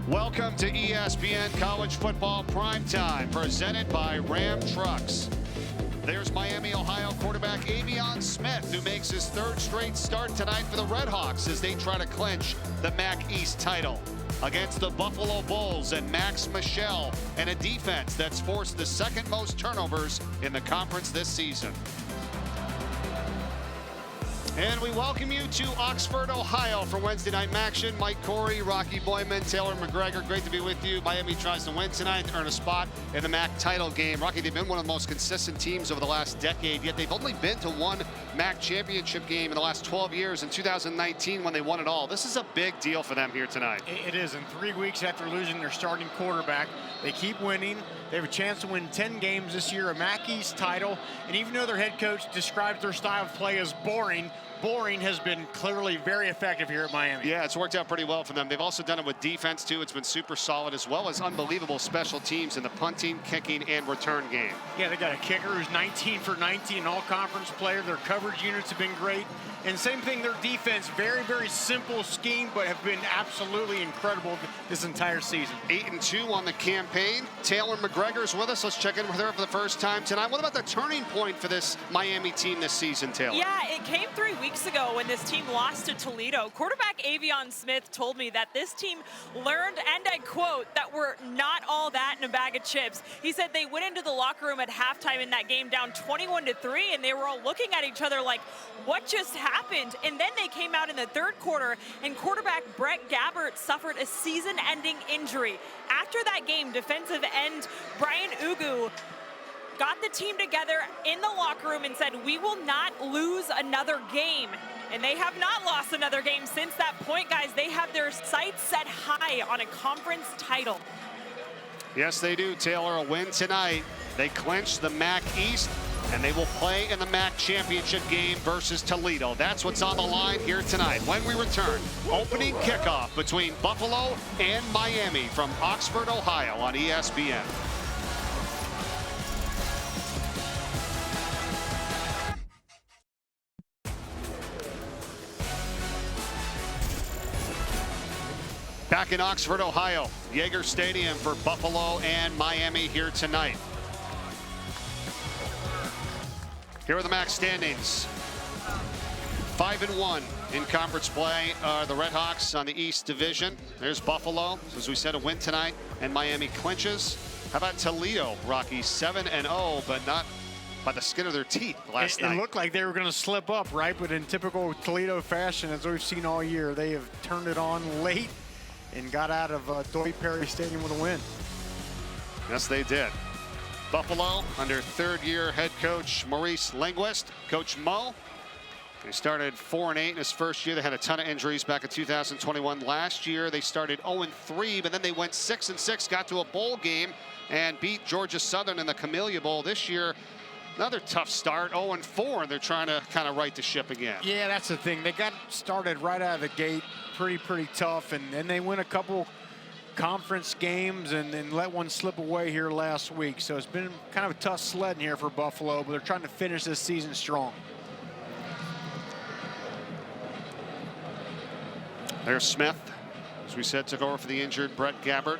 Welcome to ESPN College Football Primetime, presented by Ram Trucks. There's Miami, Ohio quarterback Avion Smith, who makes his third straight start tonight for the Redhawks as they try to clinch the MAC East title against the Buffalo Bulls and Max Michel, and a defense that's forced the second most turnovers in the conference this season. And we welcome you to Oxford, Ohio for Wednesday Night Action. Mike Corey, Rocky Boyman, Taylor McGregor, great to be with you. Miami tries to win tonight to earn a spot in the MAC title game. Rocky, they've been one of the most consistent teams over the last decade, yet they've only been to one MAC championship game in the last 12 years, in 2019 when they won it all. This is a big deal for them here tonight. It is, and 3 weeks after losing their starting quarterback, they keep winning. They have a chance to win 10 games this year, a MAC East title, and even though their head coach describes their style of play as boring has been clearly very effective here at Miami. Yeah, it's worked out pretty well for them. They've also done it with defense, too. It's been super solid, as well as unbelievable special teams in the punting, kicking, and return game. Yeah, they got a kicker who's 19 for 19, all-conference player. Their coverage units have been great. And same thing, their defense, very, very simple scheme, but have been absolutely incredible this entire season. 8-2 on the campaign. Taylor McGregor's with us. Let's check in with her for the first time tonight. What about the turning point for this Miami team this season, Taylor? Yeah, it came 3 weeks ago when this team lost to Toledo. Quarterback Avion Smith told me that this team learned, and I quote, that we're not all that in a bag of chips. He said they went into the locker room at halftime in that game down 21-3, and they were all looking at each other like, what just happened? And then they came out in the third quarter, and quarterback Brett Gabbert suffered a season-ending injury. After that game, defensive end Brian Ugu got the team together in the locker room and said, we will not lose another game. And they have not lost another game since that point, guys. They have their sights set high on a conference title. Yes, they do, Taylor. A win tonight. They clinch the MAC East, and they will play in the MAC championship game versus Toledo. That's what's on the line here tonight. When we return, opening kickoff between Buffalo and Miami from Oxford, Ohio on ESPN. Back in Oxford, Ohio, Yager Stadium for Buffalo and Miami here tonight. Here are the MAC standings. 5-1 in conference play are the Redhawks on the East Division. There's Buffalo, as we said, a win tonight, and Miami clinches. How about Toledo, Rocky? 7-0, but not by the skin of their teeth last night. It looked like they were going to slip up, right? But in typical Toledo fashion, as we've seen all year, they have turned it on late and got out of Doyle Perry Stadium with a win. Yes, they did. Buffalo under third-year head coach Maurice Linguist. Coach Mo, they started 4-8 in his first year. They had a ton of injuries back in 2021. Last year, they started 0-3, but then they went 6-6, got to a bowl game, and beat Georgia Southern in the Camellia Bowl. This year, another tough start, 0-4, and they're trying to kind of right the ship again. Yeah, that's the thing. They got started right out of the gate pretty tough, and then they win a couple conference games and then let one slip away here last week. So it's been kind of a tough sledding here for Buffalo, but they're trying to finish this season strong. There's Smith, as we said, took over for the injured Brett Gabbert.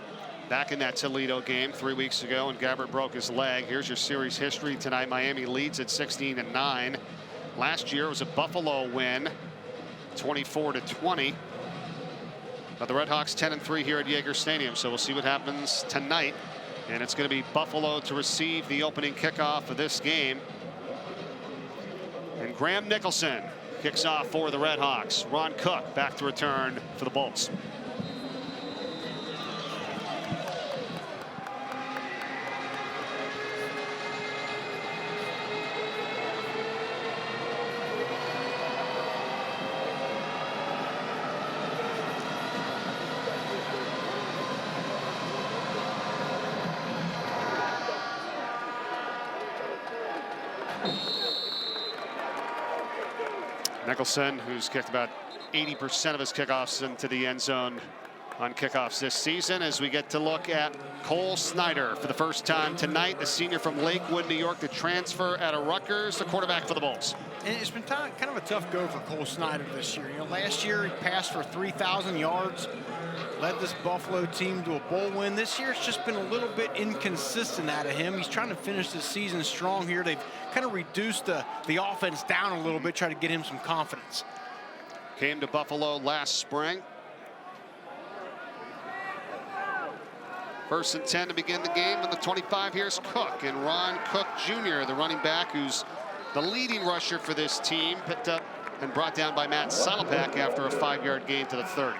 Back in that Toledo game 3 weeks ago, and Gabbert broke his leg. Here's your series history tonight. Miami leads at 16-9. Last year it was a Buffalo win, 24-20. But the Redhawks 10-3 here at Yager Stadium, so we'll see what happens tonight. And it's going to be Buffalo to receive the opening kickoff of this game. And Graham Nicholson kicks off for the Redhawks. Ron Cook back to return for the Bolts. Nicholson, who's kicked about 80% of his kickoffs into the end zone on kickoffs this season, as we get to look at Cole Snyder for the first time tonight, the senior from Lakewood, New York, the transfer out of Rutgers, the quarterback for the Bulls. And it's been kind of a tough go for Cole Snyder this year. You know, last year he passed for 3,000 yards, led this Buffalo team to a bowl win. This year it's just been a little bit inconsistent out of him. He's trying to finish the season strong here. They've kind of reduced the offense down a little bit, try to get him some confidence. Came to Buffalo last spring. 1st and 10 to begin the game. On the 25, here's Cook, and Ron Cook Jr., the running back, who's the leading rusher for this team, picked up and brought down by Matt Salapak after a 5-yard gain to the 30.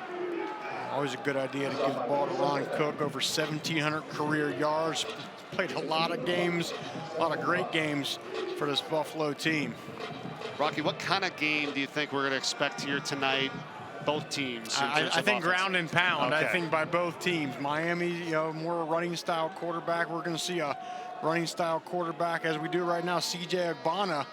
Always a good idea to give the ball to Ron Cook. Over 1,700 career yards. Played a lot of games, a lot of great games for this Buffalo team. Rocky, what kind of game do you think we're going to expect here tonight? Both teams. I think ground and pound. Okay. I think by both teams. Miami, you know, more a running style quarterback. We're going to see a running style quarterback as we do right now. CJ Agbana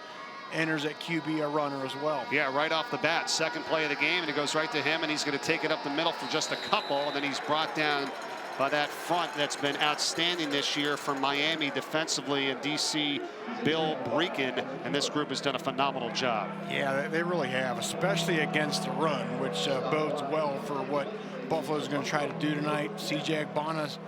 enters at QB, a runner as well. Yeah, right off the bat, second play of the game, and it goes right to him, and he's going to take it up the middle for just a couple, and then he's brought down by that front that's been outstanding this year for Miami defensively, and DC Bill Breakin, and this group has done a phenomenal job. Yeah, they really have, especially against the run, which bodes well for what Buffalo's going to try to do tonight. CJ Agbana's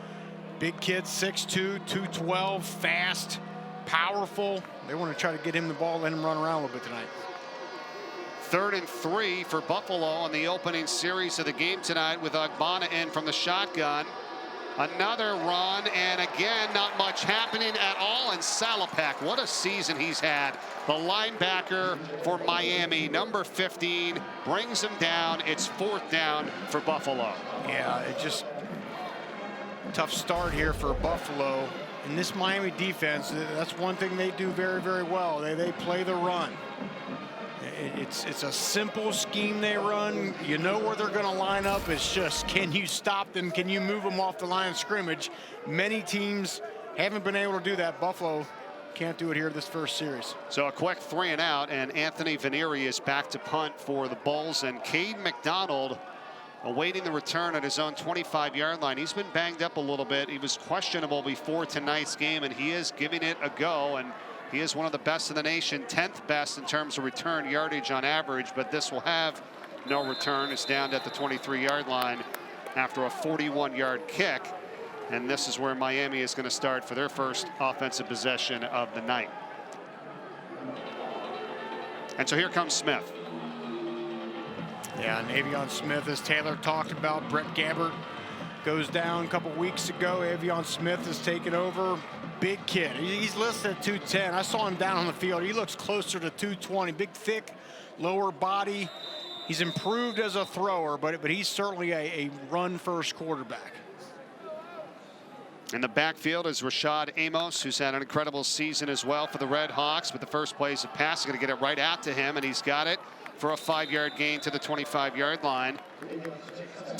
big kid, 6'2", 212, fast, powerful. They want to try to get him the ball, let him run around a little bit tonight. 3rd and 3 for Buffalo on the opening series of the game tonight, with Agbana in from the shotgun. Another run, and again, not much happening at all. And Salapak, what a season he's had. The linebacker for Miami, number 15, brings him down. It's 4th down for Buffalo. Yeah, it just tough start here for Buffalo. In this Miami defense, that's one thing they do very, very well. They play the run. It's a simple scheme they run. You know where they're going to line up. It's just, can you stop them? Can you move them off the line of scrimmage? Many teams haven't been able to do that. Buffalo can't do it here this first series. So a quick 3 and out, and Anthony Vanieri is back to punt for the Bulls, and Cade McDonald awaiting the return at his own 25-yard line. He's been banged up a little bit. He was questionable before tonight's game, and he is giving it a go, and he is one of the best in the nation, 10th best in terms of return yardage on average, but this will have no return. It's down at the 23-yard line after a 41-yard kick, and this is where Miami is going to start for their first offensive possession of the night. And so here comes Smith. Yeah, and Avion Smith, as Taylor talked about, Brett Gabbert goes down a couple weeks ago. Avion Smith has taken over. Big kid. He's listed at 210. I saw him down on the field. He looks closer to 220. Big, thick, lower body. He's improved as a thrower, but he's certainly a run-first quarterback. In the backfield is Rashad Amos, who's had an incredible season as well for the Red Hawks. But the first play is a pass. Going to get it right out to him, and he's got it for a 5-yard gain to the 25-yard line.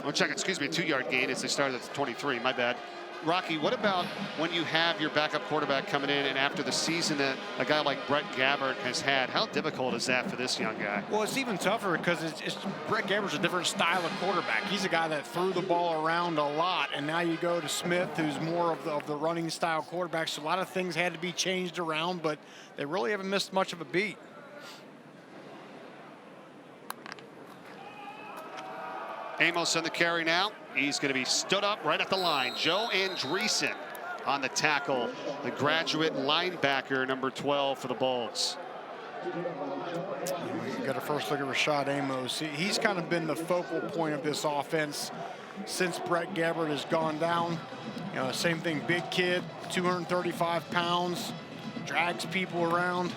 Oh, check, excuse me, a 2-yard gain as they started at the 23. My bad. Rocky, what about when you have your backup quarterback coming in, and after the season that a guy like Brett Gabbert has had, how difficult is that for this young guy? Well, it's even tougher because Brett Gabbert's a different style of quarterback. He's a guy that threw the ball around a lot, and now you go to Smith, who's more of the running style quarterback. So a lot of things had to be changed around, but they really haven't missed much of a beat. Amos on the carry now. He's going to be stood up right at the line. Joe Andreessen on the tackle, the graduate linebacker, number 12 for the Bulls. We got a first look at Rashad Amos. He's kind of been the focal point of this offense since Brett Gabbert has gone down. You know, same thing, big kid, 235 pounds, drags people around.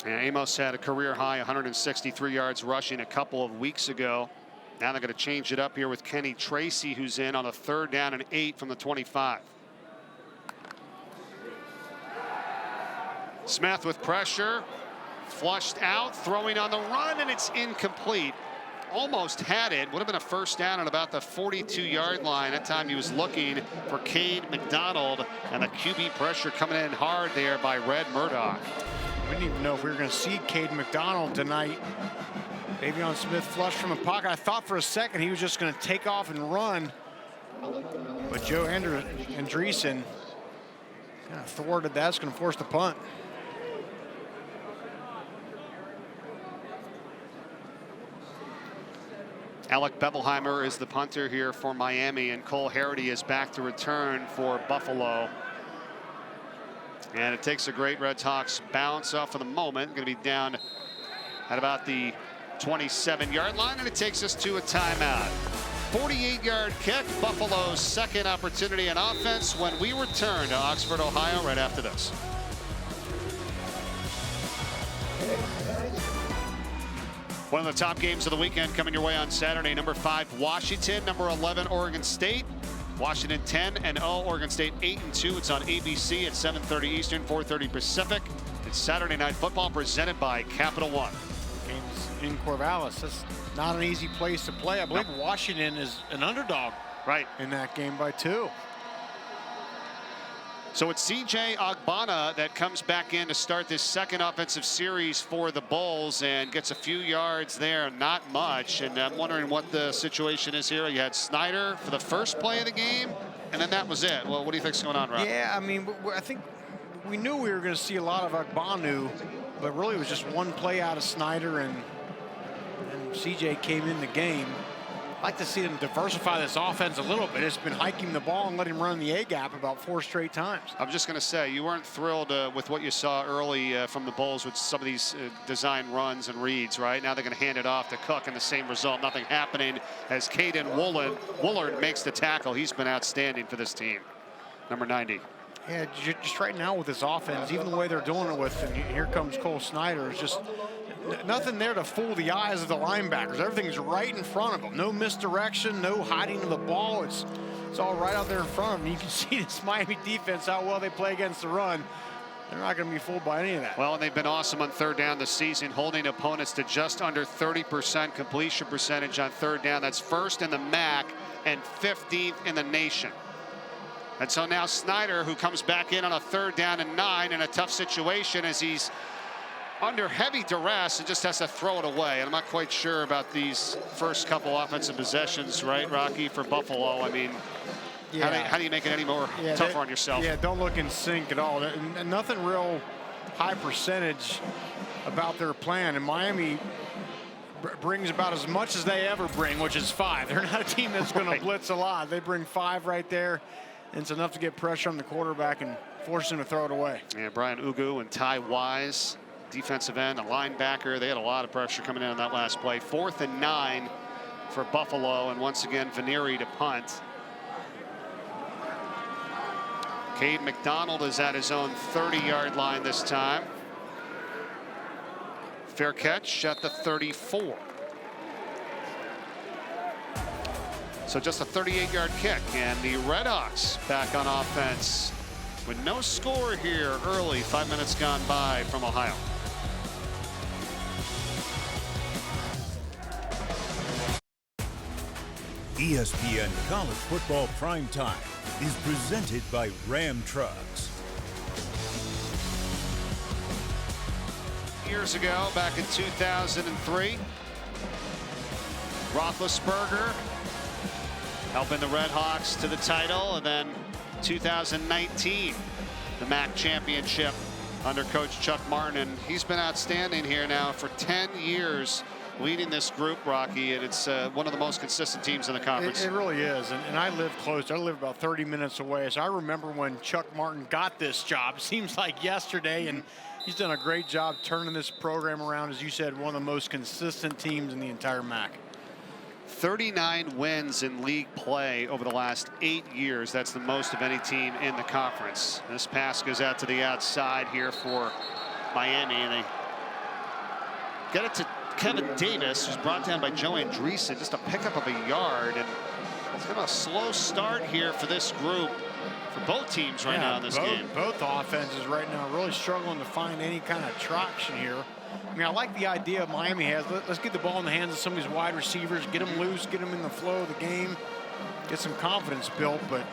And Amos had a career high 163 yards rushing a couple of weeks ago. Now they're going to change it up here with Kenny Tracy, who's in on a 3rd down and 8 from the 25. Smith with pressure, flushed out, throwing on the run, and it's incomplete. Almost had it. Would have been a 1st down at about the 42-yard line. That time he was looking for Cade McDonald, and the QB pressure coming in hard there by Red Murdoch. We didn't even know if we were going to see Cade McDonald tonight. Avion Smith flushed from the pocket. I thought for a second he was just going to take off and run. But Joe Andreessen kind of thwarted that. It's going to force the punt. Alec Bevelheimer is the punter here for Miami, and Cole Harity is back to return for Buffalo. And it takes a great Red Hawks bounce off for the moment. Going to be down at about the 27-yard line, and it takes us to a timeout. 48-yard kick, Buffalo's second opportunity on offense when we return to Oxford, Ohio, right after this. One of the top games of the weekend coming your way on Saturday. Number 5, Washington. Number 11, Oregon State. Washington 10-0, Oregon State 8-2. It's on ABC at 7:30 Eastern, 4:30 Pacific. It's Saturday Night Football presented by Capital One. Games in Corvallis. That's not an easy place to play. I believe Washington is an underdog in that game by 2. So it's C.J. Ogbonna that comes back in to start this second offensive series for the Bulls and gets a few yards there, not much. And I'm wondering what the situation is here. You had Snyder for the first play of the game, and then that was it. Well, what do you think's going on, Rob? Yeah, I mean, I think we knew we were going to see a lot of Ogbonna, but really it was just one play out of Snyder, and C.J. came in the game. I'd like to see them diversify this offense a little bit. It's been hiking the ball and letting him run the A-gap about 4 straight times. I'm just going to say, you weren't thrilled with what you saw early from the Bulls with some of these design runs and reads, right? Now they're going to hand it off to Cook, and the same result, nothing happening as Caden Woolard makes the tackle. He's been outstanding for this team, number 90. Yeah, just right now with this offense, even the way they're doing it with, and here comes Cole Snyder, is just nothing there to fool the eyes of the linebackers. Everything's right in front of them. No misdirection, no hiding of the ball. It's all right out there in front of them. You can see this Miami defense, how well they play against the run. They're not going to be fooled by any of that. Well, and they've been awesome on third down this season, holding opponents to just under 30% completion percentage on third down. That's first in the MAC and 15th in the nation. And so now Snyder, who comes back in on a 3rd down and 9 in a tough situation as he's under heavy duress and just has to throw it away. And I'm not quite sure about these first couple offensive possessions, right, Rocky, for Buffalo? I mean, how do you make it any more tougher on yourself? Yeah, don't look in sync at all. And nothing real high percentage about their plan. And Miami brings about as much as they ever bring, which is 5. They're not a team that's going to blitz a lot. They bring 5 right there. And it's enough to get pressure on the quarterback and force him to throw it away. Yeah, Brian Ugu and Ty Wise, defensive end, a linebacker. They had a lot of pressure coming in on that last play. 4th and 9 for Buffalo, and once again, Vanieri to punt. Cade McDonald is at his own 30-yard line this time. Fair catch at the 34. So just a 38-yard kick, and the Red Hawks back on offense with no score here early. 5 minutes gone by from Ohio. ESPN College Football Primetime is presented by Ram Trucks. Years ago, back in 2003, Roethlisberger helping the Red Hawks to the title, and then 2019, the MAC championship under Coach Chuck Martin, and he's been outstanding here now for 10 years, leading this group, Rocky, and it's one of the most consistent teams in the conference. It really is, and I live close. I live about 30 minutes away, so I remember when Chuck Martin got this job. It seems like yesterday, and he's done a great job turning this program around. As you said, one of the most consistent teams in the entire MAC. 39 wins in league play over the last 8 years. That's the most of any team in the conference. This pass goes out to the outside here for Miami, and they get it to Kevin Davis, who's brought down by Joe Andreessen, just a pickup of a yard. And it's kind of a slow start here for this group, for both teams right now in this game. Both offenses right now really struggling to find any kind of traction here. I mean, I like the idea Miami has. Let's get the ball in the hands of some of these wide receivers, get them loose, get them in the flow of the game, get some confidence built. But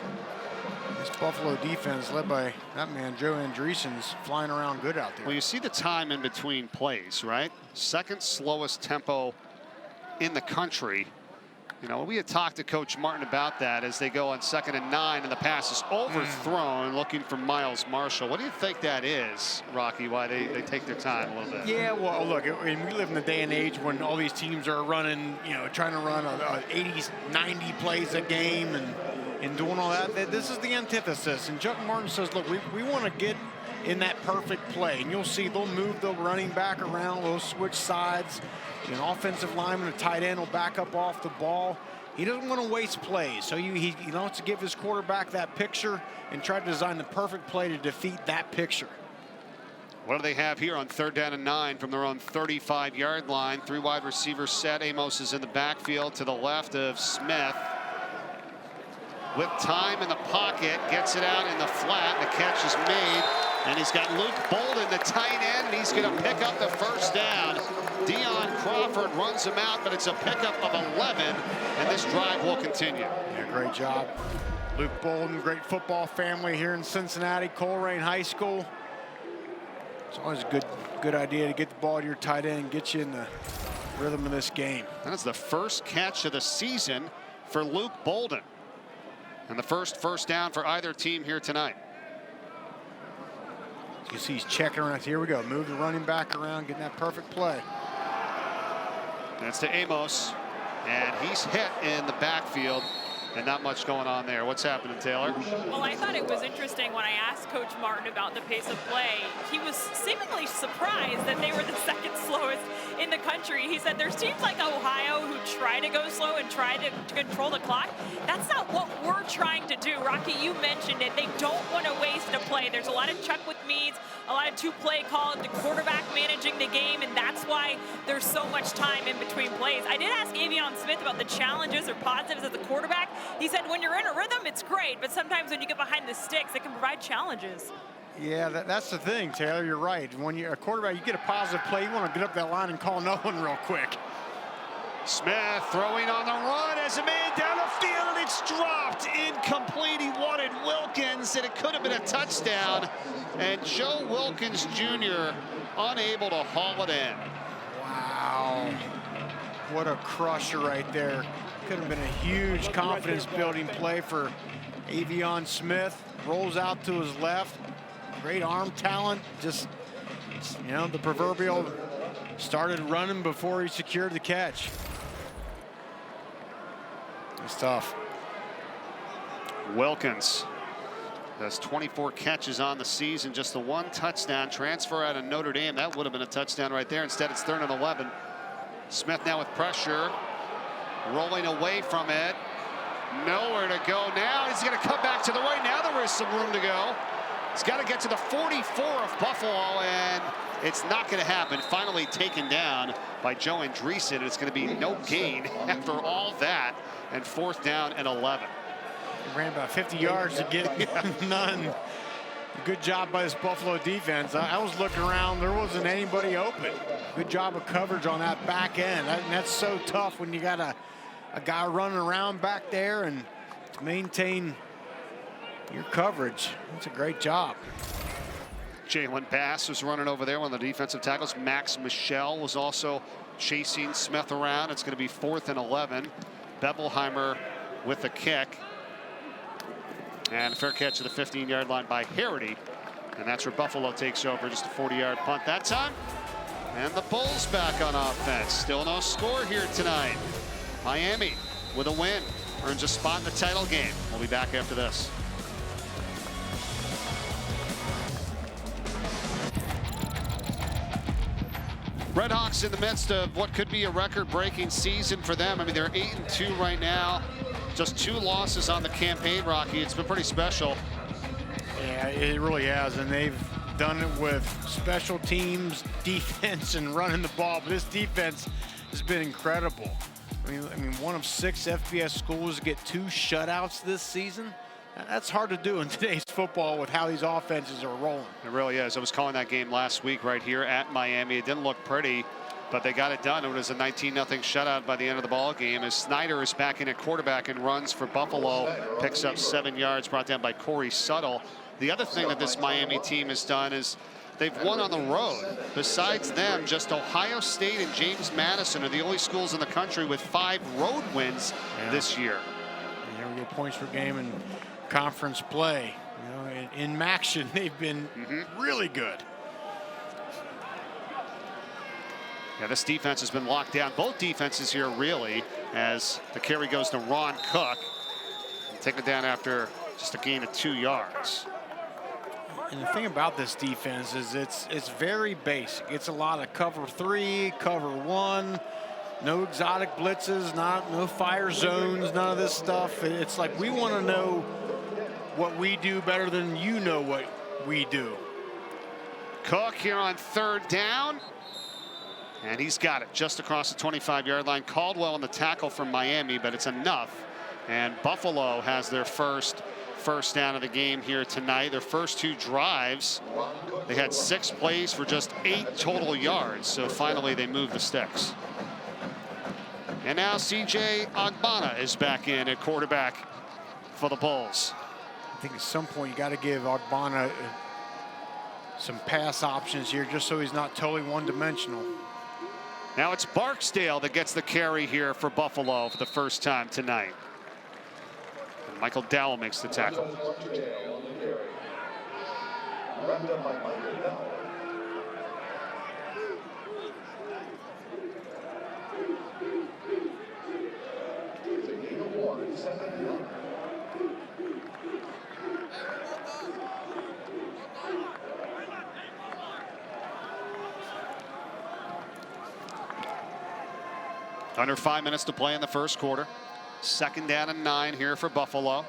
this Buffalo defense, led by that man, Joe Andreessen's flying around good out there. Well, you see the time in between plays, right? Second slowest tempo in the country. You know, we had talked to Coach Martin about that as they go on 2nd and 9 and the pass is overthrown, looking for Miles Marshall. What do you think that is, Rocky, why they take their time a little bit? Yeah, well, look, we live in the day and age when all these teams are running, you know, trying to run 80, 90 plays a game and doing all that. This is the antithesis. And Chuck Martin says, look, we want to get in that perfect play. And you'll see they'll move the running back around, they'll switch sides. An offensive lineman, a tight end will back up off the ball. He doesn't want to waste plays, so he wants to give his quarterback that picture and try to design the perfect play to defeat that picture. What do they have here on 3rd down and 9 from their own 35-yard line? 3 wide receivers set. Amos is in the backfield to the left of Smith. With time in the pocket, gets it out in the flat. The catch is made, and he's got Luke Bolden, the tight end, and he's going to pick up the first down. Deion Crawford runs him out, but it's a pickup of 11, and this drive will continue. Yeah, great job. Luke Bolden, great football family here in Cincinnati, Coleraine High School. It's always a good idea to get the ball to your tight end and get you in the rhythm of this game. That's the first catch of the season for Luke Bolden. And the first down for either team here tonight. You see he's checking around. Here we go. Move the running back around, getting that perfect play. That's to Amos. And he's hit in the backfield. And not much going on there. What's happening, Taylor? Well, I thought it was interesting when I asked Coach Martin about the pace of play. He was seemingly surprised that they were the 2nd slowest in the country. He said there's teams like Ohio who try to go slow and try to control the clock. That's not what we're trying to do. Rocky, you mentioned it. They don't want to waste a play. There's a lot of check with means, a lot of 2-play calls, the quarterback managing the game, and that's why there's so much time in between plays. I did ask Avion Smith about the challenges or positives as a quarterback. He said when you're in a rhythm, it's great, but sometimes when you get behind the sticks, it can provide challenges. Yeah, that's the thing, Taylor. You're right. When you're a quarterback, you get a positive play, you want to get up that line and call another one real quick. Smith throwing on the run as a man down the field, and it's dropped. Incomplete. He wanted Wilkins, and it could have been a touchdown. And Joe Wilkins Jr. unable to haul it in. Wow. What a crusher right there. Could have been a huge confidence-building play for Avion Smith. Rolls out to his left. Great arm talent. Just, you know, the proverbial started running before he secured the catch. It's tough. Wilkins has 24 catches on the season, just the 1 touchdown. Transfer out of Notre Dame. That would have been a touchdown right there. Instead, it's 3rd and 11. Smith now with pressure. Rolling away from it. Nowhere to go now. He's going to come back to the right. Now there is some room to go. He's got to get to the 44 of Buffalo, and it's not going to happen. Finally taken down by Joe Andreessen. It's going to be no gain after all that, and 4th down and 11. He ran about 50 yards to get none. Good job by this Buffalo defense. I was looking around. There wasn't anybody open. Good job of coverage on that back end. And that's so tough when you got a guy running around back there and to maintain your coverage. That's a great job. Jalen Bass was running over there, one of the defensive tackles. Max Michel was also chasing Smith around. It's going to be 4th and 11. Bevelheimer with the kick. And a fair catch at the 15-yard line by Harity. And that's where Buffalo takes over. Just a 40-yard punt that time. And the Bulls back on offense. Still no score here tonight. Miami with a win. Earns a spot in the title game. We'll be back after this. Redhawks in the midst of what could be a record-breaking season for them. I mean, they're 8-2 right now. Just 2 losses on the campaign, Rocky. It's been pretty special. Yeah, it really has, and they've done it with special teams, defense, and running the ball. But this defense has been incredible. I mean, one of 6 FBS schools to get 2 shutouts this season. That's hard to do in today's football with how these offenses are rolling. It really is. I was calling that game last week right here at Miami. It didn't look pretty, but they got it done. It was a 19-0 shutout by the end of the ball game as Snyder is back in at quarterback and runs for Buffalo. Picks up 7 yards, brought down by Corey Suttle. The other thing that this Miami team has done is they've won on the road. Besides them, just Ohio State and James Madison are the only schools in the country with 5 road wins this year. And here we get points per game in conference play. You know, in Maction, they've been really good. Yeah, this defense has been locked down. Both defenses here, really, as the carry goes to Ron Cook. Taken down after just a gain of 2 yards. And the thing about this defense is it's very basic. It's a lot of cover 3, cover 1, no exotic blitzes, no fire zones, none of this stuff. It's like we want to know what we do better than you know what we do. Cook here on 3rd down. And he's got it just across the 25-yard line. Caldwell on the tackle from Miami, but it's enough. And Buffalo has their first down of the game here tonight. Their first 2 drives, they had 6 plays for just 8 total yards. So finally they moved the sticks. And now C.J. Ogbonna is back in at quarterback for the Bulls. I think at some point you got to give Ogbonna some pass options here just so he's not totally one-dimensional. Now it's Barksdale that gets the carry here for Buffalo for the first time tonight. And Michael Dowell makes the tackle. Under 5 minutes to play in the first quarter. 2nd down and 9 here for Buffalo.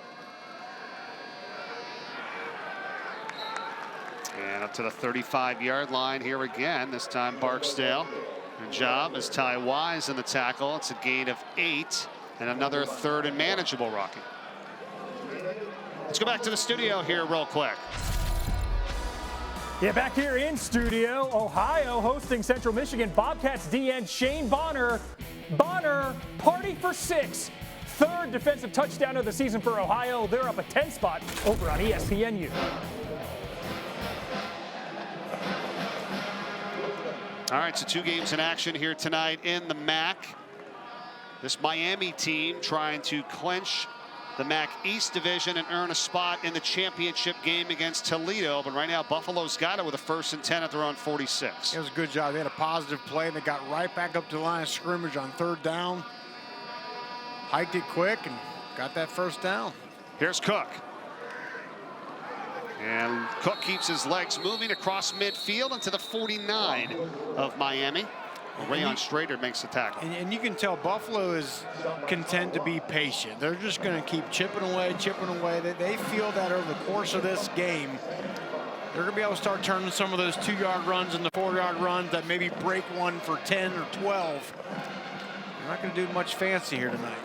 And up to the 35-yard line here again. This time Barksdale. Good job as Ty Wise in the tackle. It's a gain of 8 and another 3rd and manageable, Rocky. Let's go back to the studio here real quick. Yeah, back here in studio, Ohio hosting Central Michigan. Bobcats DN Shane Bonner. Bonner, party for 6. 3rd defensive touchdown of the season for Ohio. They're up a 10 spot over on ESPNU. All right, so 2 games in action here tonight in the MAC. This Miami team trying to clinch the MAC East Division and earn a spot in the championship game against Toledo. But right now, Buffalo's got it with a 1st and 10 at their own 46. It was a good job. They had a positive play, and they got right back up to the line of scrimmage on 3rd down. Hiked it quick and got that 1st down. Here's Cook. And Cook keeps his legs moving across midfield into the 49 of Miami. Rayon Strader makes the tackle. And you can tell Buffalo is content to be patient. They're just going to keep chipping away. They feel that over the course of this game, they're going to be able to start turning some of those 2-yard runs into 4-yard runs that maybe break one for 10 or 12. They're not going to do much fancy here tonight.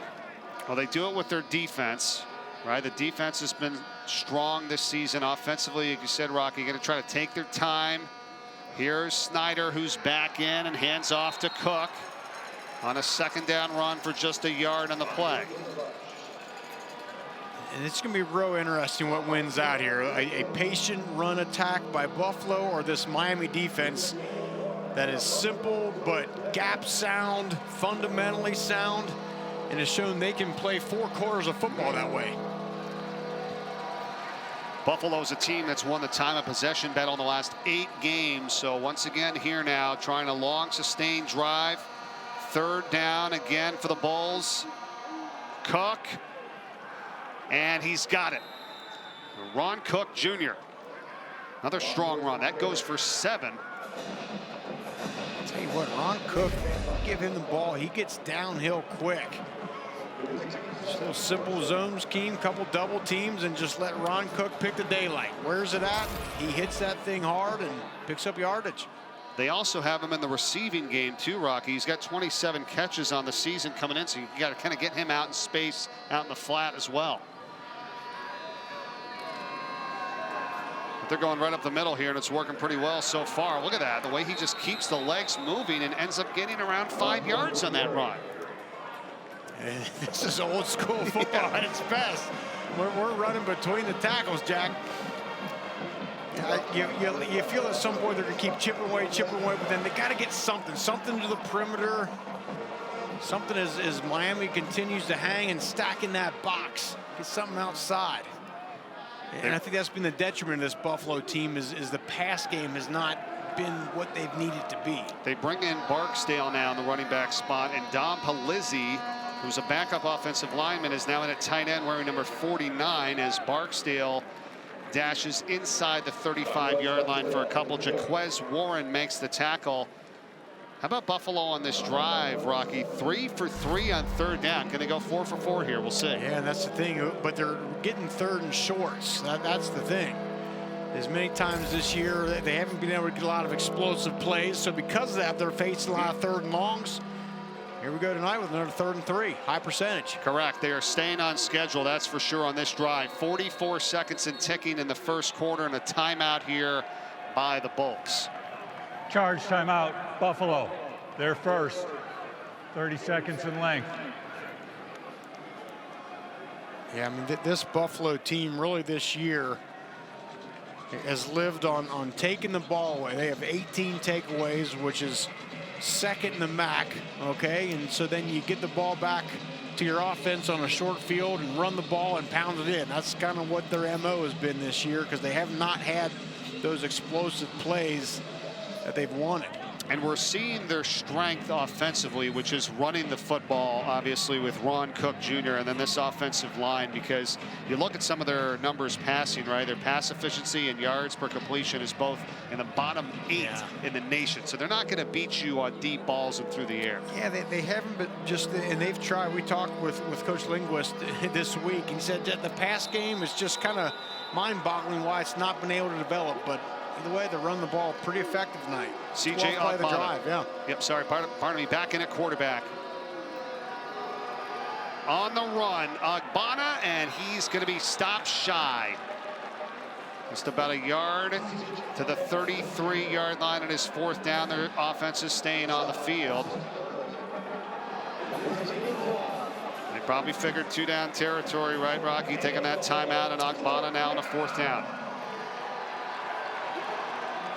Well, they do it with their defense, right? The defense has been strong this season offensively. Like you said, Rocky, going to try to take their time. Here's Snyder, who's back in and hands off to Cook on a 2nd down run for just a yard on the play. And it's going to be real interesting what wins out here. A patient run attack by Buffalo or this Miami defense that is simple but gap sound, fundamentally sound, and has shown they can play 4 quarters of football that way. Buffalo's a team that's won the time of possession battle in the last 8 games. So once again here now, trying a long sustained drive. 3rd down again for the Bulls. Cook. And he's got it. Ron Cook Jr. Another strong run. That goes for 7. I'll tell you what, Ron Cook, give him the ball. He gets downhill quick. Just a little simple zone scheme, couple double teams, and just let Ron Cook pick the daylight. Where's it at? He hits that thing hard and picks up yardage. They also have him in the receiving game too, Rocky. He's got 27 catches on the season coming in, so you got to kind of get him out in space, out in the flat as well. But they're going right up the middle here, and it's working pretty well so far. Look at that, the way he just keeps the legs moving and ends up getting around 5 yards on that run. This is old school football at its best. We're running between the tackles, Jack. You feel at some point they're going to keep chipping away, but then they got to get something to the perimeter. Something as Miami continues to hang and stack in that box. Get something outside. And I think that's been the detriment of this Buffalo team is the pass game has not been what they've needed to be. They bring in Barksdale now in the running back spot, and Dom Palizzi, who's a backup offensive lineman, is now in at tight end wearing number 49 as Barksdale dashes inside the 35-yard line for a couple. Jaquez Warren makes the tackle. How about Buffalo on this drive, Rocky? 3 for 3 on third down. Can they go 4 for 4 here? We'll see. Yeah, and that's the thing. But they're getting third and shorts. That's the thing. As many times this year, they haven't been able to get a lot of explosive plays. So because of that, they're facing a lot of third and longs. Here we go tonight with another 3rd and 3. High percentage. Correct. They are staying on schedule, that's for sure, on this drive. 44 seconds and ticking in the first quarter, and a timeout here by the Bolts. Charge timeout, Buffalo. They're first. 30 seconds in length. Yeah, I mean, this Buffalo team really this year has lived on taking the ball away. They have 18 takeaways, which is second in the MAC, okay? And so then you get the ball back to your offense on a short field and run the ball and pound it in. That's kind of what their MO has been this year because they have not had those explosive plays that they've wanted. And we're seeing their strength offensively, which is running the football, obviously, with Ron Cook Jr. and then this offensive line, because you look at some of their numbers passing, right? Their pass efficiency and yards per completion is both in the bottom 8 in the nation. So they're not going to beat you on deep balls and through the air. Yeah, they haven't, but just, and they've tried. We talked with Coach Linguist this week. He said that the pass game is just kind of mind-boggling why it's not been able to develop, but either way, they run the ball pretty effective tonight. CJ Ogbonna. The drive, yeah. Yep, sorry, pardon me, back in at quarterback. On the run, Ogbonna, and he's going to be stopped shy. Just about a yard to the 33-yard line on his 4th down. Their offense is staying on the field. They probably figured 2-down territory, right, Rocky? Taking that timeout, and Ogbonna now on a 4th down.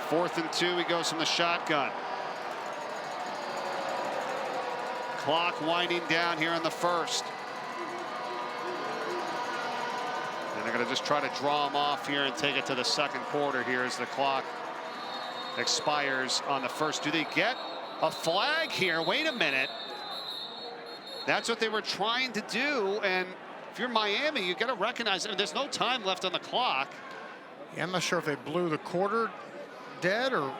4th and 2, he goes from the shotgun. Clock winding down here in the first. And they're going to just try to draw him off here and take it to the second quarter here as the clock expires on the first. Do they get a flag here? Wait a minute. That's what they were trying to do. And if you're Miami, you've got to recognize it. There's no time left on the clock. Yeah, I'm not sure if they blew the quarter dead or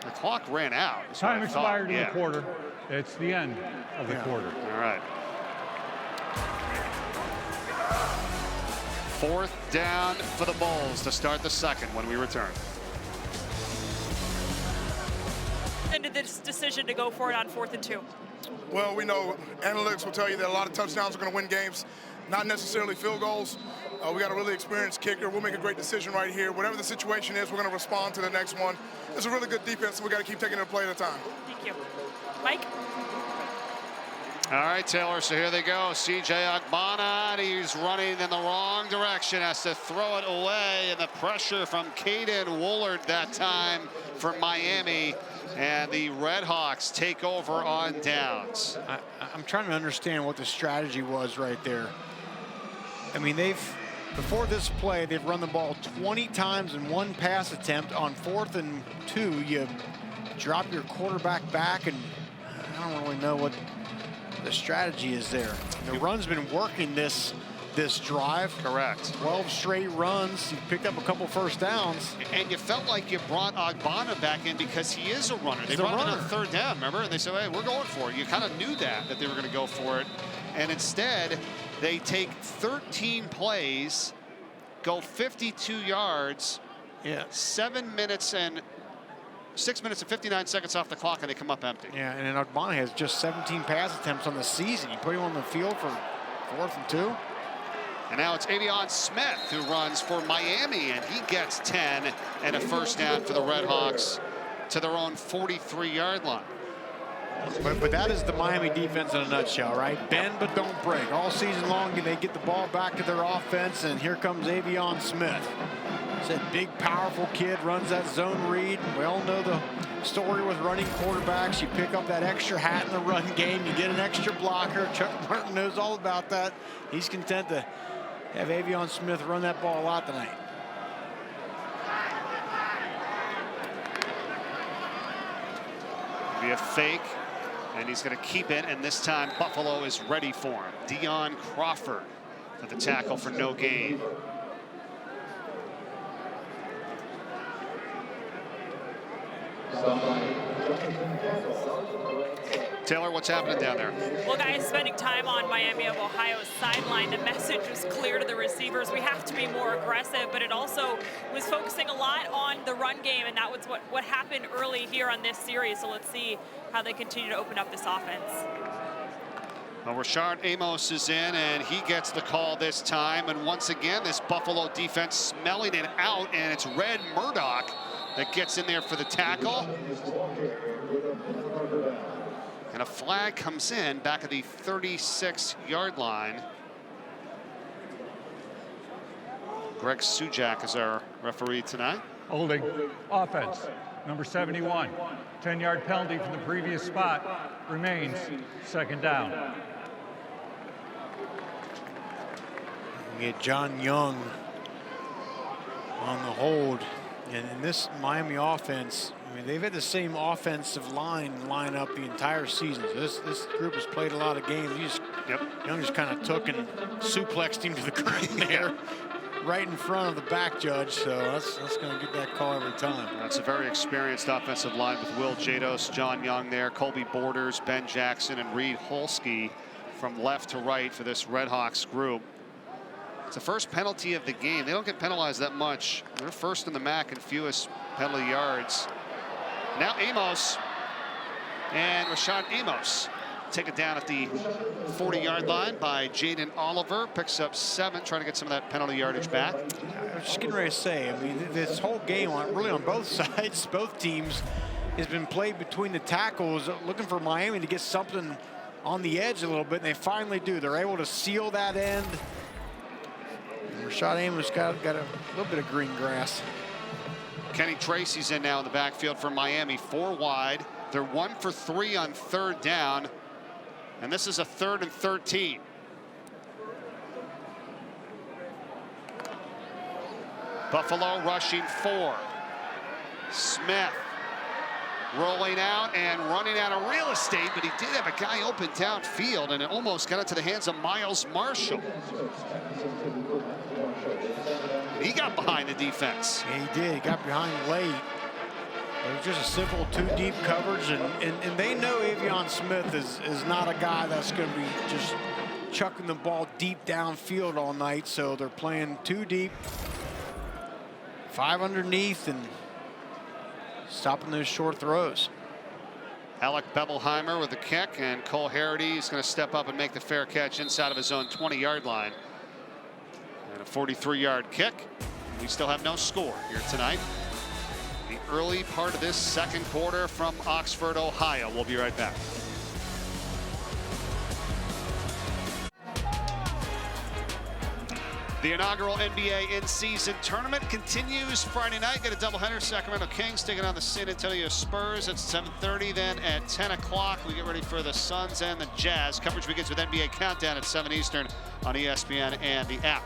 the clock ran out. Time expired in the quarter. It's the end of the quarter. All right. 4th down for the Bulls to start the second when we return. Into this decision to go for it on 4th and 2. Well, we know analytics will tell you that a lot of touchdowns are going to win games, not necessarily field goals. We got a really experienced kicker. We'll make a great decision right here. Whatever the situation is, we're going to respond to the next one. It's a really good defense, and we got to keep taking it a play at a time. Thank you. Mike? All right, Taylor, so here they go. CJ Ogbonna, he's running in the wrong direction, has to throw it away, and the pressure from Caden Woolard that time for Miami, and the Redhawks take over on downs. I'm trying to understand what the strategy was right there. I mean, before this play, they've run the ball 20 times in one pass attempt. On 4th and 2, you drop your quarterback back, and I don't really know what the strategy is there. The run's been working this drive. Correct. 12 straight runs. You picked up a couple first downs. And you felt like you brought Ogbonna back in because he is a runner. They brought him on 3rd down, remember? And they said, hey, we're going for it. You kind of knew that they were going to go for it. And instead, they take 13 plays, go 52 yards, 6 minutes and 59 seconds off the clock, and they come up empty. Yeah, and then Ogbonna has just 17 pass attempts on the season. You put him on the field for 4th and 2. And now it's Avion Smith who runs for Miami, and he gets 10 and a 1st down for the Redhawks to their own 43-yard line. But that is the Miami defense in a nutshell, right? Bend but don't break. All season long, they get the ball back to their offense, and here comes Avion Smith. Said big, powerful kid, runs that zone read. We all know the story with running quarterbacks. You pick up that extra hat in the run game. You get an extra blocker. Chuck Martin knows all about that. He's content to have Avion Smith run that ball a lot tonight. Be a fake, and he's going to keep it, and this time Buffalo is ready for him. Deion Crawford at the tackle for no gain. Taylor, what's happening down there? Well, guys, spending time on Miami of Ohio's sideline, the message was clear to the receivers. We have to be more aggressive, but it also was focusing a lot on the run game, and that was what happened early here on this series. So let's see how they continue to open up this offense. Well, Rashard Amos is in, and he gets the call this time. And once again, this Buffalo defense smelling it out, and it's Red Murdoch that gets in there for the tackle. And a flag comes in back at the 36-yard line. Greg Sujak is our referee tonight. Holding. Offense. Number 71. 10-yard penalty from the previous spot. Remains second down. We get John Young on the hold. And in this Miami offense, I mean, they've had the same offensive line up the entire season. So this group has played a lot of games. Young just kind of took and suplexed him to the ground there, right in front of the back judge. So that's going to get that call every time. That's a very experienced offensive line with Will Jados, John Young there, Colby Borders, Ben Jackson, and Reed Holsky from left to right for this Red Hawks group. It's the first penalty of the game. They don't get penalized that much. They're first in the MAC in fewest penalty yards. Now Amos and Rashad Amos take it down at the 40-yard line by Jaden Oliver. Picks up 7, trying to get some of that penalty yardage back. I was just getting ready to say, I mean, this whole game, really on both sides, both teams, has been played between the tackles, looking for Miami to get something on the edge a little bit, and they finally do. They're able to seal that end. And Rashad Amos got a little bit of green grass. Kenny Tracy's in now in the backfield for Miami, 4 wide. They're 1 for 3 on 3rd down, and this is a 3rd and 13. Buffalo rushing 4. Smith rolling out and running out of real estate, but he did have a guy open downfield, and it almost got into the hands of Miles Marshall. He got behind the defense. Yeah, he did. He got behind late. It was just a simple 2 deep coverage, and they know Avion Smith is not a guy that's going to be just chucking the ball deep downfield all night, so they're playing 2 deep, 5 underneath, and stopping those short throws. Alec Bebelheimer with the kick, and Cole Harity is going to step up and make the fair catch inside of his own 20-yard line. And a 43-yard kick. We still have no score here tonight. The early part of this second quarter from Oxford, Ohio. We'll be right back. The inaugural NBA in-season tournament continues Friday night. Get a doubleheader. Sacramento Kings taking on the San Antonio Spurs at 7:30. Then at 10 o'clock, we get ready for the Suns and the Jazz. Coverage begins with NBA Countdown at 7 Eastern on ESPN and the app.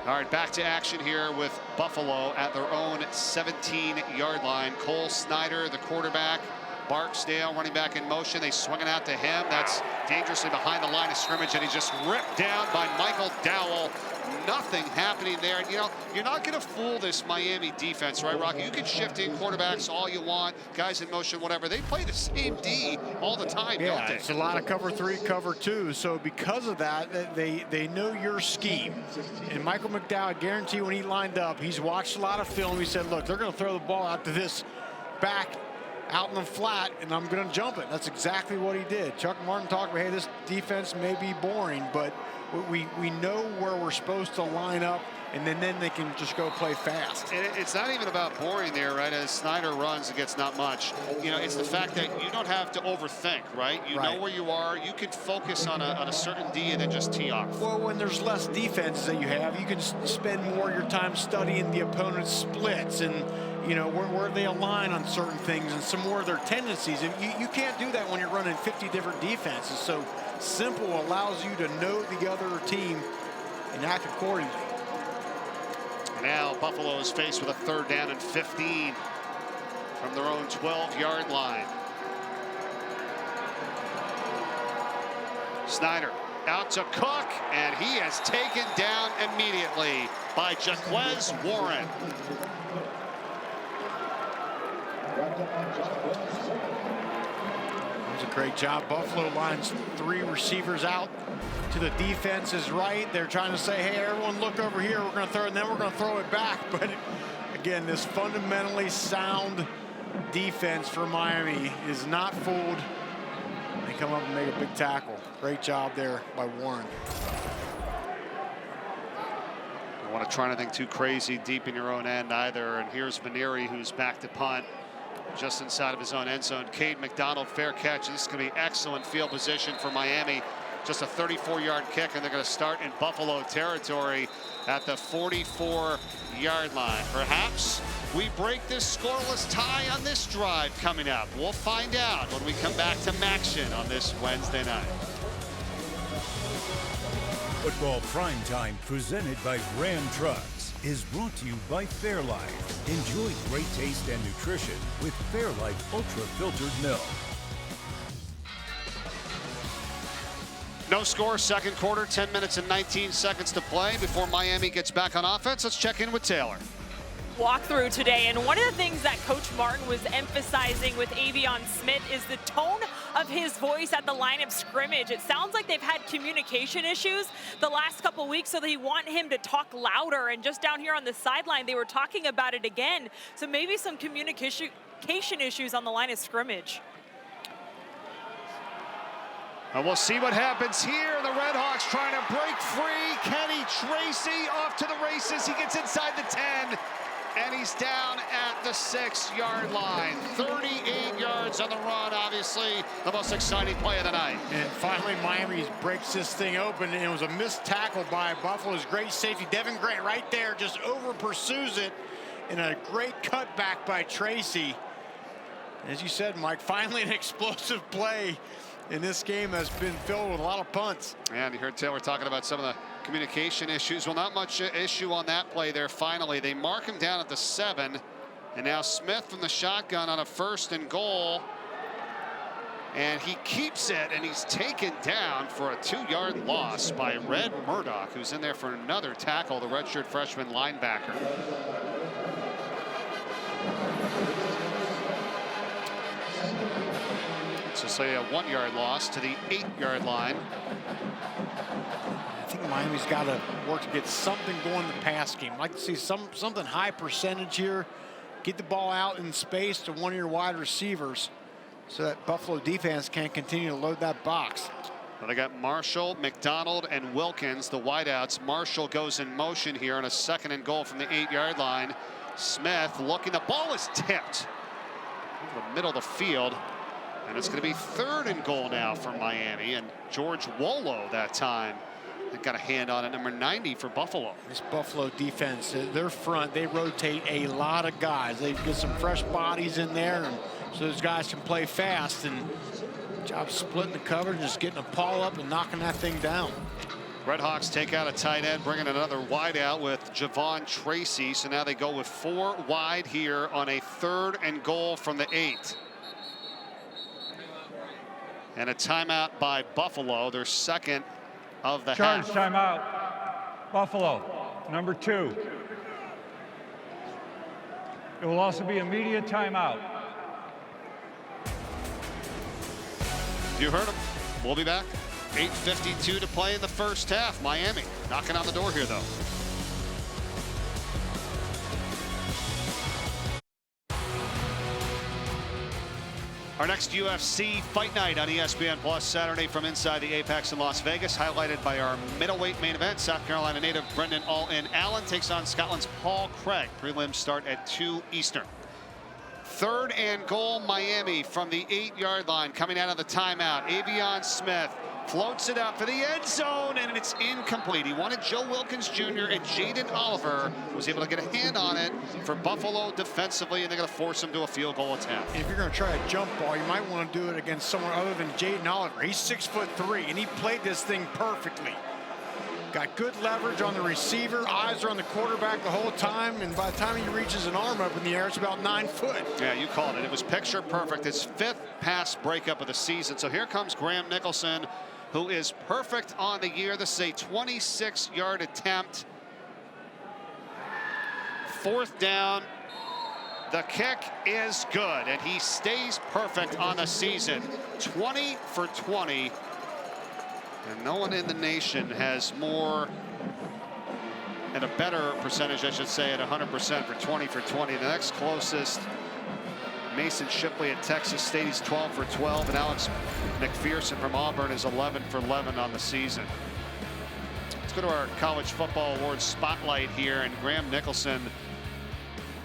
All right, back to action here with Buffalo at their own 17-yard line. Cole Snyder, the quarterback. Barksdale running back in motion. They swing it out to him. That's dangerously behind the line of scrimmage, and he's just ripped down by Michael Dowell. Nothing happening there. And, you know, you're not going to fool this Miami defense, right, Rocky? You can shift in quarterbacks all you want, guys in motion, whatever. They play the same D all the time, don't they? It's a lot of cover 3, cover 2. So because of that, they know your scheme. And Michael McDowell, I guarantee when he lined up, he's watched a lot of film. He said, look, they're going to throw the ball out to this back out in the flat, and I'm going to jump it. That's exactly what he did. Chuck Martin talked about, hey, this defense may be boring, but we know where we're supposed to line up, and then they can just go play fast. It's not even about boring there, right? As Snyder runs, it gets not much. You know, it's the fact that you don't have to overthink, right? You know where you are. You can focus on a certain D and then just tee off. Well, when there's less defenses that you have, you can spend more of your time studying the opponent's splits and, you know, where they align on certain things and some more of their tendencies. And you can't do that when you're running 50 different defenses. So simple allows you to know the other team and act accordingly. Now Buffalo is faced with a 3rd down and 15 from their own 12-yard line. Snyder out to Cook, and he is taken down immediately by Jaquez Warren. That was a great job. Buffalo lines 3 receivers out to the defense's right. They're trying to say, hey, everyone look over here. We're going to throw it, and then we're going to throw it back. But again, this fundamentally sound defense for Miami is not fooled. They come up and make a big tackle. Great job there by Warren. Don't want to try anything too crazy deep in your own end either. And here's Vanieri, who's back to punt just inside of his own end zone. Cade McDonald, fair catch. This is going to be excellent field position for Miami. Just a 34-yard kick, and they're going to start in Buffalo territory at the 44-yard line. Perhaps we break this scoreless tie on this drive coming up. We'll find out when we come back to Maction on this Wednesday night. Football Primetime, presented by Ram Trucks, is brought to you by Fairlife. Enjoy great taste and nutrition with Fairlife Ultra Filtered Milk. No score, second quarter, 10 minutes and 19 seconds to play before Miami gets back on offense. Let's check in with Taylor. Walkthrough today, and one of the things that Coach Martin was emphasizing with Avion Smith is the tone of his voice at the line of scrimmage. It sounds like they've had communication issues the last couple weeks, so they want him to talk louder. And just down here on the sideline, they were talking about it again. So maybe some communication issues on the line of scrimmage. And we'll see what happens here. The Redhawks trying to break free. Kenny Tracy off to the races. He gets inside the 10, and he's down at the 6-yard line. 38 yards on the run, obviously the most exciting play of the night. And finally, Miami breaks this thing open, and it was a missed tackle by Buffalo's great safety. Devin Grant right there just over pursues it, and a great cutback by Tracy. As you said, Mike, finally an explosive play in this game has been filled with a lot of punts. And you heard Taylor talking about some of the communication issues. Well, not much issue on that play there. Finally, they mark him down at the 7. And now Smith from the shotgun on a 1st and goal. And he keeps it, and he's taken down for a 2-yard loss by Red Murdoch, who's in there for another tackle, the redshirt freshman linebacker. So say a 1-yard loss to the 8-yard line. I think Miami's got to work to get something going in the pass game. I'd like to see something high percentage here. Get the ball out in space to one of your wide receivers so that Buffalo defense can't continue to load that box. Well, they got Marshall, McDonald, and Wilkins, the wideouts. Marshall goes in motion here on a 2nd and goal from the 8-yard line. Smith looking, the ball is tipped over the middle of the field. And it's going to be 3rd and goal now for Miami, and George Wolo that time. They've got a hand on it, number 90 for Buffalo. This Buffalo defense, their front, they rotate a lot of guys. They get some fresh bodies in there, and so those guys can play fast. And job splitting the coverage, just getting a paw up and knocking that thing down. Redhawks take out a tight end, bringing another wide out with Javon Tracy. So now they go with 4 wide here on a 3rd and goal from the 8. And a timeout by Buffalo, their 2nd of the half. Charge timeout. Buffalo, number 2. It will also be a media timeout. You heard him. We'll be back. 8:52 to play in the first half. Miami knocking on the door here, though. Our next UFC Fight Night on ESPN Plus Saturday from inside the Apex in Las Vegas, highlighted by our middleweight main event. South Carolina native Brendan All-In Allen takes on Scotland's Paul Craig. Prelims start at 2 Eastern. 3rd and goal, Miami from the 8-yard line, coming out of the timeout. Avion Smith floats it out for the end zone, and it's incomplete. He wanted Joe Wilkins Jr. and Jaden Oliver was able to get a hand on it for Buffalo defensively, and they're going to force him to a field goal attempt. If you're going to try a jump ball, you might want to do it against someone other than Jaden Oliver. He's 6'3", and he played this thing perfectly. Got good leverage on the receiver. Eyes are on the quarterback the whole time, and by the time he reaches an arm up in the air, it's about 9 foot. Yeah, you called it. It was picture perfect. His 5th pass breakup of the season. So here comes Graham Nicholson, who is perfect on the year. This is a 26-yard attempt. 4th down. The kick is good, and he stays perfect on the season. 20 for 20. And no one in the nation has more, and a better percentage, I should say, at 100% for 20 for 20. The next closest, Mason Shipley at Texas State, he's 12 for 12, and Alex McPherson from Auburn is 11 for 11 on the season. Let's go to our College Football Awards spotlight here, and Graham Nicholson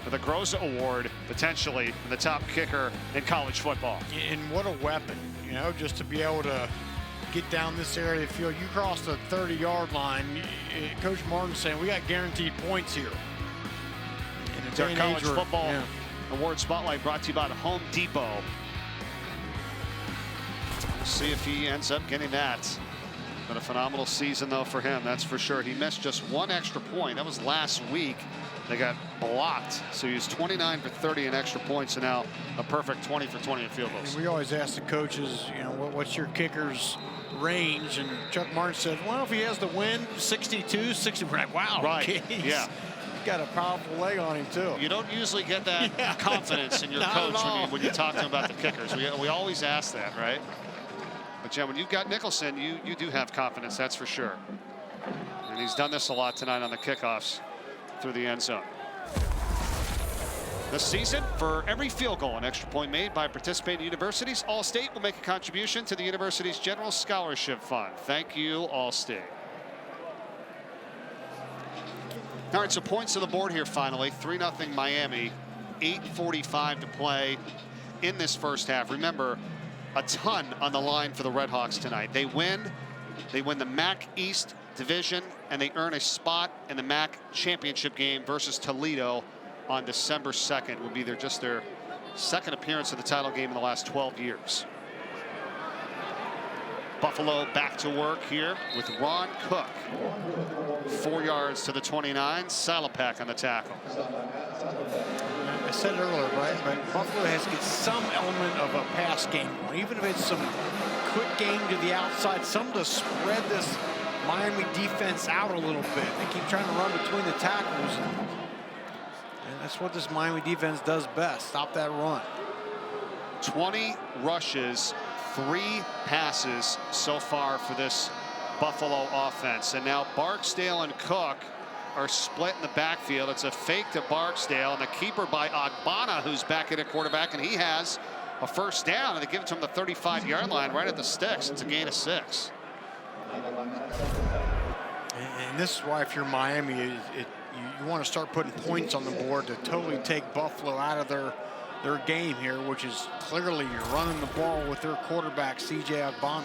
for the Groza Award, potentially the top kicker in college football. And what a weapon, you know, just to be able to get down this area of the field. You cross the 30-yard line, Coach Martin's saying we got guaranteed points here. It's our College Football Award Spotlight brought to you by Home Depot. We'll see if he ends up getting that. Been a phenomenal season, though, for him, that's for sure. He missed just 1 extra point. That was last week. They got blocked. So he was 29 for 30 in extra points, and now a perfect 20 for 20 in field goals. And we always ask the coaches, you know, what's your kicker's range? And Chuck Martin said, well, if he has the win, 62, 60. We're like, wow, right. Geez. Yeah. He's got a powerful leg on him, too. You don't usually get that confidence in your coach when you talk to him about the kickers. We always ask that, right? But, yeah, when you've got Nicholson, you do have confidence, that's for sure. And he's done this a lot tonight on the kickoffs through the end zone. This season, for every field goal and extra point made by participating universities, All-State will make a contribution to the university's General Scholarship Fund. Thank you, All-State. All right, so points to the board here finally. 3-0 Miami, 8:45 to play in this first half. Remember, a ton on the line for the Redhawks tonight. They win the MAC East Division, and they earn a spot in the MAC Championship game versus Toledo on December 2nd. Would be just their 2nd appearance of the title game in the last 12 years. Buffalo back to work here with Ron Cook. 4 yards to the 29. Salapak on the tackle. I said it earlier, right? But Buffalo has to get some element of a pass game, even if it's some quick game to the outside, some to spread this Miami defense out a little bit. They keep trying to run between the tackles, and that's what this Miami defense does best, stop that run. 20 rushes, 3 passes so far for this Buffalo offense. And now Barksdale and Cook are split in the backfield. It's a fake to Barksdale, and the keeper by Ogbonna, who's back at quarterback, and he has a first down, and they give it to him the 35-yard line right at the sticks. It's a gain of 6. And this is why, if you're Miami, you want to start putting points on the board to totally take Buffalo out of their game here, which is clearly you're running the ball with their quarterback, C.J. Ogbonna.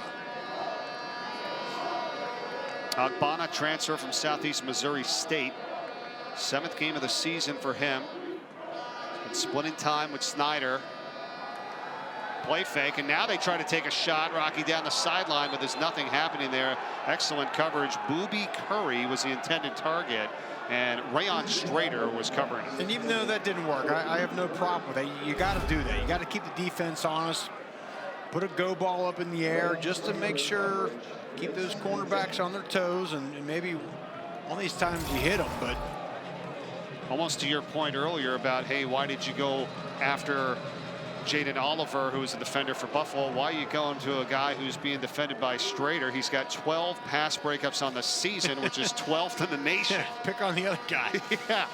Ogbonna, transfer from Southeast Missouri State. 7th game of the season for him. And splitting time with Snyder. Play fake, and now they try to take a shot. Rocky down the sideline, but there's nothing happening there. Excellent coverage. Booby Curry was the intended target, and Rayon Strader was covering it. And even though that didn't work, I have no problem with that. You got to do that. You got to keep the defense honest. Put a go ball up in the air just to make sure, keep those cornerbacks on their toes, and maybe one of these times you hit them. But almost to your point earlier about, hey, why did you go after Jaden Oliver, who is a defender for Buffalo? Why are you going to a guy who's being defended by Strader? He's got 12 pass breakups on the season, which is 12th in the nation. Pick on the other guy. Yeah.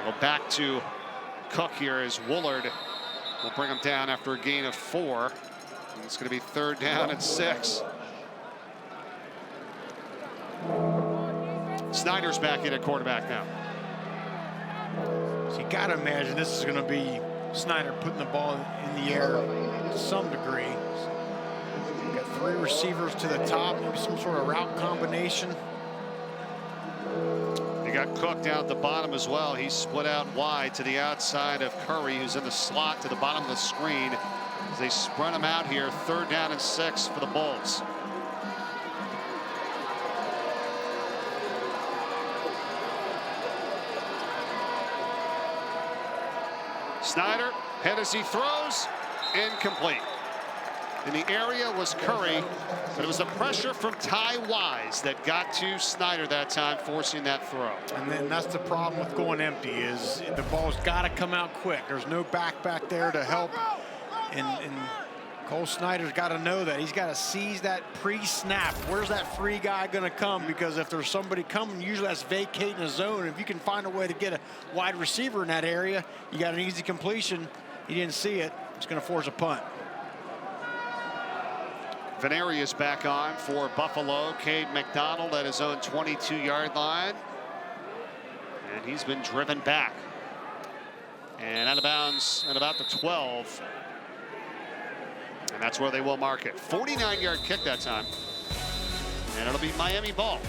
Go back to Cook here as Woolard will bring him down after a gain of 4. And it's going to be 3rd down and 6. Snyder's back in at quarterback now. So you got to imagine this is going to be Snyder putting the ball in the air to some degree. You've got 3 receivers to the top, maybe some sort of route combination. You got Cook down at the bottom as well. He's split out wide to the outside of Curry, who's in the slot to the bottom of the screen. As they spread him out here, 3rd down and 6 for the Bulls. Snyder, head as he throws, incomplete. In the area was Curry, but it was the pressure from Ty Wise that got to Snyder that time, forcing that throw. And then that's the problem with going empty, is the ball's got to come out quick. There's no back there to help. And Cole Snyder's got to know that. He's got to seize that pre-snap. Where's that free guy going to come? Because if there's somebody coming, usually that's vacating a zone. If you can find a way to get a wide receiver in that area, you got an easy completion. He didn't see it. It's going to force a punt. Veneri is back on for Buffalo. Cade McDonald at his own 22-yard line. And he's been driven back. And out of bounds at about the 12. And that's where they will mark it. 49-yard kick that time. And it'll be Miami ball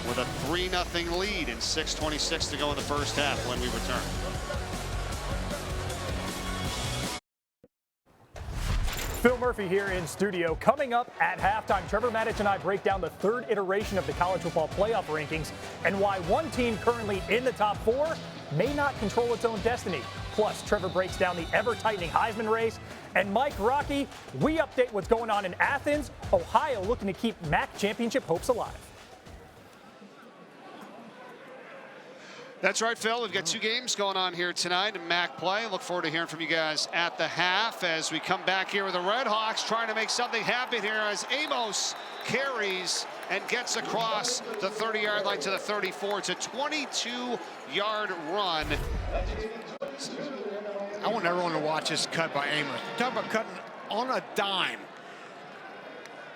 with a 3-0 lead and 6:26 to go in the first half when we return. Phil Murphy here in studio. Coming up at halftime, Trevor Matich and I break down the 3rd iteration of the college football playoff rankings and why one team currently in the top 4 may not control its own destiny. Plus, Trevor breaks down the ever-tightening Heisman race. And Mike Rocky, we update what's going on in Athens, Ohio, looking to keep MAC championship hopes alive. That's right, Phil. We've got 2 games going on here tonight in MAC play. Look forward to hearing from you guys at the half as we come back here with the Red Hawks trying to make something happen here as Amos carries and gets across the 30-yard line to the 34. It's a 22-yard run. I want everyone to watch this cut by Amos. Talk about cutting on a dime.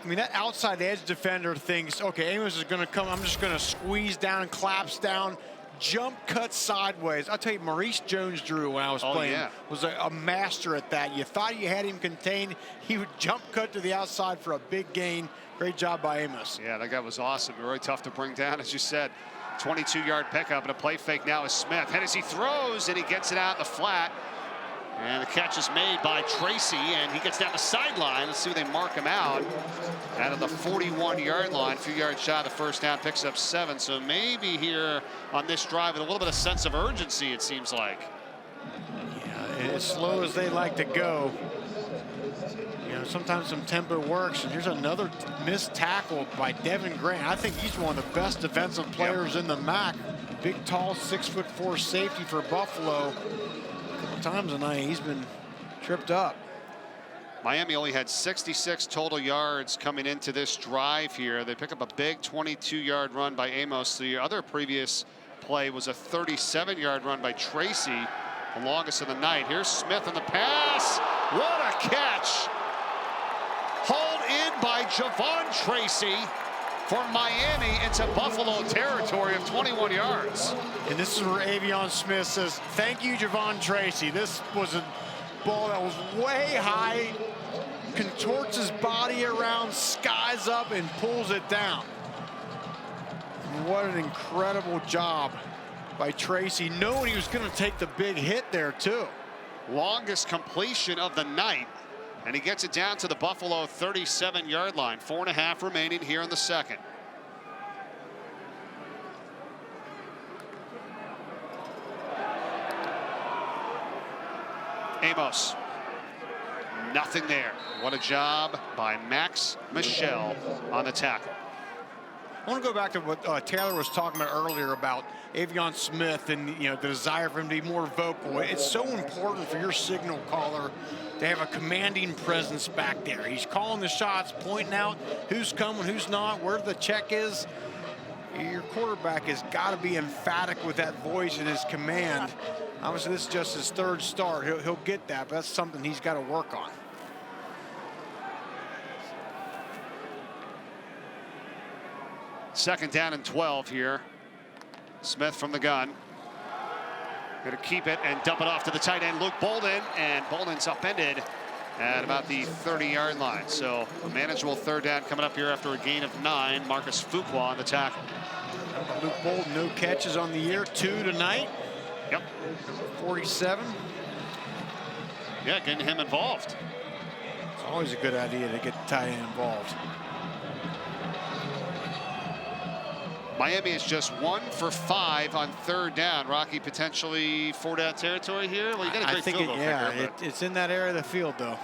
I mean, that outside edge defender thinks, okay, Amos is going to come. I'm just going to squeeze down and collapse down. Jump cut sideways. I'll tell you, Maurice Jones-Drew, when I was playing, was a master at that. You thought you had him contained. He would jump cut to the outside for a big gain. Great job by Amos. Yeah, that guy was awesome. Really tough to bring down, as you said. 22-yard pickup and a play fake now is Smith. And as he throws, and he gets it out in the flat. And the catch is made by Tracy, and he gets down the sideline. Let's see if they mark him out of the 41-yard line. A few yards shot of the first down, picks up 7. So maybe here on this drive with a little bit of sense of urgency, it seems like. Yeah, as slow as they like to go. You know, sometimes some tempo works. And here's another missed tackle by Devin Grant. I think he's one of the best defensive players in the MAC. Big, tall, 6'4" safety for Buffalo. Times tonight he's been tripped up. Miami only had 66 total yards coming into this drive here. They pick up a big 22-yard run by Amos. The other previous play was a 37-yard run by Tracy, the longest of the night. Here's Smith in the pass. What a catch. Hauled in by Javon Tracy for Miami into Buffalo territory of 21 yards. And this is where Avion Smith says, thank you, Javon Tracy. This was a ball that was way high, contorts his body around, skies up, and pulls it down. What an incredible job by Tracy, knowing he was going to take the big hit there, too. Longest completion of the night. And he gets it down to the Buffalo 37-yard line. 4.5 remaining here in the second. Amos. Nothing there. What a job by Max Michel on the tackle. I want to go back to what Taylor was talking about earlier about Avion Smith and, you know, the desire for him to be more vocal. It's so important for your signal caller to have a commanding presence back there. He's calling the shots, pointing out who's coming, who's not, where the check is. Your quarterback has got to be emphatic with that voice and his command. Obviously, this is just his third start. He'll get that, but that's something he's got to work on. Second down and 12 here. Smith from the gun. Going to keep it and dump it off to the tight end, Luke Bolden, and Bolden's upended at about the 30-yard line. So a manageable third down coming up here after a gain of 9. Marcus Fuqua on the tackle. Luke Bolden, no catches on the year, 2 tonight. Yep. 47. Yeah, getting him involved. It's always a good idea to get the tight end involved. Miami is just 1 for 5 on third down. Rocky, potentially 4-down territory here. Well, you got a great field goal kicker, but it's in that area of the field, though.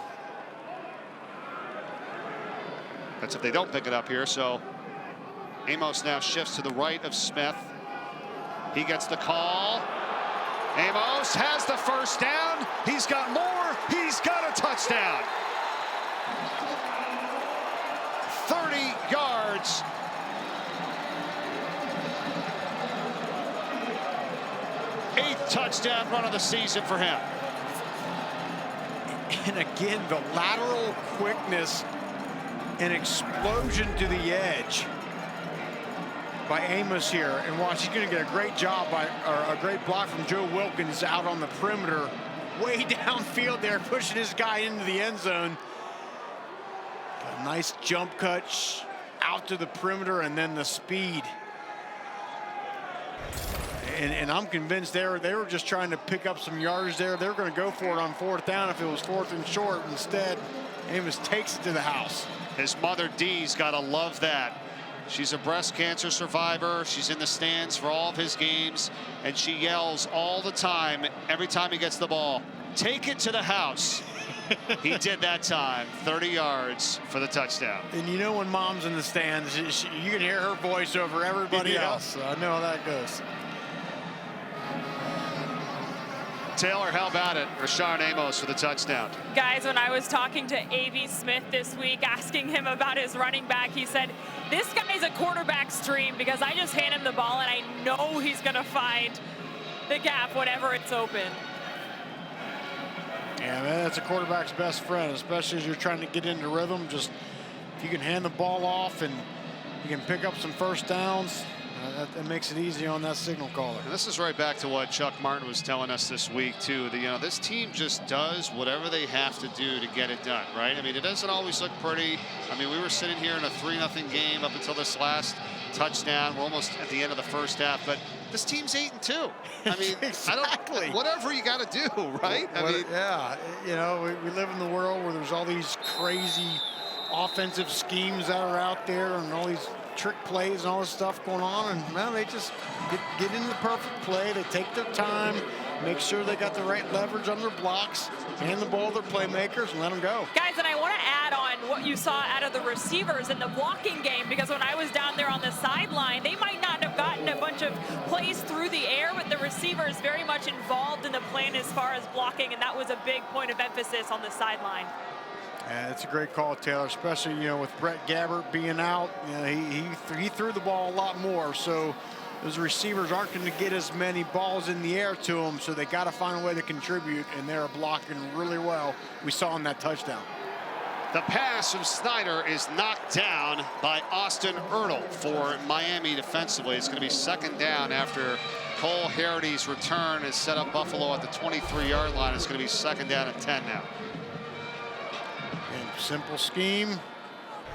that's if they don't pick it up here. So Amos now shifts to the right of Smith. He gets the call. Amos has the first down. He's got more. He's got a touchdown. 30 yards. Eighth touchdown run of the season for him. And again, the lateral quickness and explosion to the edge by Amos here. And watch, he's going to get a great job or a great block from Joe Wilkins out on the perimeter, way downfield there, pushing his guy into the end zone. A nice jump cut out to the perimeter, and then the speed. And I'm convinced they were just trying to pick up some yards there. They were going to go for it on fourth down if it was 4th and short. Instead, Amos takes it to the house. His mother, Dee's got to love that. She's a breast cancer survivor. She's in the stands for all of his games, and she yells all the time, every time he gets the ball, "Take it to the house." He did that time, 30 yards for the touchdown. And you know when mom's in the stands, you can hear her voice over everybody else. So I know how that goes. Taylor, how about it? Rashard Amos for the touchdown. Guys, when I was talking to A.V. Smith this week, asking him about his running back, he said, this guy's a quarterback's dream because I just hand him the ball and I know he's going to find the gap whenever it's open. Yeah, man, that's a quarterback's best friend, especially as you're trying to get into rhythm. Just if you can hand the ball off and you can pick up some first downs, that makes it easy on that signal caller. And this is right back to what Chuck Martin was telling us this week too. That this team just does whatever they have to do to get it done, right? I mean, it doesn't always look pretty. I mean, we were sitting here in a 3-0 game up until this last touchdown. We're almost at the end of the first half, but this team's 8-2. I mean, exactly. Whatever you got to do, right? Yeah, you know, we live in the world where there's all these crazy offensive schemes that are out there and all these trick plays and all this stuff going on, and well, they just get into the perfect play. They take their time, make sure they got the right leverage on their blocks, hand the ball to their playmakers, and let them go. Guys, and I want to add on what you saw out of the receivers in the blocking game, because when I was down there on the sideline, they might not have gotten a bunch of plays through the air, but the receivers very much involved in the plan as far as blocking, and that was a big point of emphasis on the sideline. Yeah, it's a great call, Taylor, especially, you know, with Brett Gabbert being out. You know, he threw the ball a lot more, so those receivers aren't going to get as many balls in the air to them, so they got to find a way to contribute, and they're blocking really well. We saw in that touchdown. The pass from Snyder is knocked down by Austin Ertl for Miami defensively. It's going to be second down after Cole Harity's return has set up Buffalo at the 23-yard line. It's going to be second down and 10 now. Simple scheme,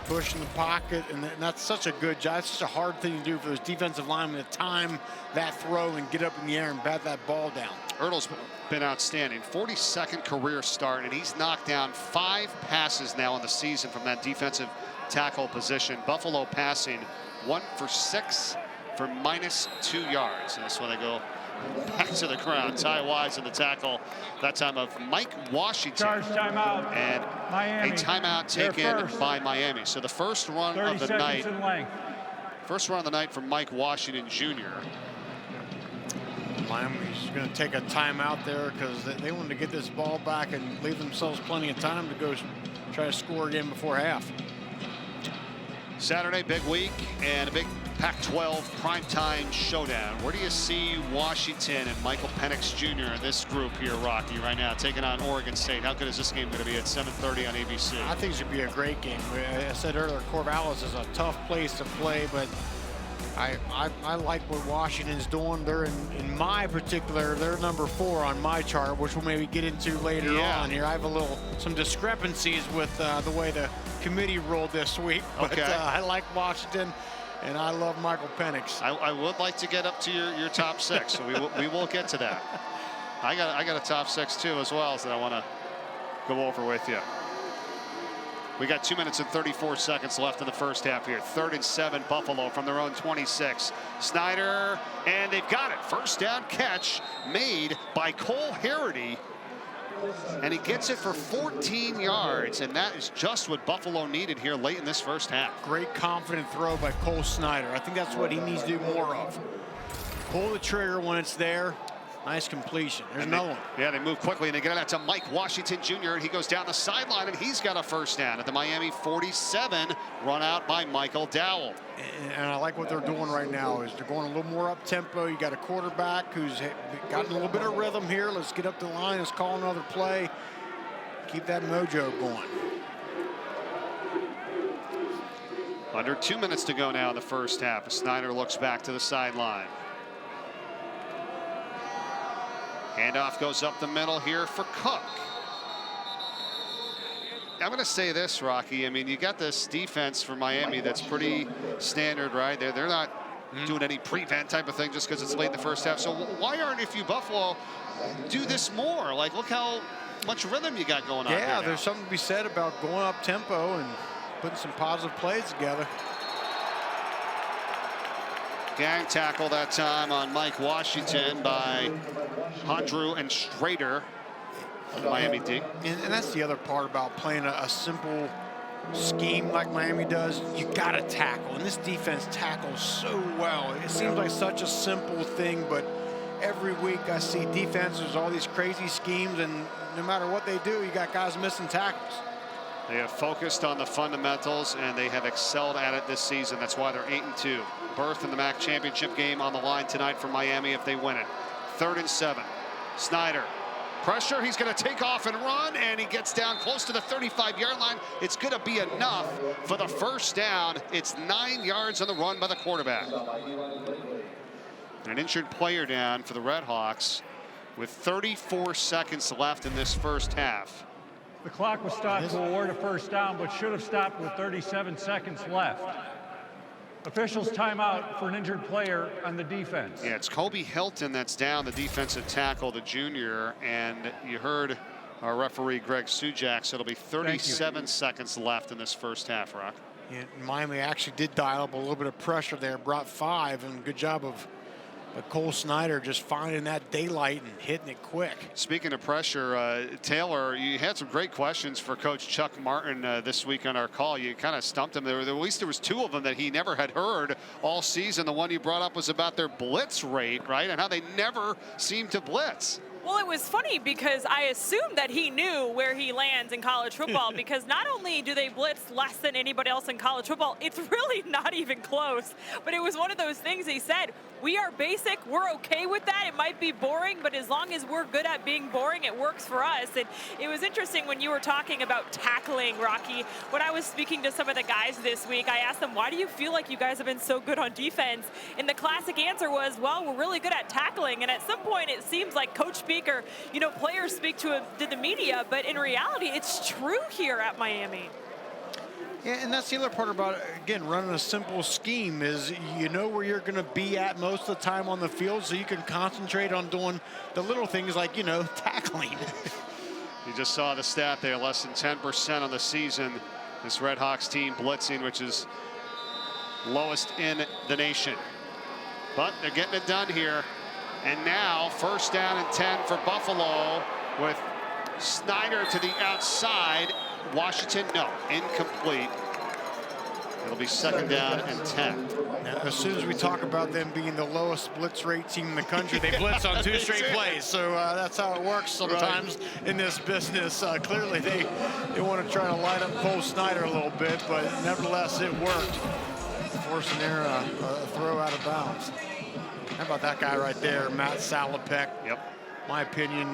push in the pocket, and that's such a good job. It's such a hard thing to do for those defensive linemen to time that throw and get up in the air and bat that ball down. Ertl's been outstanding. 42nd career start, and he's knocked down 5 passes now in the season from that defensive tackle position. Buffalo passing 1 for 6 for -2 yards. And that's when they go back to the ground. Ty Wise in the tackle, that time of Mike Washington. Charge timeout. And Miami. a timeout taken by Miami. So the first run of the night. First run of the night from Mike Washington Jr. Miami's going to take a timeout there because they wanted to get this ball back and leave themselves plenty of time to go try to score again before half. Saturday, big week, and a big Pac-12 primetime showdown. Where do you see Washington and Michael Penix Jr. in this group here, Rocky, right now, taking on Oregon State? How good is this game going to be at 7:30 on ABC? I think it should be a great game. I said earlier, Corvallis is a tough place to play, but I like what Washington's doing. They're in my particular, they're number 4 on my chart, which we'll maybe get into later on here. I have some discrepancies with the way the committee ruled this week, but I like Washington, and I love Michael Penix. I would like to get up to your top 6, so we will get to that. I got a top 6 too as well, so I want to go over with you. We got 2 minutes and 34 seconds left in the first half here. 3rd and 7, Buffalo from their own 26. Snyder, and they've got it. First down catch made by Cole Harity. And he gets it for 14 yards, and that is just what Buffalo needed here late in this first half. Great confident throw by Cole Snyder. I think that's what he needs to do more of. Pull the trigger when it's there. Nice completion. There's another one. Yeah, they move quickly, and they get it out to Mike Washington Jr., and he goes down the sideline, and he's got a first down at the Miami 47, run out by Michael Dowell. And I like what they're doing right now is they're going a little more up-tempo. You got a quarterback who's gotten a little bit of rhythm here. Let's get up the line. Let's call another play. Keep that mojo going. Under 2 minutes to go now in the first half. Snyder looks back to the sideline. Handoff goes up the middle here for Cook. I'm going to say this, Rocky. I mean, you got this defense for Miami that's pretty standard, right? They're not doing any prevent type of thing just because it's late in the first half. So why aren't if you Buffalo do this more? Like, look how much rhythm you got going on. Yeah, there's something to be said about going up tempo and putting some positive plays together. Gang tackle that time on Mike Washington by Hondru and Strader of the Miami D. And that's the other part about playing a simple scheme like Miami does. You got to tackle, and this defense tackles so well. It seems like such a simple thing, but every week I see defenses, all these crazy schemes, and no matter what they do, you got guys missing tackles. They have focused on the fundamentals, and they have excelled at it this season. That's why they're 8-2. Berth in the MAC championship game on the line tonight for Miami if they win it. 3rd and 7. Snyder. Pressure. He's going to take off and run, and he gets down close to the 35-yard line. It's going to be enough for the first down. It's 9 yards on the run by the quarterback. An injured player down for the Redhawks with 34 seconds left in this first half. The clock was stopped to award a first down, but should have stopped with 37 seconds left. Officials timeout for an injured player on the defense. Yeah, it's Kobe Hilton that's down, the defensive tackle, the junior, and you heard our referee Greg Sujak, so it'll be 37 seconds left in this first half, Rock. Yeah, Miami actually did dial up a little bit of pressure there, brought 5, and good job of Cole Snyder just finding that daylight and hitting it quick. Speaking of pressure, Taylor, you had some great questions for Coach Chuck Martin this week on our call. You kind of stumped him. At least there was 2 of them that he never had heard all season. The one you brought up was about their blitz rate, right, and how they never seem to blitz. Well, it was funny because I assumed that he knew where he lands in college football because not only do they blitz less than anybody else in college football, it's really not even close. But it was one of those things he said, we are basic, we're okay with that. It might be boring, but as long as we're good at being boring, it works for us. And it was interesting when you were talking about tackling, Rocky. When I was speaking to some of the guys this week, I asked them, why do you feel like you guys have been so good on defense? And the classic answer was, well, we're really good at tackling. And at some point, it seems like Coach Speaker, you know, players speak to the media, but in reality, it's true here at Miami. Yeah, and that's the other part about, again, running a simple scheme is you know where you're going to be at most of the time on the field, so you can concentrate on doing the little things like, you know, tackling. You just saw the stat there, less than 10% on the season. This Redhawks team blitzing, which is lowest in the nation. But they're getting it done here. And now, first down and 10 for Buffalo with Snyder to the outside. Washington, no, incomplete. It'll be 2nd down and 10. Now, as soon as we talk about them being the lowest blitz rate team in the country, they blitz on 2 straight plays. So that's how it works sometimes in this business. Clearly, they want to try to light up Cole Snyder a little bit, but nevertheless, it worked. forcing there a throw out of bounds. How about that guy right there, Matt Salopek? Yep. My opinion,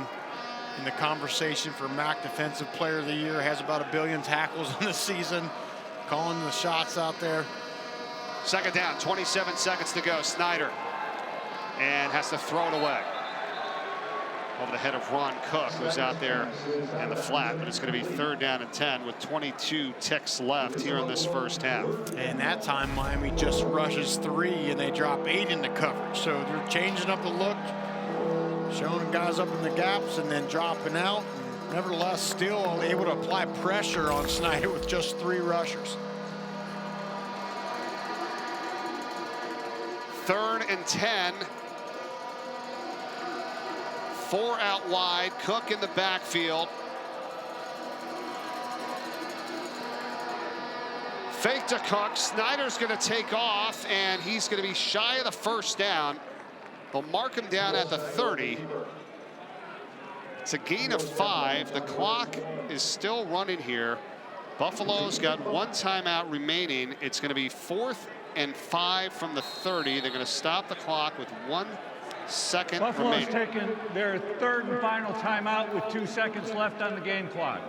in the conversation for MAC Defensive Player of the Year, has about 1 billion tackles in the season, calling the shots out there. Second down, 27 seconds to go. Snyder, and has to throw it away. Over the head of Ron Cook, who's out there in the flat, but it's going to be 3rd down and 10 with 22 ticks left here in this first half. And that time, Miami just rushes 3 and they drop 8 into coverage. So they're changing up the look, showing guys up in the gaps and then dropping out. Nevertheless, still able to apply pressure on Snyder with just 3 rushers. 3rd and 10. 4 out wide. Cook in the backfield. Fake to Cook. Snyder's going to take off, and he's going to be shy of the 1st down. They'll mark him down at the 30. It's a gain of 5. The clock is still running here. Buffalo's got 1 timeout remaining. It's going to be 4th and 5 from the 30. They're going to stop the clock with 1 second Buffalo's remaining. taking their 3rd and final timeout with 2 seconds left on the game clock.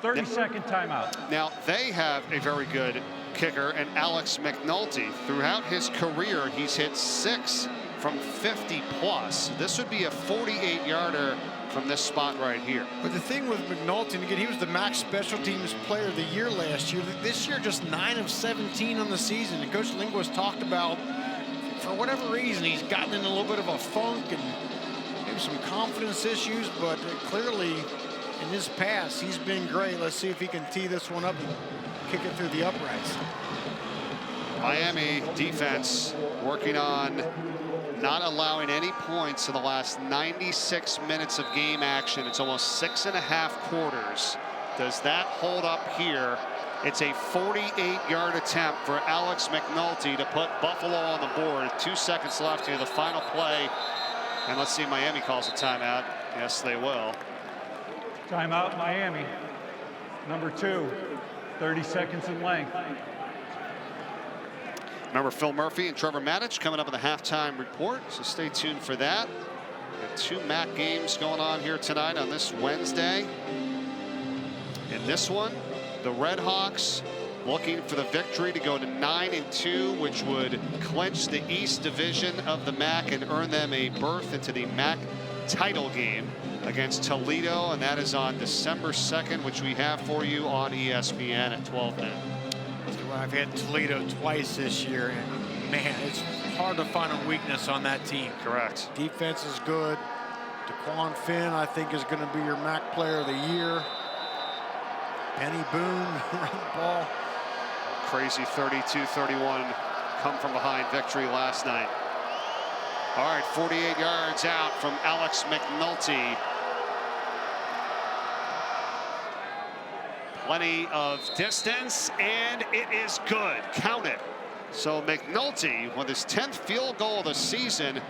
30-second timeout. Now, they have a very good kicker, and Alex McNulty. Throughout his career, he's hit 6 from 50 plus. This would be a 48-yarder from this spot right here. But the thing with McNulty, and again, he was the MAC Special Teams Player of the Year last year. This year, just 9 of 17 on the season. And Coach Linguist talked about, for whatever reason, he's gotten in a little bit of a funk and maybe some confidence issues, but clearly in his pass, he's been great. Let's see if he can tee this one up and kick it through the uprights. Miami defense working on not allowing any points in the last 96 minutes of game action. It's almost 6.5 quarters. Does that hold up here? It's a 48-yard attempt for Alex McNulty to put Buffalo on the board. 2 seconds left here, the final play. And let's see if Miami calls a timeout. Yes, they will. Timeout, Miami. Number 2, 30 seconds in length. Remember, Phil Murphy and Trevor Matich coming up in the halftime report, so stay tuned for that. We have 2 MAC games going on here tonight on this Wednesday. In this one, the Red Hawks looking for the victory to go to 9-2, which would clinch the East Division of the MAC and earn them a berth into the MAC title game against Toledo, and that is on December 2nd, which we have for you on ESPN at 12 noon. I've had Toledo twice this year, and man, it's hard to find a weakness on that team. Correct. Defense is good. DeQuan Finn, I think, is going to be your MAC Player of the Year. Penny Boone around the ball. Crazy 32-31 come from behind victory last night. All right, 48 yards out from Alex McNulty. Plenty of distance, and it is good. Count it. So McNulty with his 10th field goal of the season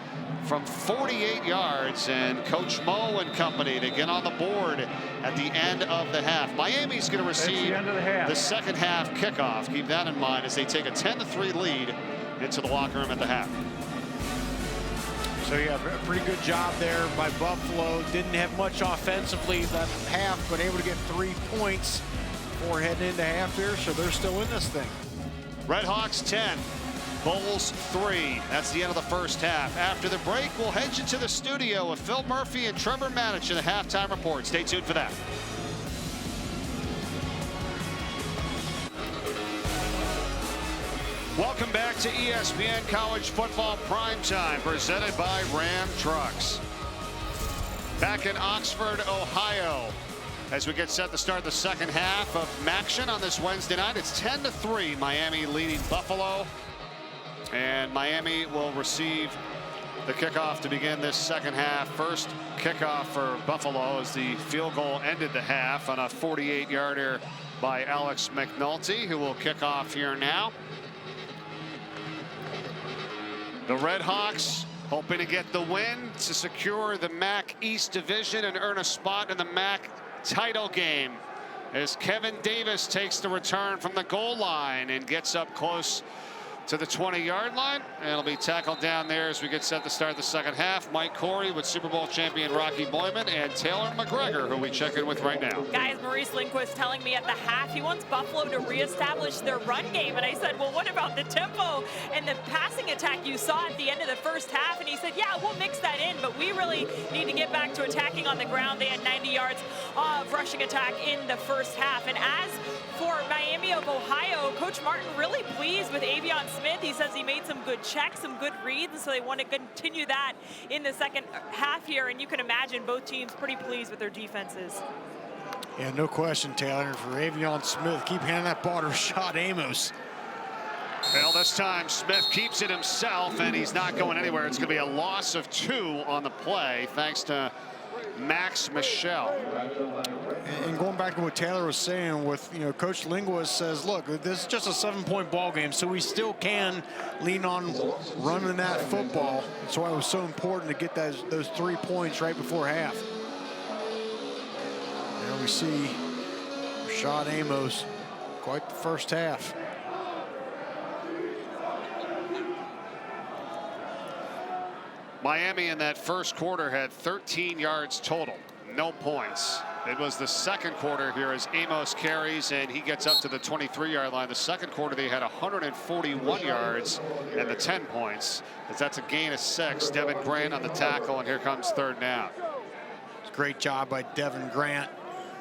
from 48 yards, and Coach Mo and company to get on the board at the end of the half. Miami's going to receive the second half kickoff. Keep that in mind as they take a 10-3 lead into the locker room at the half. So yeah, a pretty good job there by Buffalo. Didn't have much offensively that half, but able to get 3 points before heading into half here, so they're still in this thing. Red Hawks 10, Bulls 3. That's the end of the first half. After the break, we'll head you to the studio with Phil Murphy and Trevor Matich in the halftime report. Stay tuned for that. Welcome back to ESPN College Football Primetime, presented by Ram Trucks. Back in Oxford, Ohio, as we get set to start the second half of MACtion on this Wednesday night. It's 10-3, Miami leading Buffalo. And Miami will receive the kickoff to begin this second half. First kickoff for Buffalo as the field goal ended the half on a 48-yarder by Alex McNulty, who will kick off here now. The Red Hawks hoping to get the win to secure the MAC East Division and earn a spot in the MAC title game. as Kevin Davis takes the return from the goal line and gets up close to the 20-yard line. And it'll be tackled down there as we get set to start the second half. Mike Corey with Super Bowl champion Rocky Boyman and Taylor McGregor, who we check in with right now. Guys, Maurice Lindquist telling me at the half he wants Buffalo to reestablish their run game. And I said, well, what about the tempo and the passing attack you saw at the end of the first half? And he said, yeah, we'll mix that in, but we really need to get back to attacking on the ground. They had 90 yards of rushing attack in the first half. And as for Miami of Ohio, Coach Martin really pleased with Avion Smith. He says he made some good checks, some good reads, and so they want to continue that in the second half here. And you can imagine both teams pretty pleased with their defenses. Yeah, no question, Taylor. For Avion Smith, keep handing that ball to Rashad Amos. Well, this time Smith keeps it himself, and he's not going anywhere. It's going to be a loss of 2 on the play, thanks to Max Michel. And going back to what Taylor was saying, with Coach Linguist says, look, this is just a 7-point ball game, so we still can lean on running that football. That's why it was so important to get those 3 points right before half. There we see Rashad Amos, quite the first half. Miami in that first quarter had 13 yards total, no points. It was the second quarter here as Amos carries and he gets up to the 23-yard line. The second quarter they had 141 yards and the 10 points. As that's a gain of 6. Devin Grant on the tackle, and here comes third down. Great job by Devin Grant.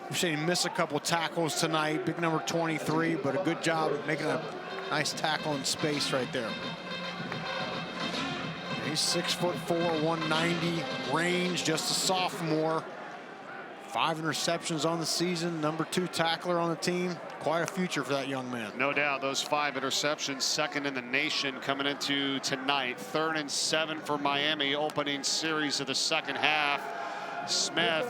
We've seen him miss a couple tackles tonight, big number 23, but a good job of making a nice tackle in space right there. He's 6'4", 190 range, just a sophomore. 5 interceptions on the season, number 2 tackler on the team. Quite a future for that young man. No doubt, those 5 interceptions, second in the nation coming into tonight. 3rd and 7 for Miami, opening series of the second half. Smith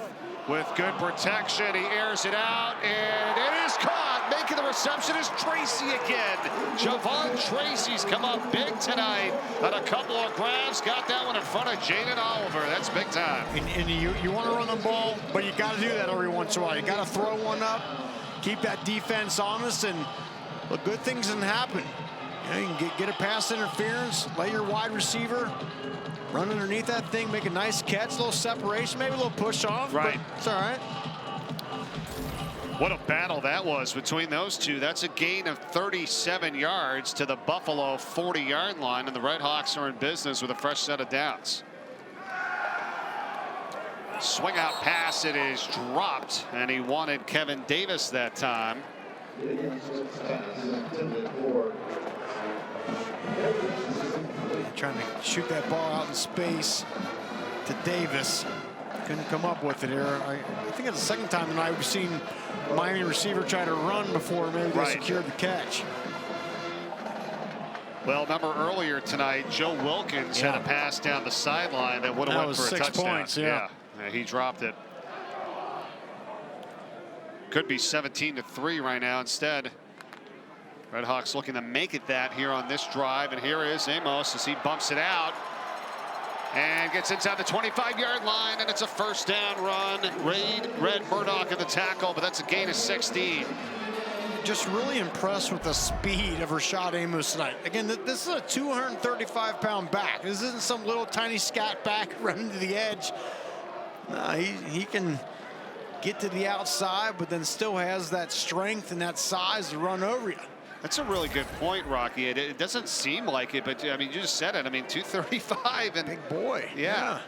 with good protection, he airs it out, and it is caught. Making the reception is Tracy again. Javon Tracy's come up big tonight on a couple of grabs. Got that one in front of Jaden Oliver. That's big time. And you want to run the ball, but you got to do that every once in a while. You got to throw one up, keep that defense honest, and look, good things can happen. You can get a pass interference, let your wide receiver run underneath that thing, make a nice catch, a little separation, maybe a little push off. Right. But it's all right. What a battle that was between those two. That's a gain of 37 yards to the Buffalo 40-yard line, and the Red Hawks are in business with a fresh set of downs. Swing out pass, it is dropped, and he wanted Kevin Davis that time. Trying to shoot that ball out in space to Davis. Couldn't come up with it here. I think it's the second time tonight we've seen Miami receiver try to run before maybe they secured the catch. Well, remember earlier tonight, Joe Wilkins had a pass down the sideline that would have went for a 6 touchdown. points, yeah. He dropped it. Could be 17-3 right now instead. Red Hawks looking to make it that here on this drive, and here is Amos as he bumps it out and gets inside the 25-yard line, and it's a first down run. Red Murdoch at the tackle, but that's a gain of 16. Just really impressed with the speed of Rashad Amos tonight. Again, this is a 235-pound back. This isn't some little tiny scat back running to the edge. No, he can get to the outside, but then still has that strength and that size to run over you. That's a really good point, Rocky. It doesn't seem like it, but I mean, you just said it. I mean, 235 and big boy. Yeah.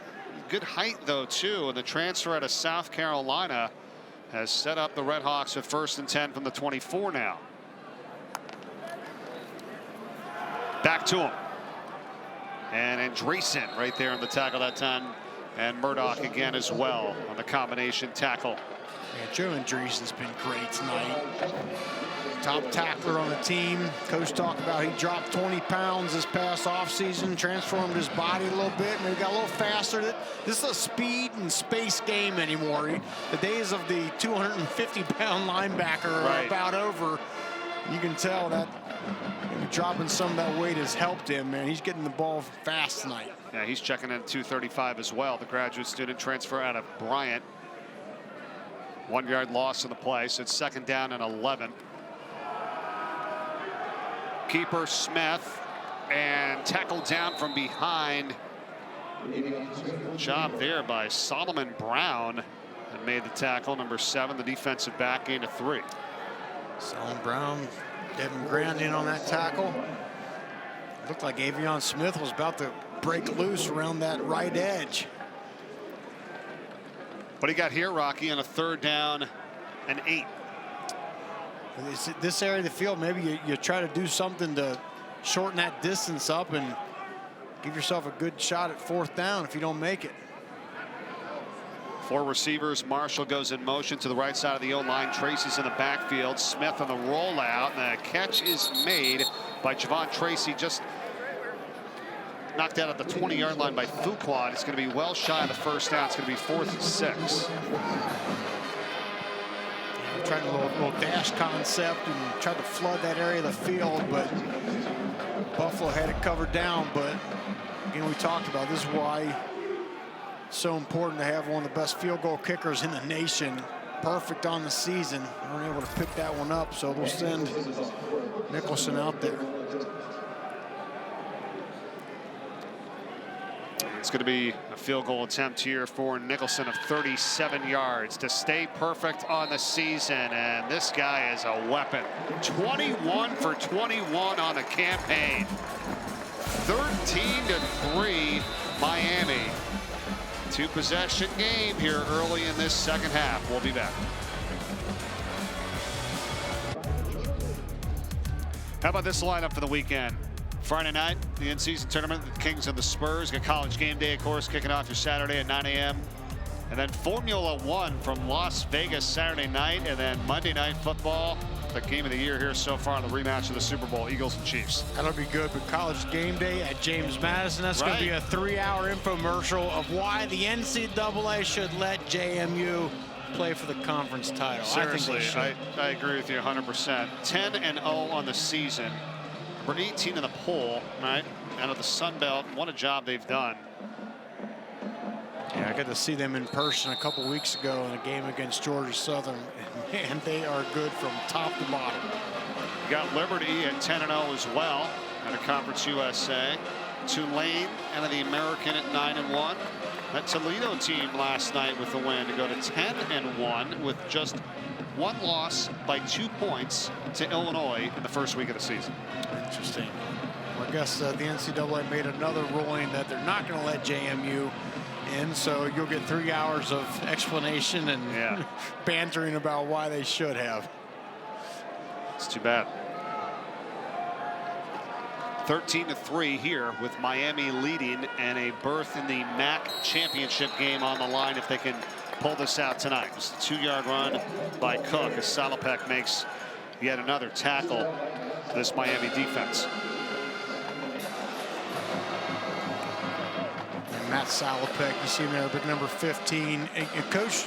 Good height though too. And the transfer out of South Carolina has set up the Red Hawks with 1st and 10 from the 24 now. Back to him. And Andreessen right there on the tackle that time. And Murdoch again as well on the combination tackle. Yeah, Joe Andreessen's been great tonight. Top tackler on the team. Coach talked about he dropped 20 pounds this past offseason, transformed his body a little bit, maybe got a little faster. This is a speed and space game anymore. The days of the 250-pound linebacker are about over. You can tell that maybe dropping some of that weight has helped him, man. He's getting the ball fast tonight. Yeah, he's checking in at 235 as well. The graduate student transfer out of Bryant. 1 yard loss in the play, so it's 2nd down and 11. Keeper Smith, and tackled down from behind. Job there by Solomon Brown, and made the tackle. Number 7, the defensive back, gain of 3. Solomon Brown, Devin Grand in on that tackle. Looked like Avion Smith was about to break loose around that right edge. What do you got here, Rocky, on a 3rd down and 8? This area of the field, maybe you try to do something to shorten that distance up and give yourself a good shot at 4th down if you don't make it. 4 receivers. Marshall goes in motion to the right side of the O-line. Tracy's in the backfield. Smith on the rollout. And the catch is made by Javon Tracy. Just knocked out at the 20-yard line by Fuqua. It's going to be well shy of the 1st down. It's going to be 4th and 6. Trying a little dash concept and tried to flood that area of the field, but Buffalo had it covered down. But again, we talked about this is why it's so important to have one of the best field goal kickers in the nation. Perfect on the season. They weren't able to pick that one up, so they'll send Nicholson out there. It's going to be a field goal attempt here for Nicholson of 37 yards to stay perfect on the season. And this guy is a weapon. 21 for 21 on the campaign. 13-3 Miami. 2-possession game here early in this 2nd half. We'll be back. How about this lineup for the weekend? Friday night, the in-season tournament, the Kings and the Spurs. Got College Game Day, of course, kicking off your Saturday at 9 a.m. And then Formula One from Las Vegas Saturday night, and then Monday Night Football, the game of the year here so far in the rematch of the Super Bowl, Eagles and Chiefs. That'll be good, but College Game Day at James Madison, that's going to be a 3-hour infomercial of why the NCAA should let JMU play for the conference title. Seriously, I agree with you 100%. 10-0 on the season. We're 18 in the poll, right? Out of the Sun Belt. What a job they've done. Yeah, I got to see them in person a couple weeks ago in a game against Georgia Southern. Man, they are good from top to bottom. You got Liberty at 10-0 as well out of Conference USA. Tulane out of the American at 9-1. That Toledo team last night with the win to go to 10-1 with just 1 loss by 2 points to Illinois in the first week of the season. Interesting. Well, I guess the NCAA made another ruling that they're not going to let JMU in, so you'll get 3 hours of explanation and bantering about why they should have. It's too bad. 13-3 here with Miami leading and a berth in the MAC championship game on the line if they can pull this out tonight. Just a 2-yard run by Cook as Salopek makes yet another tackle for this Miami defense. And Matt Salopek, you see him there, big number 15. And Coach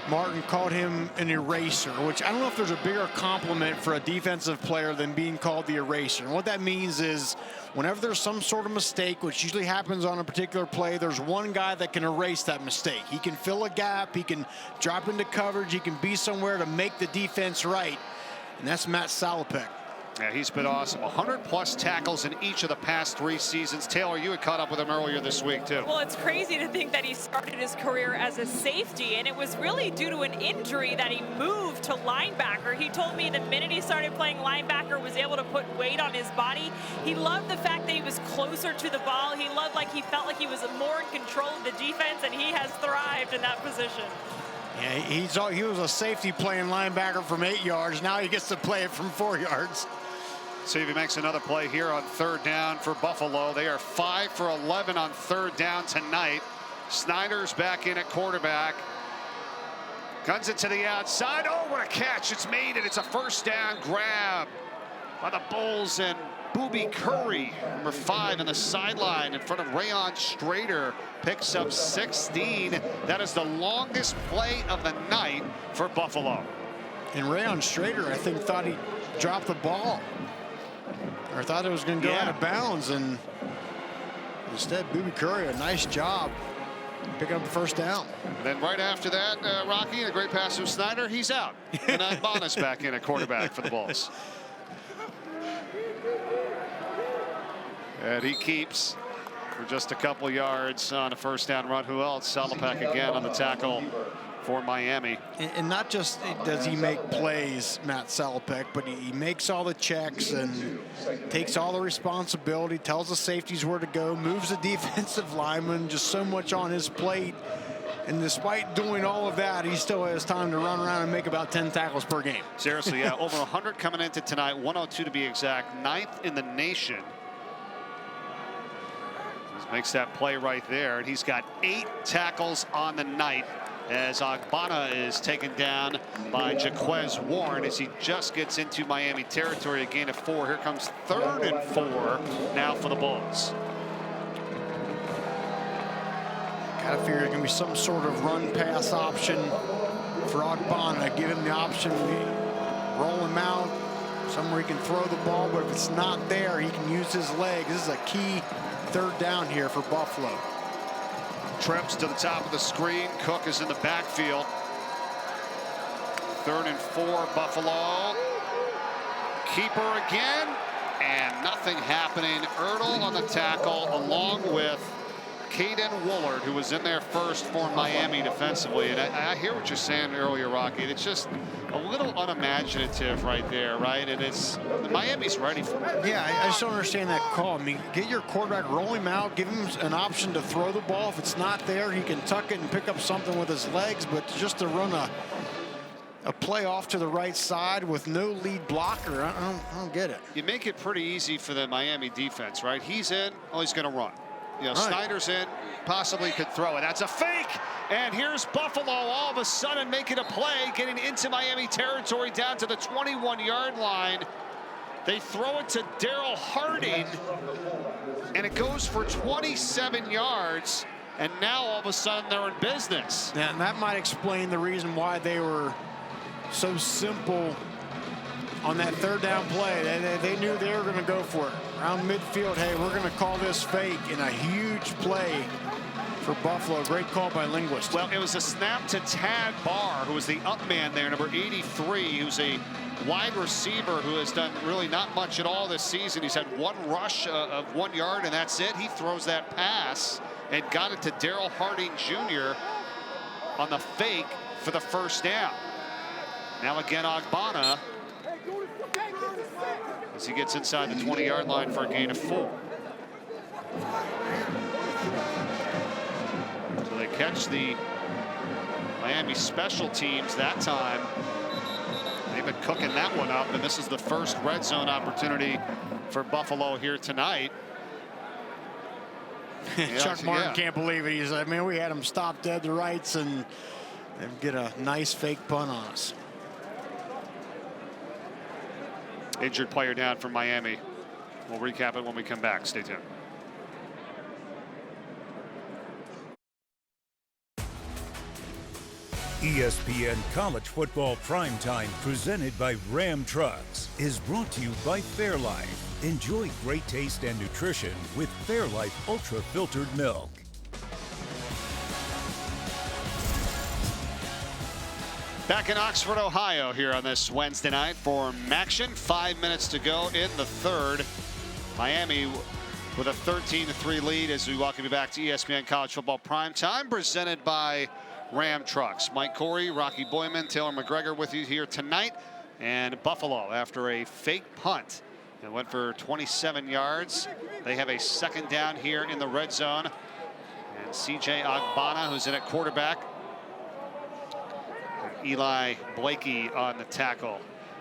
Martin called him an eraser, which I don't know if there's a bigger compliment for a defensive player than being called the eraser. And what that means is whenever there's some sort of mistake, which usually happens on a particular play, there's one guy that can erase that mistake. He can fill a gap, he can drop into coverage, he can be somewhere to make the defense right. And that's Matt Salopek. Yeah, he's been awesome. 100+ tackles in each of the past 3 seasons. Taylor, you had caught up with him earlier this week, too. Well, it's crazy to think that he started his career as a safety, and it was really due to an injury that he moved to linebacker. He told me the minute he started playing linebacker, was able to put weight on his body. He loved the fact that he was closer to the ball. He loved he felt like he was more in control of the defense, and he has thrived in that position. Yeah, he was a safety playing linebacker from 8 yards. Now he gets to play it from 4 yards. See if he makes another play here on 3rd down for Buffalo. They are 5 for 11 on 3rd down tonight. Snyder's back in at quarterback. Guns it to the outside. Oh, what a catch. It's made, and it's a 1st down grab by the Bulls, and Booby Curry, number 5 on the sideline in front of Rayon Strader, picks up 16. That is the longest play of the night for Buffalo. And Rayon Strader, I think, thought he dropped the ball. Or thought it was going to go out of bounds, and instead, Booby Curry, a nice job Pick up the first down. Then right after that, Rocky, a great pass from Snyder, he's out. And Bonner's back in at quarterback for the Bulls. And he keeps for just a couple yards on a first down run. Who else? Salopek again on the tackle for Miami. And not just does he make plays, Matt Salopek, but he makes all the checks and takes all the responsibility, tells the safeties where to go, moves the defensive lineman, just so much on his plate. And despite doing all of that, he still has time to run around and make about 10 tackles per game. Seriously, yeah, over 100 coming into tonight, 102 to be exact, 9th in the nation. Just makes that play right there, and he's got 8 tackles on the night as Agbana is taken down by Jaquez Warren as he just gets into Miami territory, a gain of 4. Here comes 3rd and 4 now for the Bulls. Gotta figure there's gonna be some sort of run pass option for Agbana. Give him the option, roll him out, somewhere he can throw the ball, but if it's not there, he can use his legs. This is a key 3rd down here for Buffalo. Trips to the top of the screen. Cook is in the backfield. 3rd and 4, Buffalo. Keeper again, and nothing happening. Ertl on the tackle, along with Caden Woolard, who was in there first for Miami defensively. And I hear what you're saying earlier, Rocky. It's just a little unimaginative right there, right? And it's Miami's ready for it. Yeah, I just don't understand that call. I mean, get your quarterback, roll him out, give him an option to throw the ball. If it's not there, he can tuck it and pick up something with his legs. But just to run a play off to the right side with no lead blocker, I don't get it. You make it pretty easy for the Miami defense, right? He's in, oh, he's going to run. You know, right. Snyder's in, possibly could throw it. That's a fake. And here's Buffalo all of a sudden making a play, getting into Miami territory down to the 21-yard line. They throw it to Daryl Harding, and it goes for 27 yards. And now all of a sudden they're in business. Yeah, and that might explain the reason why they were so simple on that 3rd down play. They knew they were going to go for it. Around midfield, hey, we're going to call this fake, in a huge play for Buffalo. Great call by Linguist. Well, it was a snap to Tad Barr, who was the up man there, number 83, who's a wide receiver who has done really not much at all this season. He's had 1 rush of 1 yard, and that's it. He throws that pass and got it to Daryl Harding Jr. on the fake for the first down. Now again, Agbana, as he gets inside the 20-yard line for a gain of 4. So they catch the Miami special teams that time. They've been cooking that one up, and this is the first red zone opportunity for Buffalo here tonight. Chuck Martin can't believe it. He's like, man, we had him stop dead to rights, and they get a nice fake punt on us. Injured player down from Miami. We'll recap it when we come back. Stay tuned. ESPN College Football Primetime, presented by Ram Trucks, is brought to you by Fairlife. Enjoy great taste and nutrition with Fairlife Ultra Filtered Milk. Back in Oxford, Ohio here on this Wednesday night for action. 5 minutes to go in the 3rd. Miami with a 13-3 lead as we welcome you back to ESPN College Football Primetime, presented by Ram Trucks. Mike Corey, Rocky Boyman, Taylor McGregor with you here tonight. And Buffalo, after a fake punt, it went for 27 yards. They have a 2nd down here in the red zone. And C.J. Agbana, who's in at quarterback. Eli Blakey on the tackle.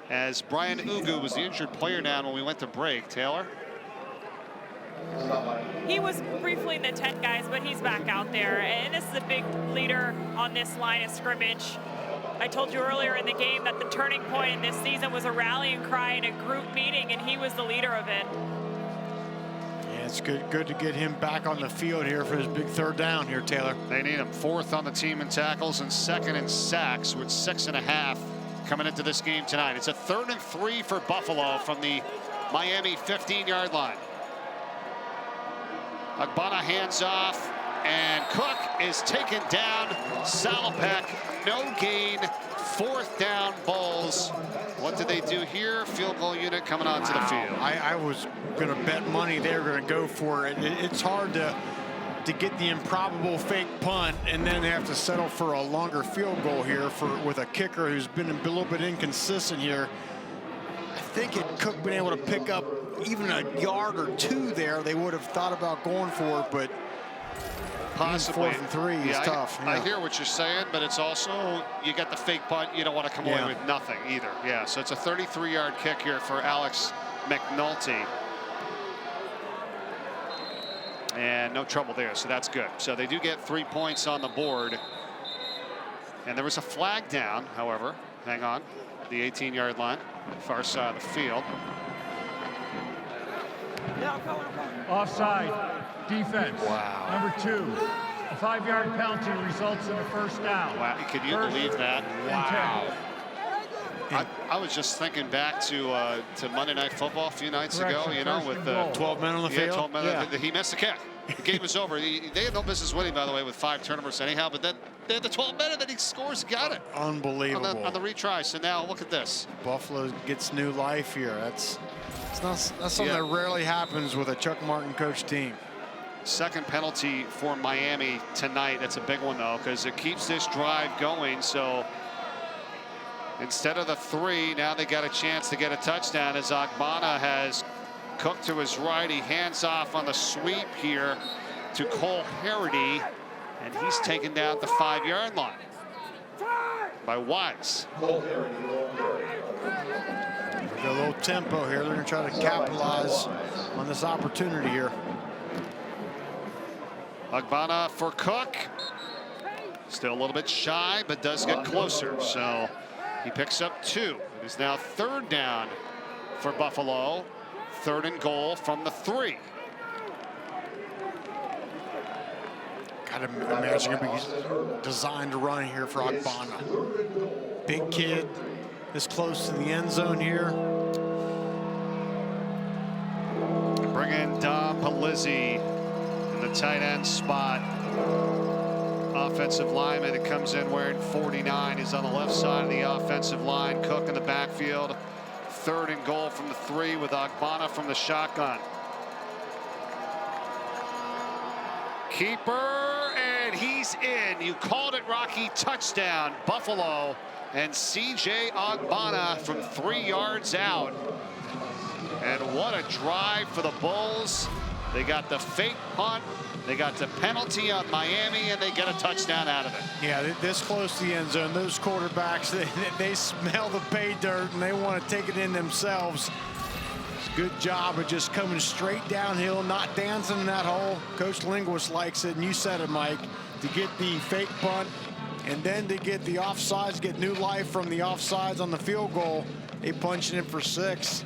As Brian Ugu was the injured player down when we went to break. Taylor? He was briefly in the tent, guys, but he's back out there. And this is a big leader on this line of scrimmage. I told you earlier in the game that the turning point in this season was a rallying cry in a group meeting, and he was the leader of it. Yeah, it's good to get him back on the field here for his big 3rd down here, Taylor. They need him 4th on the team in tackles and 2nd in sacks, with 6.5 coming into this game tonight. It's a 3rd and 3 for Buffalo from the Miami 15-yard line. Agbana hands off and Cook is taken down. Salopek, no gain, 4th down Bulls. What did they do here? Field goal unit coming onto the field. I was going to bet money they were going to go for it. It's hard to get the improbable fake punt, and then they have to settle for a longer field goal here with a kicker who's been a little bit inconsistent here. I think had Cook been able to pick up even a yard or 2 there, they would have thought about going for it, but possibly 4th and 3 is tough. I hear what you're saying, but it's also, you get the fake punt, you don't want to come away with nothing either. Yeah, so it's a 33-yard kick here for Alex McNulty. And no trouble there, so that's good. So they do get 3 points on the board. And there was a flag down, however. Hang on. The 18-yard line, far side of the field. Offside. Defense. Wow. Number 2. A 5-yard penalty results in a first down. Wow, can you believe that? Wow. I was just thinking back to Monday Night Football a few nights ago, you know, with 12 men on the field. 12 men. He missed the kick. The game was over. They had no business winning, by the way, with 5 turnovers anyhow, but then they had the 12 men, and then he scores, got it. Unbelievable. On the retry. So now look at this. Buffalo gets new life here. That's something that rarely happens with a Chuck Martin coach team. Second penalty for Miami tonight. That's a big one, though, because it keeps this drive going. So instead of the 3, now they got a chance to get a touchdown as Agbana has Cook to his right. He hands off on the sweep here to Cole Harity, and he's taken down at the 5-yard line by Wise. A little tempo here. They're going to try to capitalize on this opportunity here. Agbana for Cook. Still a little bit shy, but does get closer. So he picks up 2. It is now 3rd down for Buffalo. 3rd and goal from the 3. Gotta imagine he's designed to run here for Agbana. Big kid, this close to the end zone here. Bring in Dom Palizzi in the tight end spot. Offensive lineman that comes in wearing 49 is on the left side of the offensive line. Cook in the backfield. 3rd and goal from the 3 with Agbana from the shotgun. Keeper, and he's in. You called it, Rocky. Touchdown, Buffalo. And C.J. Agbana from 3 yards out. And what a drive for the Bulls. They got the fake punt. They got the penalty on Miami, and they get a touchdown out of it. Yeah, this close to the end zone, those quarterbacks, they smell the pay dirt, and they want to take it in themselves. Good job of just coming straight downhill, not dancing in that hole. Coach Linguist likes it, and you said it, Mike, to get the fake punt and then to get the offsides, get new life from the offsides on the field goal. They punch it in for 6.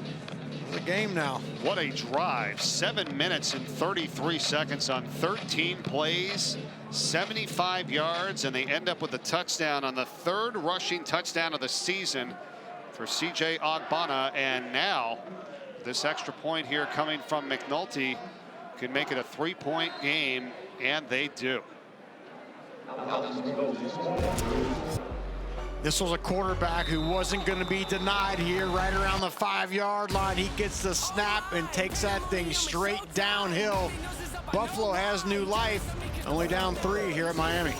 The game now. What a drive. 7 minutes and 33 seconds on 13 plays, 75 yards, and they end up with a touchdown on the 3rd rushing touchdown of the season for C.J. Agbana. And now this extra point here coming from McNulty can make it a 3-point game, and they do. This was a quarterback who wasn't going to be denied here right around the 5-yard line. He gets the snap and takes that thing straight downhill. Buffalo has new life, only down 3 here at Miami.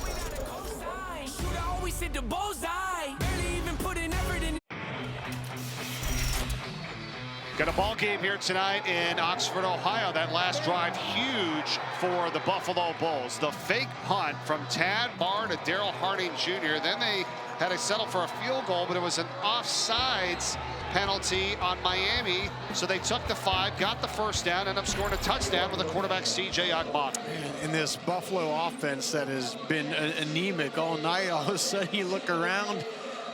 Got a ball game here tonight in Oxford, Ohio. That last drive huge for the Buffalo Bulls. The fake punt from Tad Barr to Daryl Harding Jr. Then they had to settle for a field goal, but it was an offsides penalty on Miami. So they took the 5, got the 1st down, ended up scoring a touchdown with the quarterback C.J. Agbana. In this Buffalo offense that has been anemic all night, all of a sudden you look around,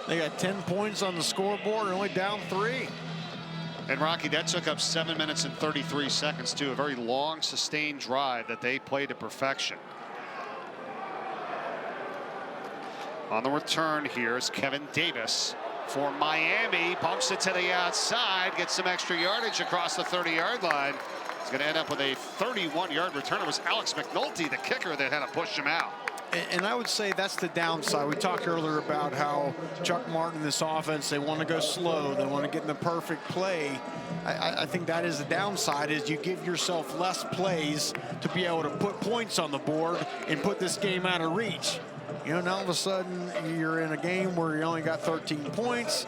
they got 10 points on the scoreboard and only down 3. And Rocky, that took up 7 minutes and 33 seconds too. A very long, sustained drive that they played to perfection. On the return here is Kevin Davis for Miami. Bumps it to the outside, gets some extra yardage across the 30-yard line. He's going to end up with a 31-yard return. It was Alex McNulty, the kicker, that had to push him out. And I would say that's the downside. We talked earlier about how Chuck Martin, this offense, they want to go slow. They want to get in the perfect play. I think that is the downside, is you give yourself less plays to be able to put points on the board and put this game out of reach. You know, now all of a sudden you're in a game where you only got 13 points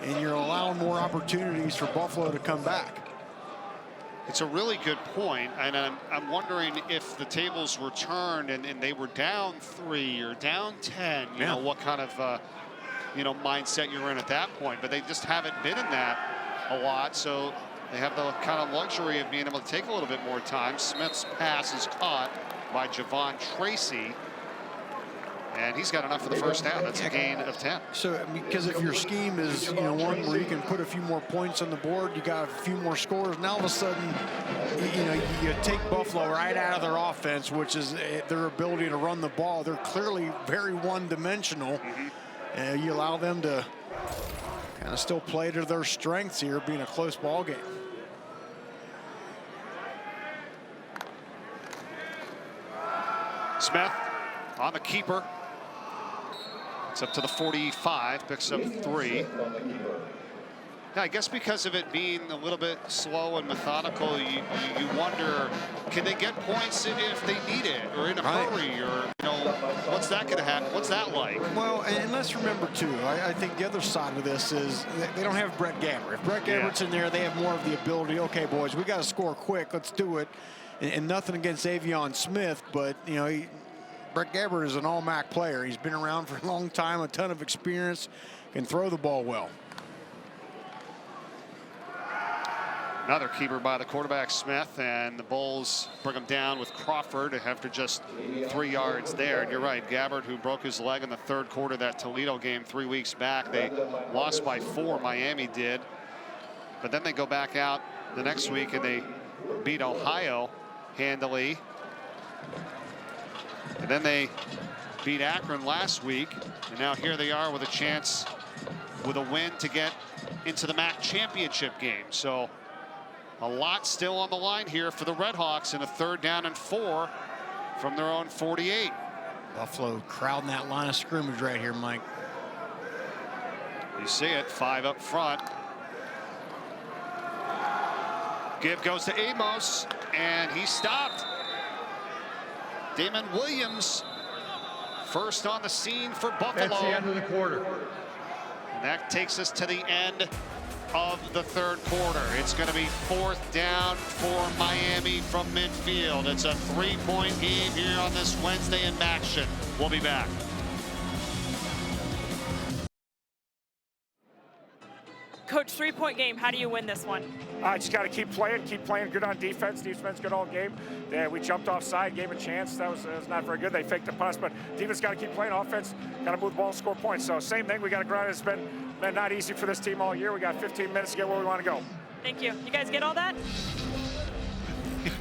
and you're allowing more opportunities for Buffalo to come back. It's a really good point, and I'm wondering if the tables were turned and they were down 3 or down 10, you know, what kind of, you know, mindset you're in at that point. But they just haven't been in that a lot, so they have the kind of luxury of being able to take a little bit more time. Smith's pass is caught by Javon Tracy, and he's got enough for the first down. That's a gain of 10. So, because if your scheme is, you know, one where you can put a few more points on the board, you got a few more scores, now all of a sudden, you know, you take Buffalo right out of their offense, which is their ability to run the ball. They're clearly very one-dimensional. You allow them to kind of still play to their strengths here, being a close ball game. Smith on the keeper. It's up to the 45, picks up 3. Yeah, I guess because of it being a little bit slow and methodical, you wonder, can they get points if they need it, or in a hurry, or, you know, what's that going to happen? What's that like? Well, and let's remember, too, I think the other side of this is they don't have Brett Gabbert. If Brett Gabbert's in there, they have more of the ability, okay, boys, we got to score quick, let's do it. And nothing against Avion Smith, but, you know, Brett Gabbert is an all-MAC player. He's been around for a long time, a ton of experience, can throw the ball well. Another keeper by the quarterback, Smith, and the Bulls bring him down with Crawford after just 3 yards there. And you're right, Gabbert, who broke his leg in the third quarter of that Toledo game 3 weeks back. They lost by 4, Miami did. But then they go back out the next week and they beat Ohio handily. And then they beat Akron last week. And now here they are with a chance with a win to get into the MAC championship game. So a lot still on the line here for the Redhawks in a 3rd down and 4 from their own 48. Buffalo crowding that line of scrimmage right here, Mike. You see it, 5 up front. Give goes to Amos, and he stopped. Damon Williams, first on the scene for Buffalo. That's the end of the quarter. And that takes us to the end of the 3rd quarter. It's going to be 4th down for Miami from midfield. It's a 3-point game here on this Wednesday in action. We'll be back. Coach, 3-point game. How do you win this one? I just got to keep playing good on defense. Defense good all game. We jumped offside, gave a chance. That was not very good. They faked the pass, but defense got to keep playing. Offense got to move the ball and score points. So same thing. We got to grind. It's been not easy for this team all year. We got 15 minutes to get where we want to go. Thank you. You guys get all that?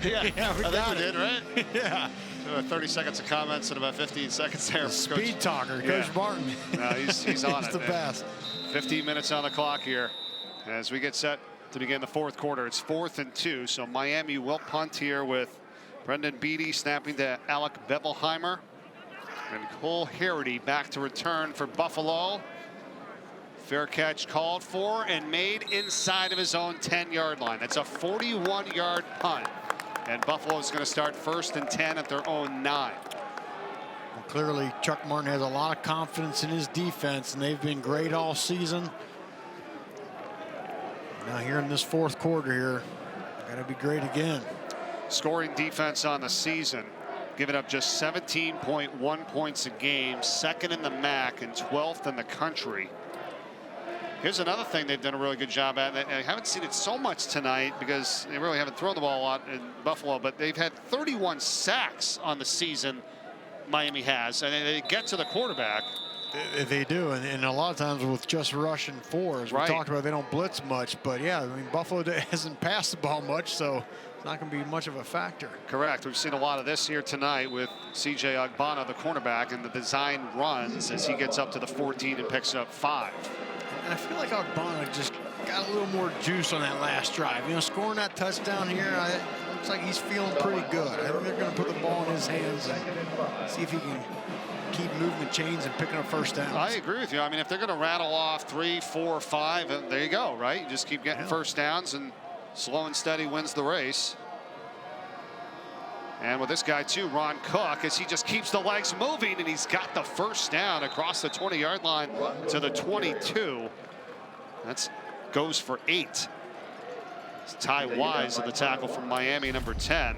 Yeah, I think we did, right? Yeah. 30 seconds of comments and about 15 seconds there. Speed talker, Coach Martin. No, he's on He's it. the best. 15 minutes on the clock here as we get set to begin the 4th quarter. It's 4th and 2, so Miami will punt here with Brendan Beatty snapping to Alec Bevelheimer. And Cole Harity back to return for Buffalo. Fair catch called for and made inside of his own 10-yard line. That's a 41-yard punt. And Buffalo is going to start 1st and 10 at their own 9. Well, clearly, Chuck Martin has a lot of confidence in his defense, and they've been great all season. Now here in this 4th quarter here, got to be great again. Scoring defense on the season, giving up just 17.1 points a game, 2nd in the MAC and 12th in the country. Here's another thing they've done a really good job at. I haven't seen it so much tonight because they really haven't thrown the ball a lot in Buffalo, but they've had 31 sacks on the season, Miami has, and they get to the quarterback. They do, and a lot of times with just rushing 4s. We talked about they don't blitz much, but yeah, I mean, Buffalo hasn't passed the ball much, so it's not going to be much of a factor. Correct. We've seen a lot of this here tonight with C.J. Agbana, the cornerback, and the design runs as he gets up to the 14 and picks up 5. And I feel like Agbana just got a little more juice on that last drive. You know, scoring that touchdown here, looks like he's feeling pretty good. I think they're going to put the ball in his hands and see if he can keep moving the chains and picking up first downs. I agree with you. I mean, if they're going to rattle off 3, 4, 5, there you go, right? You just keep getting first downs, and slow and steady wins the race. And with this guy too, Ron Cook, as he just keeps the legs moving, and he's got the first down across the 20-yard line to the 22. That goes for 8. It's Ty Wise in the tackle from Miami, number 10.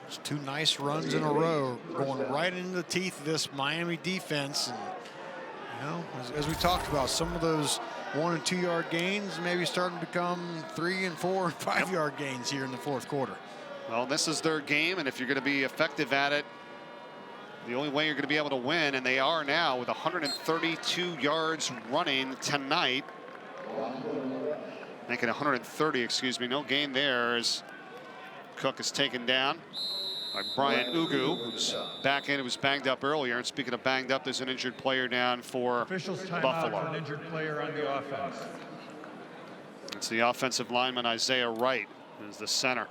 It's 2 nice runs in a row, going right into the teeth of this Miami defense. And, you know, as we talked about, some of those 1 and 2 yard gains maybe starting to become 3 and 4 and 5 yard gains here in the fourth quarter. Well, this is their game, and if you're going to be effective at it, the only way you're going to be able to win, and they are now with 132 yards running tonight. Making 130, excuse me, no gain there as Cook is taken down by Brian Ugu, who's back in, who was banged up earlier. And speaking of banged up, there's an injured player down for Officials timeout Buffalo. for an injured player on the offense. It's the offensive lineman Isaiah Wright is the center.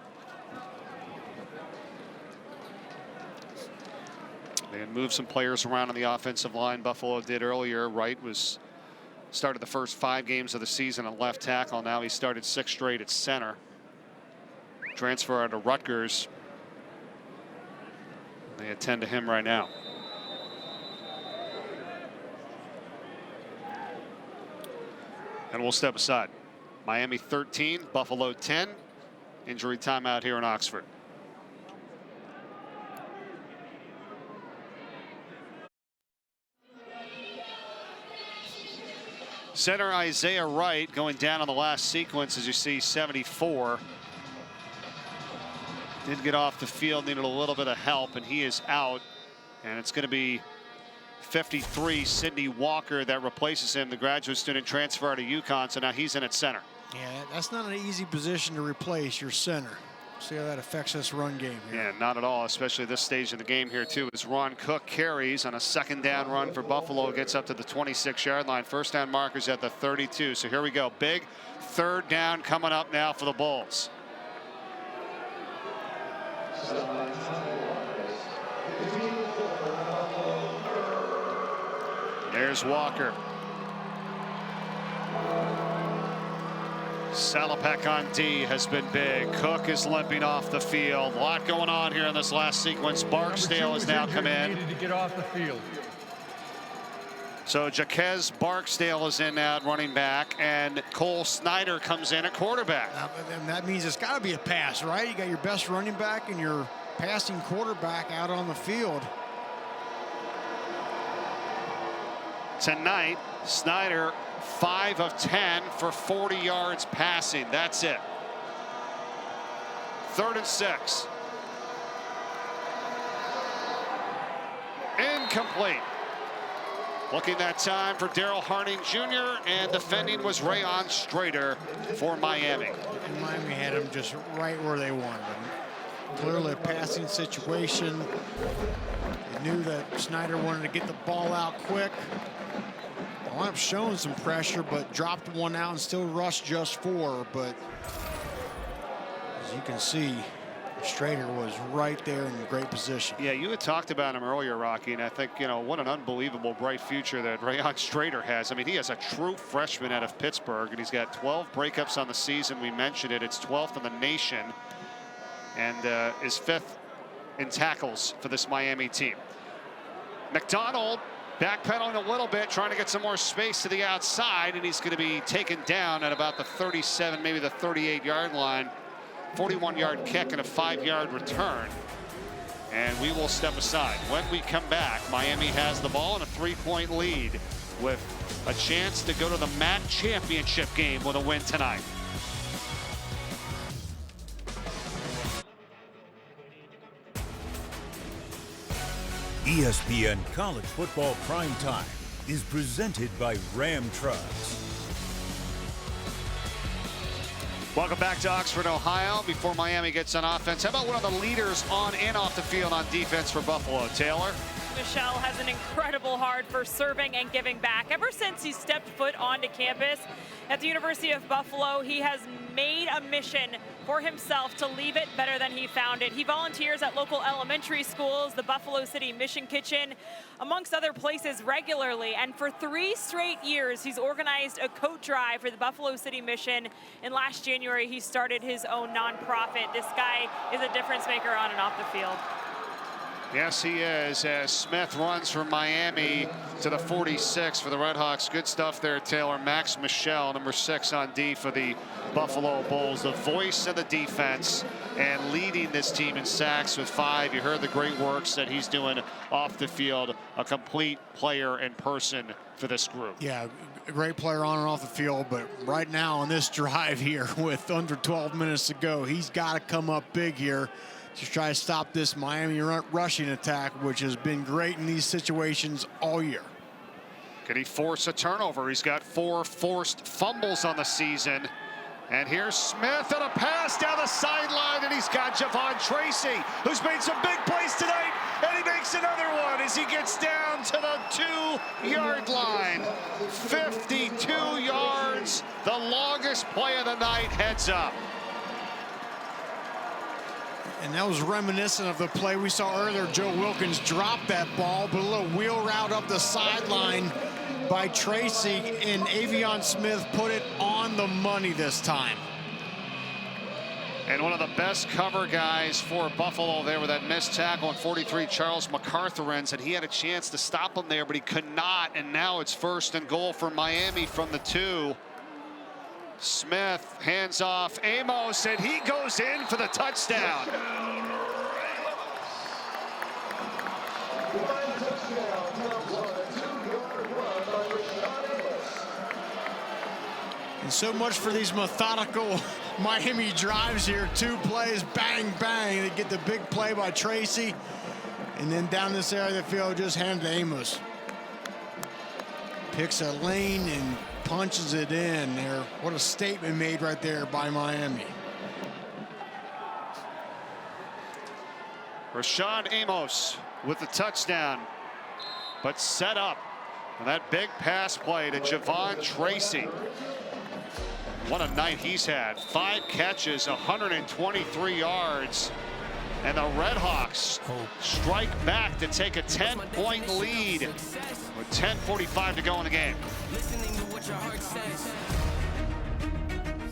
They had moved some players around on the offensive line. Buffalo did earlier. Wright started the first 5 games of the season at left tackle. Now he started 6 straight at center. Transfer out of Rutgers. They attend to him right now. And we'll step aside. Miami 13, Buffalo 10. Injury timeout here in Oxford. Center Isaiah Wright going down on the last sequence, as you see, 74. Did get off the field, needed a little bit of help, and he is out. And it's going to be 53, Sidney Walker, that replaces him, the graduate student transfer out of UConn. So now he's in at center. Yeah, that's not an easy position to replace your center. See how that affects this run game here. Yeah, not at all, especially this stage of the game here, too, as Ron Cook carries on a 2nd down run for Buffalo, gets up to the 26-yard line. First down markers at the 32. So here we go. Big 3rd down coming up now for the Bulls. There's Walker. Salopek on D has been big. Cook is limping off the field. A lot going on here in this last sequence. Barksdale has now come in. Needed to get off the field. So Jaquez Barksdale is in now at running back, and Cole Snyder comes in at quarterback. And that means it's got to be a pass, right? You got your best running back and your passing quarterback out on the field. Tonight, Snyder 5 of 10 for 40 yards passing. That's it. 3rd and 6. Incomplete. Looking that time for Daryl Harning Jr., and defending was Rayon Strader for Miami. And Miami had him just right where they wanted him. Clearly a passing situation. They knew that Snyder wanted to get the ball out quick. Wound up showing some pressure, but dropped one out and still rushed just 4. But as you can see, Strader was right there in great position. Yeah, you had talked about him earlier, Rocky, and I think, you know, what an unbelievable bright future that Rayon Strader has. I mean, he is a true freshman out of Pittsburgh, and he's got 12 breakups on the season. We mentioned it. It's 12th in the nation, and is 5th in tackles for this Miami team. McDonald backpedaling a little bit, trying to get some more space to the outside, and he's going to be taken down at about the 37, maybe the 38-yard line. 41-yard kick and a 5-yard return. And we will step aside. When we come back, Miami has the ball and a 3-point lead with a chance to go to the MAC championship game with a win tonight. ESPN College Football Primetime is presented by Ram Trucks. Welcome back to Oxford, Ohio. Before Miami gets on offense, how about one of the leaders on and off the field on defense for Buffalo, Taylor? Michelle has an incredible heart for serving and giving back. Ever since he stepped foot onto campus, At the University of Buffalo, he has made a mission for himself to leave it better than he found it. He volunteers at local elementary schools, the Buffalo City Mission Kitchen, amongst other places regularly. And for 3 straight years, he's organized a coat drive for the Buffalo City Mission. And last January, he started his own nonprofit. This guy is a difference maker on and off the field. Yes, he is, as Smith runs from Miami to the 46 for the Redhawks. Good stuff there, Taylor. Max Michel, number 6 on D for the Buffalo Bulls. The voice of the defense and leading this team in sacks with 5. You heard the great works that he's doing off the field. A complete player and person for this group. Yeah, a great player on and off the field, but right now on this drive here with under 12 minutes to go, he's got to come up big here to try to stop this Miami rushing attack, which has been great in these situations all year. Could he force a turnover? He's got 4 forced fumbles on the season. And here's Smith on a pass down the sideline, and he's got Javon Tracy, who's made some big plays tonight, and he makes another one as he gets down to the 2-yard line. 52 yards, the longest play of the night, heads up. And that was reminiscent of the play we saw earlier. Joe Wilkins dropped that ball, but a little wheel route up the sideline by Tracy, and Avion Smith put it on the money this time. And one of the best cover guys for Buffalo there with that missed tackle in 43, Charles MacArthurins, and he had a chance to stop him there, but he could not, and now it's 1st and goal for Miami from the 2. Smith hands off Amos, and he goes in for the touchdown. And so much for these methodical Miami drives here. 2 plays, bang, bang. They get the big play by Tracy. And then down this area of the field, just hand to Amos. Picks a lane and punches it in there. What a statement made right there by Miami. Rashad Amos with the touchdown, but set up on that big pass play to Javon Tracy. What a night he's had. 5 catches, 123 yards. And the Redhawks strike back to take a 10-point lead with 10:45 to go in the game. Listening to what your heart says.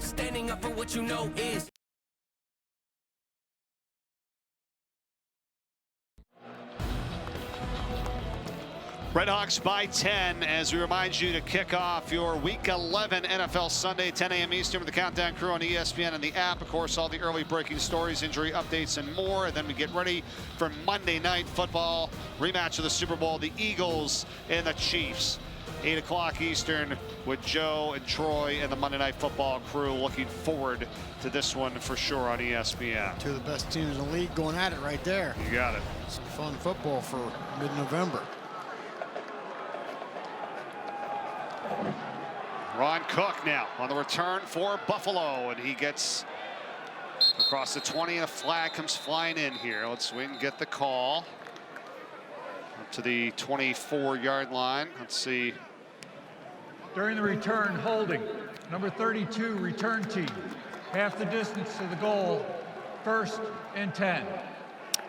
Standing up for what you know is. Redhawks by 10 as we remind you to kick off your Week 11 NFL Sunday, 10 a.m. Eastern with the Countdown Crew on ESPN and the app. Of course, all the early breaking stories, injury updates, and more. And then we get ready for Monday Night Football, rematch of the Super Bowl, the Eagles and the Chiefs. 8 o'clock Eastern with Joe and Troy and the Monday Night Football crew. Looking forward to this one for sure on ESPN. 2 of the best teams in the league going at it right there. You got it. Some fun football for mid-November. Ron Cook now on the return for Buffalo, and he gets across the 20, and a flag comes flying in here. Let's wait and get the call. Up to the 24-yard line. Let's see. During the return, holding. Number 32, return team. Half the distance to the goal, 1st and 10.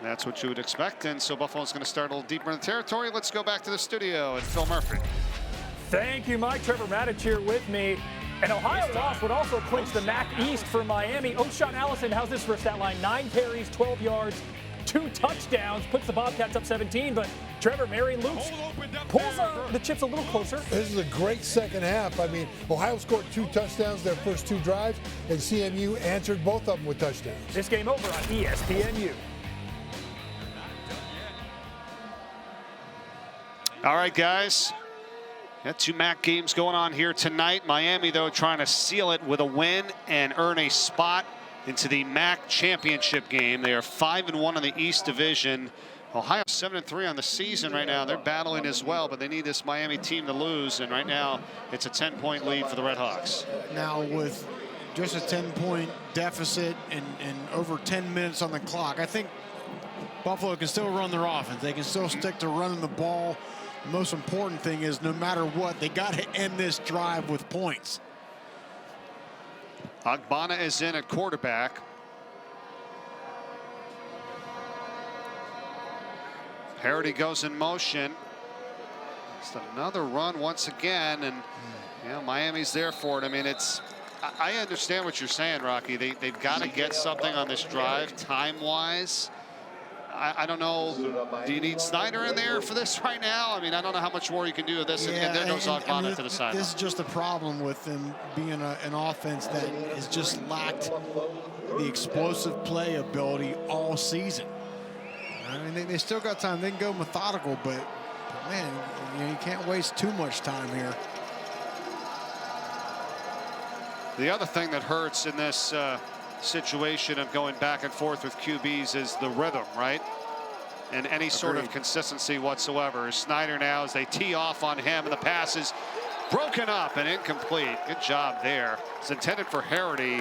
That's what you would expect, and so Buffalo's going to start a little deeper in the territory. Let's go back to the studio and Phil Murphy. Thank you, Mike. Trevor Maddich here with me. An Ohio loss would also clinch the MAC East for Miami. O'Shawn Allison, how's this for a stat line? 9 carries, 12 yards, 2 touchdowns, puts the Bobcats up 17. But Trevor, Marion Lukes pulls the chips a little closer. This is a great second half. I mean, Ohio scored 2 touchdowns their first 2 drives, and CMU answered both of them with touchdowns. This game over on ESPNU. All right, guys. Got 2 MAC games going on here tonight. Miami, though, trying to seal it with a win and earn a spot into the MAC championship game. They are 5-1 in the East Division. Ohio 7-3 on the season right now. They're battling as well, but they need this Miami team to lose, and right now it's a 10-point lead for the Redhawks. Now with just a 10-point deficit and over 10 minutes on the clock, I think Buffalo can still run their offense. They can still stick to running the ball. The most important thing is no matter what, they got to end this drive with points. Agbana is in at quarterback. Harity goes in motion. Just another run once again, and Miami's there for it. I mean, I understand what you're saying, Rocky. They've got to get something on this drive time-wise. I don't know. Do you need Snyder in there for this right now? I mean, I don't know how much more you can do with this. And there goes Agbana to the side. This is just a problem with them being an offense that has just lacked the explosive play ability all season. I mean, they still got time. They can go methodical, but man, you can't waste too much time here. The other thing that hurts in this situation of going back and forth with QBs is the rhythm, right? And any sort of consistency whatsoever. Snyder now, as they tee off on him, and the pass is broken up and incomplete. Good job there. It's intended for Harity,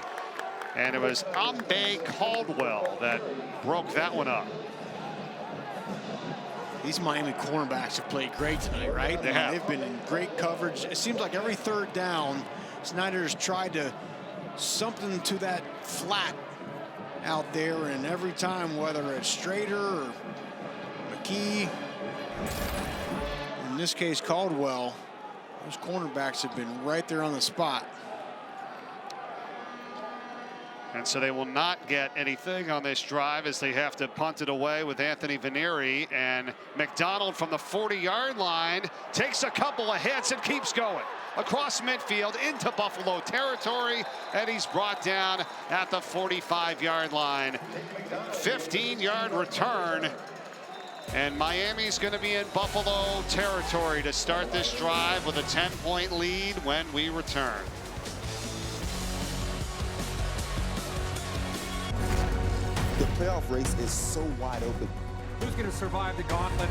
and it was Ambe Caldwell that broke that one up. These Miami cornerbacks have played great tonight, right? They have. They've been in great coverage. It seems like every third down, Snyder's tried to something to that flat out there, and every time, whether it's Strader or McKee, in this case Caldwell, those cornerbacks have been right there on the spot. And so they will not get anything on this drive as they have to punt it away with Anthony Vanieri. And McDonald from the 40-yard line takes a couple of hits and keeps going across midfield into Buffalo territory, and he's brought down at the 45-yard line. 15-yard return, and Miami's going to be in Buffalo territory to start this drive with a 10-point lead when we return. The playoff race is so wide open. Who's going to survive the gauntlet?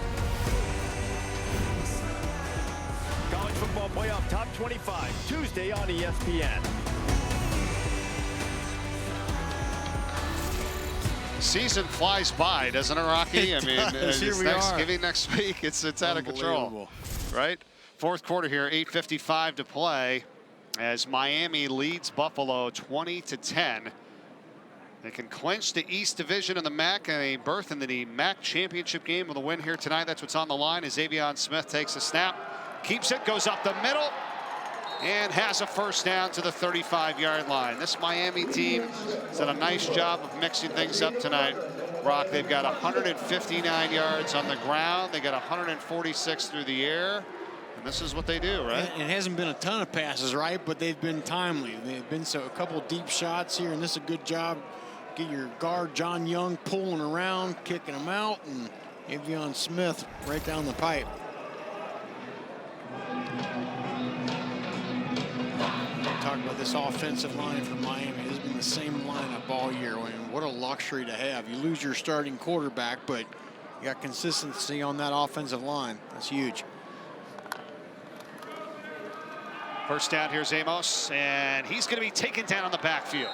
College football playoff top 25, Tuesday on ESPN. Season flies by, doesn't it, Rocky? I mean, it's Thanksgiving next week. It's out of control, right? Fourth quarter here, 8:55 to play, as Miami leads Buffalo 20-10. They can clinch the East Division in the MAC and a berth in the MAC championship game with a win here tonight. That's what's on the line as Avion Smith takes a snap, keeps it, goes up the middle, and has a first down to the 35-yard line. This Miami team has done a nice job of mixing things up tonight. Rock, they've got 159 yards on the ground. They got 146 through the air. And this is what they do, right? It hasn't been a ton of passes, right? But they've been timely. They've been a couple deep shots here, and this is a good job. Get your guard, John Young, pulling around, kicking them out, and Avion Smith right down the pipe. Talk about this offensive line for Miami. This has been the same lineup all year. I mean, what a luxury to have. You lose your starting quarterback, but you got consistency on that offensive line. That's huge. First down, here's Amos, and he's going to be taken down on the backfield.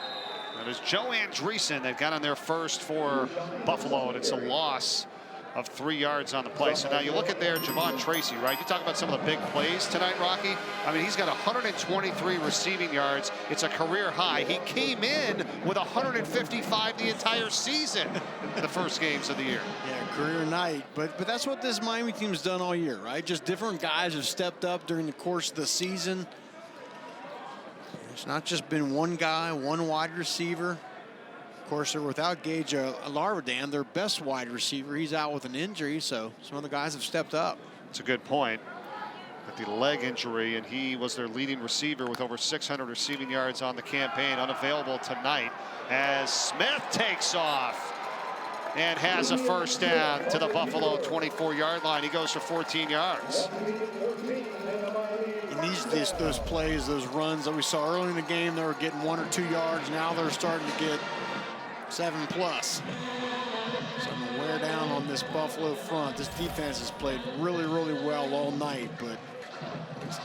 It is Joe Andreessen that got on there first for Buffalo, and it's a loss of 3 yards on the play. So now you look at there, Javon Tracy, right? You talk about some of the big plays tonight, Rocky. I mean, he's got 123 receiving yards. It's a career high. He came in with 155 the entire season in the first games of the year. Yeah, career night. But that's what this Miami team's done all year, right? Just different guys have stepped up during the course of the season. It's not just been one guy, one wide receiver. Of course, they're without Gage Larvadan, their best wide receiver. He's out with an injury, so some of the guys have stepped up. It's a good point. With the leg injury, and he was their leading receiver with over 600 receiving yards on the campaign, unavailable tonight as Smith takes off and has a first down to the Buffalo 24-yard line. He goes for 14 yards. And those plays, those runs that we saw early in the game, they were getting 1 or 2 yards. Now they're starting to get 7+. Starting to wear down on this Buffalo front. This defense has played really, really well all night, but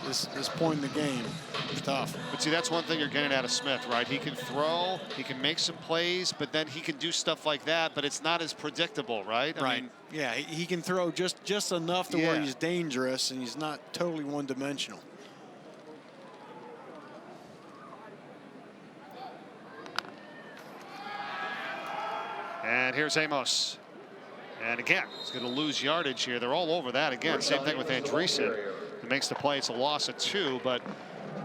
this point in the game is tough. But see, that's one thing you're getting out of Smith, right? He can throw, he can make some plays, but then he can do stuff like that, but it's not as predictable, right? I mean, yeah, he can throw just enough to where he's dangerous, and he's not totally one-dimensional. And here's Amos. And again, he's going to lose yardage here. They're all over that again. Same thing with Andreessen. He makes the play. It's a loss of 2, but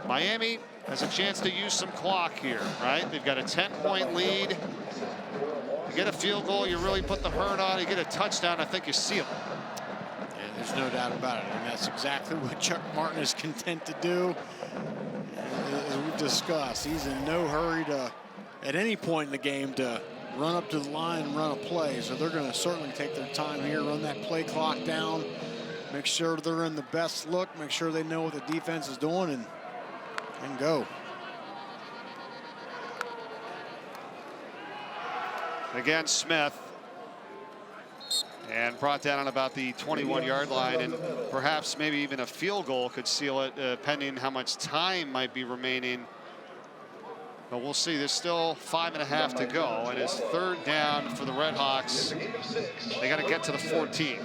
Miami has a chance to use some clock here, right? They've got a 10-point lead. You get a field goal, you really put the hurt on. You get a touchdown, I think you seal it. Yeah, there's no doubt about it. And that's exactly what Chuck Martin is content to do. As we discussed, he's in no hurry to, at any point in the game, to run up to the line and run a play. So they're going to certainly take their time here, run that play clock down, make sure they're in the best look, make sure they know what the defense is doing, and go. Again, Smith. And brought down on about the 21-yard line, and perhaps maybe even a field goal could seal it, pending how much time might be remaining. But we'll see. There's still 5.5 to go, and it's 3rd down for the Red Hawks. They got to get to the 14.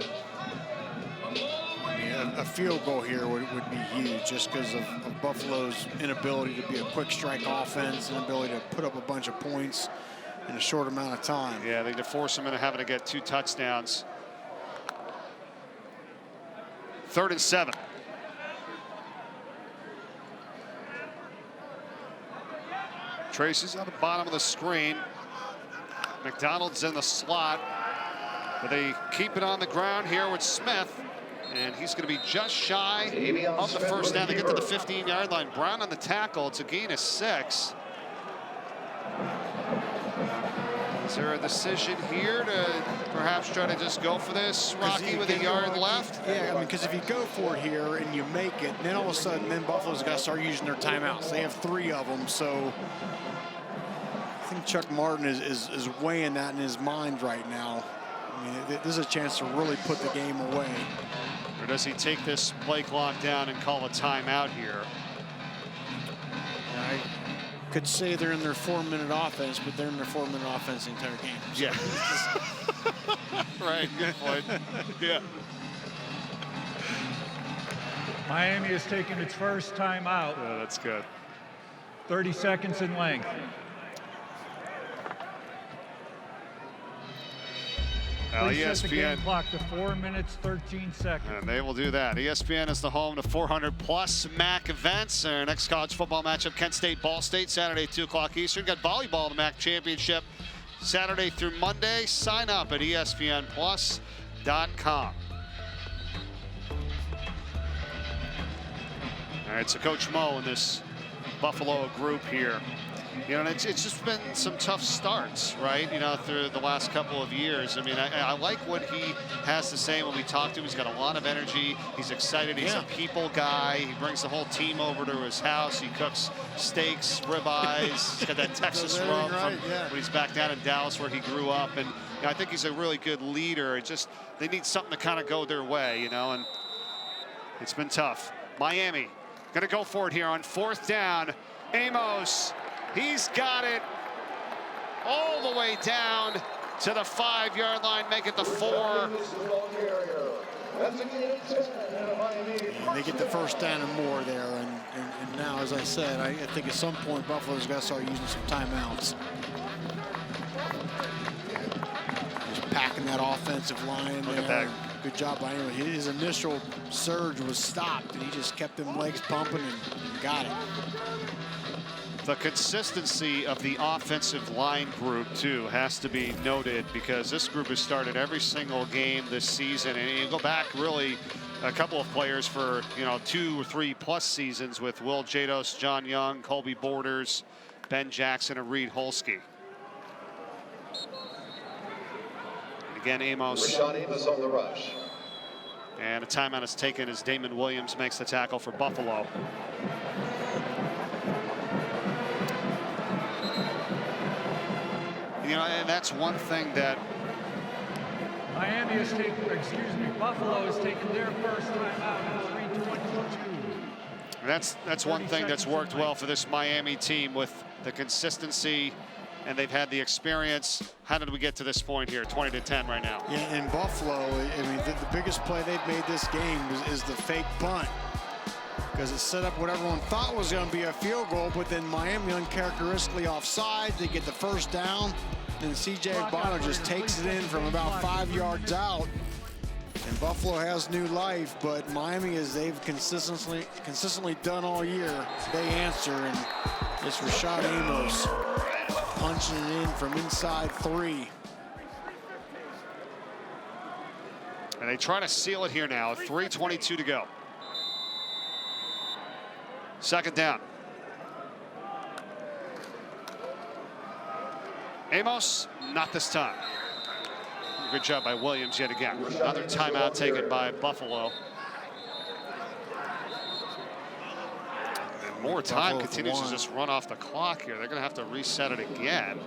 A field goal here would be huge, just because of Buffalo's inability to be a quick strike offense and ability to put up a bunch of points in a short amount of time. Yeah, they could force them into having to get 2 touchdowns. 3rd and 7. Tracy's on the bottom of the screen. McDonald's in the slot, but they keep it on the ground here with Smith, and he's going to be just shy of the 1st down. They get to the 15-yard line. Brown on the tackle. It's a gain of 6. Is there a decision here to perhaps try to just go for this, Rocky, with a yard left? Yeah, I mean, because if you go for it here and you make it, then all of a sudden, then Buffalo's got to start using their timeouts. They have 3 of them, so I think Chuck Martin is weighing that in his mind right now. I mean, this is a chance to really put the game away. Or does he take this play clock down and call a timeout here? I could say they're in their 4-minute offense, but they're in their 4-minute offense the entire game. So. Yeah. Right, good point. Yeah. Miami has taken its first timeout. Yeah, that's good. 30 seconds in length. Reset the game clock to 4 minutes, 13 seconds. And they will do that. ESPN is the home to 400+ MAC events. Our next college football matchup, Kent State, Ball State, Saturday, 2 o'clock Eastern. Got volleyball in the MAC Championship Saturday through Monday. Sign up at ESPNplus.com. All right, so Coach Mo in this Buffalo group here. You know, and it's just been some tough starts, right? You know, through the last couple of years. I mean, I like what he has to say when we talk to him. He's got a lot of energy. He's excited. He's a people guy. He brings the whole team over to his house. He cooks steaks, ribeyes. He's got that Texas rub from when he's back down in Dallas where he grew up. And you know, I think he's a really good leader. It just, they need something to kind of go their way, you know, and it's been tough. Miami going to go for it here on 4th down. Amos. He's got it all the way down to the 5-yard line, make it the 4. And they get the 1st down and more there. And now, as I said, I think at some point Buffalo's got to start using some timeouts. Just packing that offensive line. Look at that. Good job by him. His initial surge was stopped, and he just kept them legs pumping and got it. The consistency of the offensive line group, too, has to be noted because this group has started every single game this season. And you go back, really, a couple of players for, you know, 2 or 3+ seasons with Will Jados, John Young, Colby Borders, Ben Jackson, and Reed Holsky. And again, Amos. Rashad Amos on the rush. And a timeout is taken as Damon Williams makes the tackle for Buffalo. You know, and that's one thing that Miami has taken, Buffalo has taken their first time out at 3:22. That's one thing that's worked well for this Miami team with the consistency, and they've had the experience. How did we get to this point here, 20-10 right now? Yeah, in Buffalo, I mean, the biggest play they've made this game is the fake punt, because it set up what everyone thought was going to be a field goal, but then Miami uncharacteristically offside. They get the 1st down, and C.J. Bonner just takes it in from about 5 yards out. And Buffalo has new life, but Miami, as they've consistently done all year, they answer, and it's Rashad Amos punching it in from inside 3. And they try to seal it here now. 3:22 to go. Second down. Amos, not this time. Good job by Williams yet again. Another timeout taken by Buffalo. And more time continues to just run off the clock here. They're going to have to reset it again.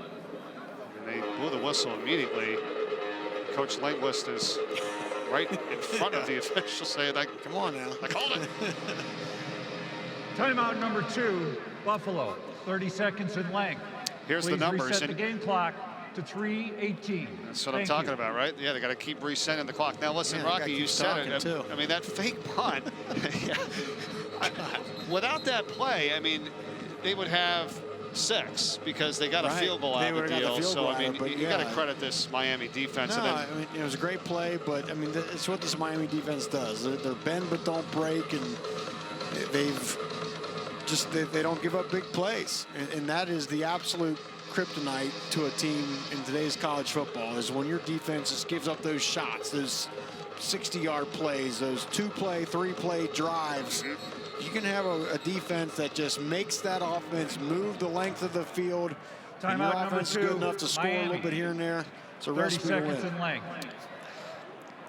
And they blew the whistle immediately. Coach Langwist is right in front of the official saying, come on now. I called it. Timeout number 2, Buffalo, 30 seconds in length. Here's Please the numbers. Reset the game clock to 3:18. That's what I'm talking about, right? Yeah, they got to keep resetting the clock. Now, listen, Rocky, you said it. Too. I mean, that fake punt. Without that play, I mean, they would have 6 because they got a field goal out of the deal. So, I mean, you got to credit this Miami defense. No, and I mean, it was a great play, but I mean, it's what this Miami defense does. They're bend but don't break, and they don't give up big plays, and that is the absolute kryptonite to a team in today's college football, is when your defense just gives up those shots, those 60-yard plays, those 2-play, 3-play drives. You can have a defense that just makes that offense move the length of the field. And your offense is good enough to score a little bit here and there. It's a recipe to win. 30 seconds in length.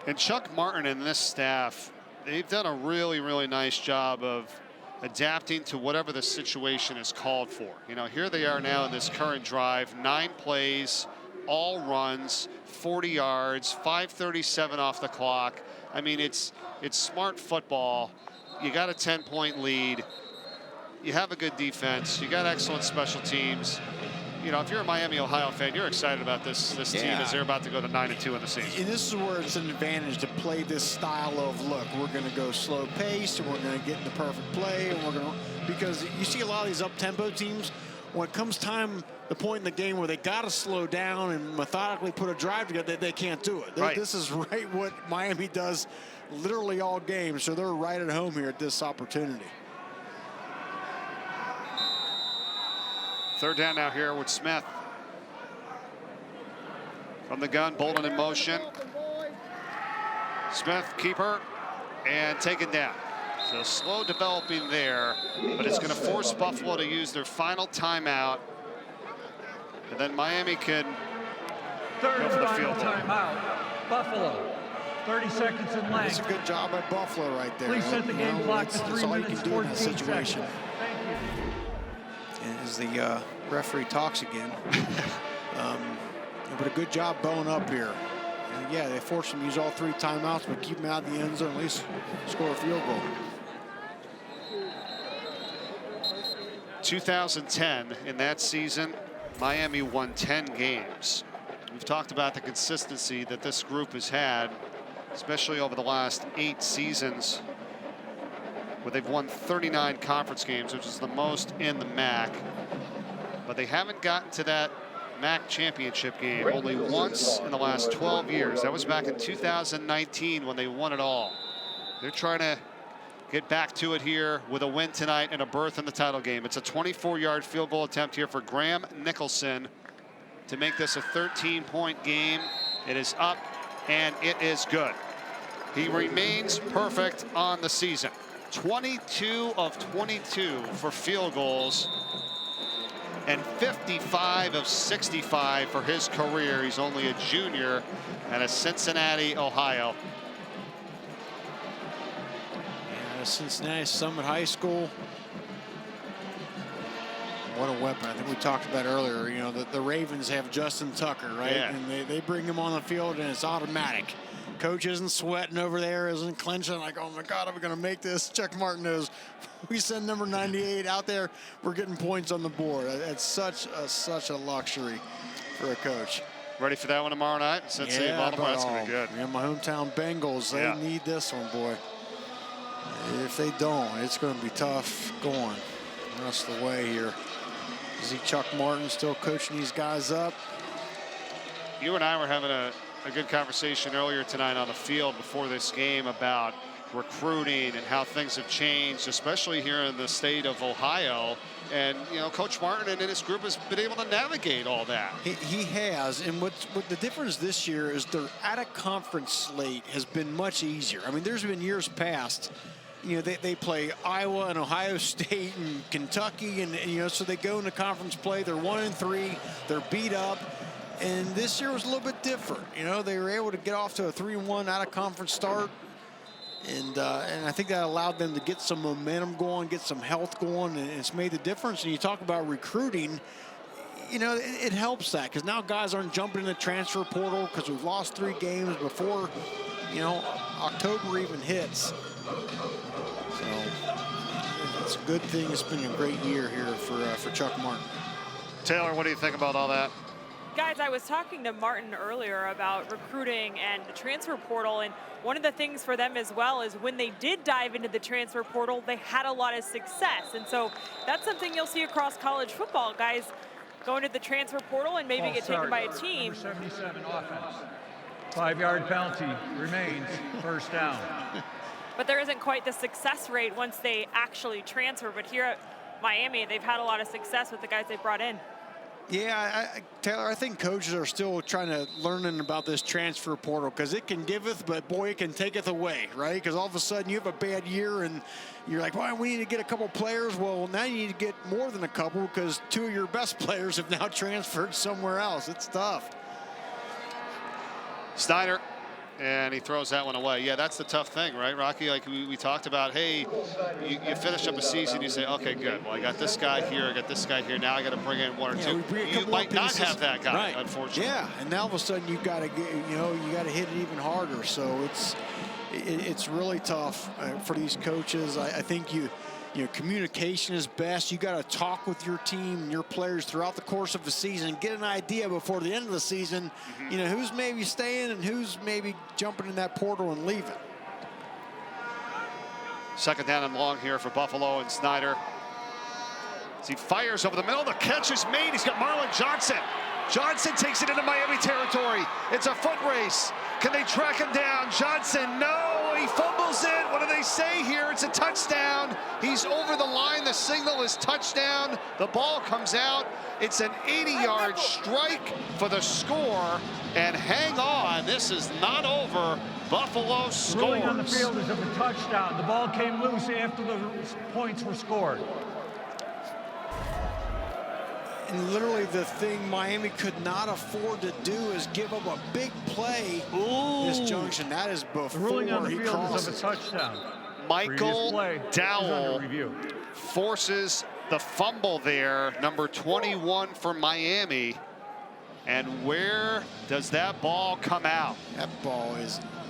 And Chuck Martin and this staff, they've done a really, really nice job of adapting to whatever the situation is called for. You know, here they are now in this current drive, 9 plays, all runs, 40 yards, 5:37 off the clock. I mean, it's smart football. You got a 10-point lead. You have a good defense. You got excellent special teams. You know, if you're a Miami, Ohio fan, you're excited about this team as they're about to go to 9-2 in the season. And this is where it's an advantage to play this style of, look, we're going to go slow pace, and we're going to get in the perfect play, and we're going to, because you see a lot of these up-tempo teams, when it comes time, the point in the game where they got to slow down and methodically put a drive together, they can't do it. Right. This is right what Miami does literally all game, so they're right at home here at this opportunity. Third down now here with Smith. From the gun, Bolden in motion. Smith, keeper, and taken down. So slow developing there, but it's going to force Buffalo to use their final timeout. And then Miami can go for the field goal. Timeout, Buffalo, 30 seconds in length. It's a good job by Buffalo right there. Please set the game clock to 3 all you minutes, can do in 14 that situation. seconds. Thank you. And as the referee talks again, but a good job bowing up here. And yeah, they forced him to use all 3 timeouts, but keep him out of the end zone, at least score a field goal. 2010, in that season, Miami won 10 games. We've talked about the consistency that this group has had, especially over the last 8 seasons, where they've won 39 conference games, which is the most in the MAC. But they haven't gotten to that MAC championship game only once in the last 12 years. That was back in 2019 when they won it all. They're trying to get back to it here with a win tonight and a berth in the title game. It's a 24-yard field goal attempt here for Graham Nicholson to make this a 13-point game. It is up, and it is good. He remains perfect on the season. 22 of 22 for field goals, and 55 of 65 for his career. He's only a junior out of Cincinnati, Ohio. Yeah, Cincinnati Summit High School. What a weapon. I think we talked about earlier, you know, the Ravens have Justin Tucker, right? Yeah. And they bring him on the field, and it's automatic. Coach isn't sweating over there, isn't clenching like, oh my God, are we going to make this? Chuck Martin knows. We send number 98 out there, we're getting points on the board. It's such a luxury for a coach. Ready for that one tomorrow night? Cincinnati, Baltimore, that's going to be good. Yeah, my hometown Bengals, they need this one, boy. If they don't, it's going to be tough going the rest of the way here. You see Chuck Martin still coaching these guys up. You and I were having a good conversation earlier tonight on the field before this game about recruiting and how things have changed, especially here in the state of Ohio. And, you know, Coach Martin and his group has been able to navigate all that. He has. And what the difference this year is their out-of-conference slate has been much easier. I mean, there's been years past, you know, they play Iowa and Ohio State and Kentucky, and you know, so they go into conference play. They're 1-3. They're beat up. And this year was a little bit different. You know, they were able to get off to a 3-1 out-of-conference start. And I think that allowed them to get some momentum going, get some health going, and it's made the difference. And you talk about recruiting, you know, it helps that because now guys aren't jumping in the transfer portal because we've lost 3 games before, you know, October even hits. So it's a good thing. It's been a great year here for Chuck Martin. Taylor, what do you think about all that? Guys, I was talking to Martin earlier about recruiting and the transfer portal, and one of the things for them as well is when they did dive into the transfer portal, they had a lot of success. And so that's something you'll see across college football. Guys go into the transfer portal and maybe get taken by a team. Number 77 offense. 5-yard penalty remains, first down. But there isn't quite the success rate once they actually transfer. But here at Miami, they've had a lot of success with the guys they brought in. Yeah, Taylor, I think coaches are still trying to learning about this transfer portal because it can giveth, but boy, it can taketh away, right? Because all of a sudden you have a bad year and you're like, well, we need to get a couple players. Well, now you need to get more than a couple because 2 of your best players have now transferred somewhere else. It's tough. Snyder, and he throws that one away. Yeah, that's the tough thing, right, Rocky? Like we talked about, hey, you finish up a season, you say, okay, good. Well, I got this guy here, I got this guy here. Now I got to bring in 1 or 2. You might not have that guy, right, unfortunately. Yeah, and now all of a sudden you got to get, you know, you got to hit it even harder. So it's really tough for these coaches. I think you know, communication is best. You got to talk with your team and your players throughout the course of the season, get an idea before the end of the season, you know, who's maybe staying and who's maybe jumping in that portal and leaving. 2nd down and long here for Buffalo, and Snyder, as he fires over the middle, the catch is made. He's got Marlon Johnson. Johnson takes it into Miami territory. It's a foot race. Can they track him down? Johnson, no, he fumbles it. What do they say here? It's a touchdown. He's over the line. The signal is touchdown. The ball comes out. It's an 80-yard strike for the score. And hang on, this is not over. Buffalo scores. Ruling on the field is of a touchdown. The ball came loose after the points were scored. And literally the thing Miami could not afford to do is give up a big play. This junction. That is before the ruling on the he field crosses. is of a touchdown. Michael Dowell forces the fumble there, number 21 for Miami. And where does that ball come out? That ball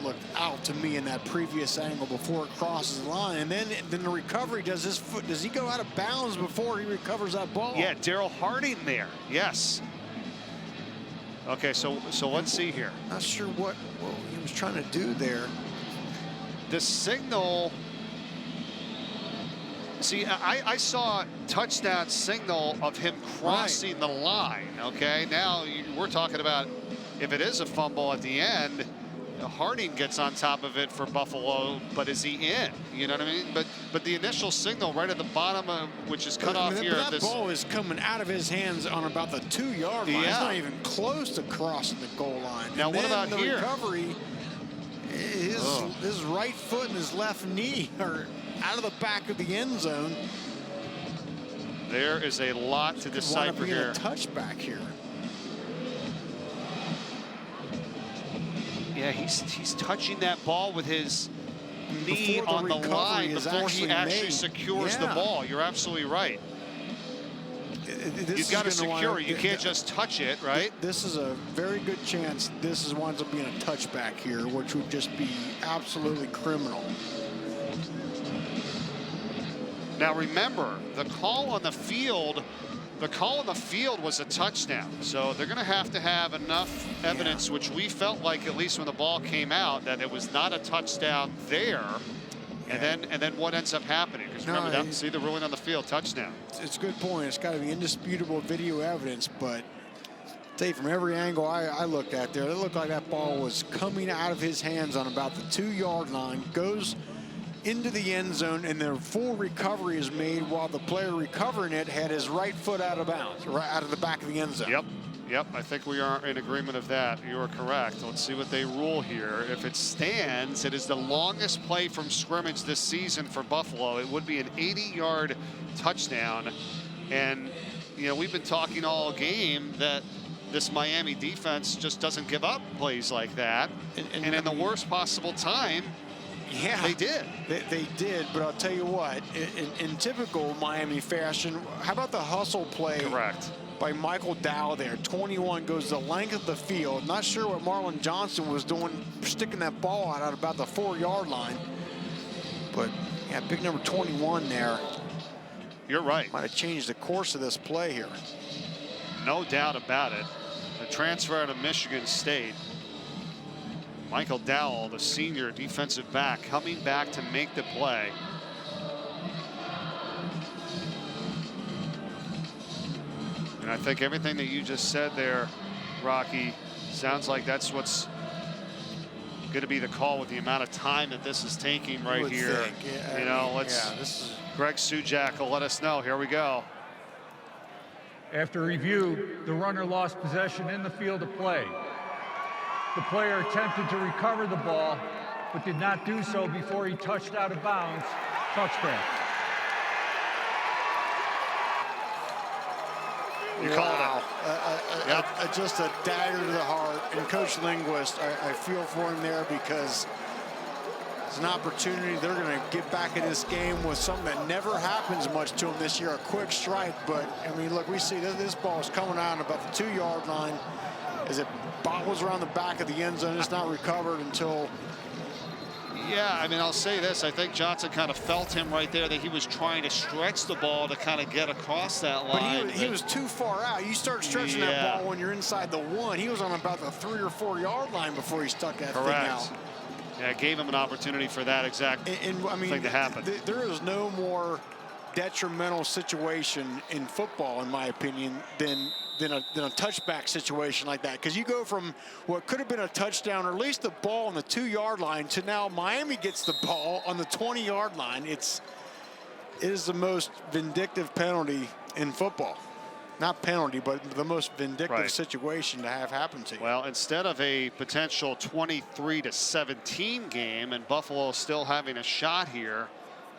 looked out to me in that previous angle before it crosses the line. And then the recovery, does he go out of bounds before he recovers that ball? Yeah, Daryl Harding there. Yes. Okay, so let's see here. Not sure what he was trying to do there. The signal. See, I saw touchdown signal of him crossing the line. Okay, now we're talking about if it is a fumble at the end, Harding gets on top of it for Buffalo, but is he in? You know what I mean? But the initial signal right at the bottom, which is cut off here. That ball is coming out of his hands on about the 2-yard line. Yeah. It's not even close to crossing the goal line. Now, and what about the here? Recovery, his right foot and his left knee are out of the back of the end zone. There is a lot to decipher here. A touchback here. Yeah, he's touching that ball with his knee on the line before he actually secures the ball. You're absolutely right. You've got to secure it. You can't just touch it, right? This is a very good chance this winds up being a touchback here, which would just be absolutely criminal. Now remember, the call on the field was a touchdown. So they're going to have enough evidence, which we felt like, at least when the ball came out, that it was not a touchdown there. And then what ends up happening? Because remember, see the ruling on the field, touchdown. It's a good point. It's got to be indisputable video evidence, but tell you, from every angle I looked at there, it looked like that ball was coming out of his hands on about the 2-yard line, goes into the end zone, and the full recovery is made while the player recovering it had his right foot out of bounds, right out of the back of the end zone. Yep, I think we are in agreement of that. You are correct. Let's see what they rule here. If it stands, it is the longest play from scrimmage this season for Buffalo. It would be an 80-yard touchdown. And, you know, we've been talking all game that this Miami defense just doesn't give up plays like that. And in the worst possible time, yeah, they did. They did, but I'll tell you what, in typical Miami fashion, how about the hustle play? Correct. By Michael Dow there. 21 goes the length of the field. Not sure what Marlon Johnson was doing, sticking that ball out at about the 4-yard line. But, yeah, big number 21 there. You're right. Might have changed the course of this play here. No doubt about it. The transfer out of Michigan State. Michael Dowell, the senior defensive back, coming back to make the play. And I think everything that you just said there, Rocky, sounds like that's what's going to be the call with the amount of time that this is taking right here. Yeah, you know, let's. This is... Greg Sujak will let us know. Here we go. After review, the runner lost possession in the field of play. The player attempted to recover the ball, but did not do so before he touched out of bounds. Touchdown. You called it. Just a dagger to the heart. And Coach Linguist, I feel for him there because it's an opportunity. They're going to get back in this game with something that never happens much to them this year, a quick strike. But, I mean, look, we see that this ball is coming out on about the 2-yard line as it bobbles around the back of the end zone. It's not recovered until... Yeah, I mean, I'll say this. I think Johnson kind of felt him right there, that he was trying to stretch the ball to kind of get across that line. But he was too far out. You start stretching that ball when you're inside the 1. He was on about the 3- or 4-yard line before he stuck that thing out. Yeah, it gave him an opportunity for that exact thing to happen. There is no more detrimental situation in football, in my opinion, than a touchback situation like that. Because you go from what could have been a touchdown, or at least the ball on the 2-yard line, to now Miami gets the ball on the 20-yard line. It is the most vindictive penalty in football. Not penalty, but the most vindictive situation to have happen to you. Well, instead of a potential 23-17 game, and Buffalo still having a shot here,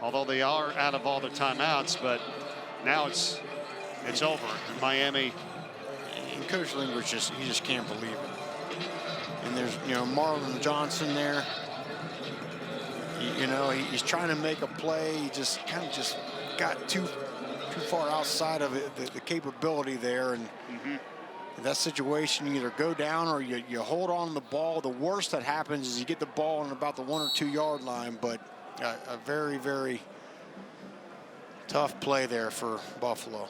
although they are out of all their timeouts, but now it's over. And Miami. And Coach Lindbergh he just can't believe it. And there's, you know, Marlon Johnson there. You know, he's trying to make a play. He just kind of got too far outside of it, the capability there. And in that situation, you either go down or you hold on to the ball. The worst that happens is you get the ball on about the 1- or 2-yard line. But a very, very tough play there for Buffalo.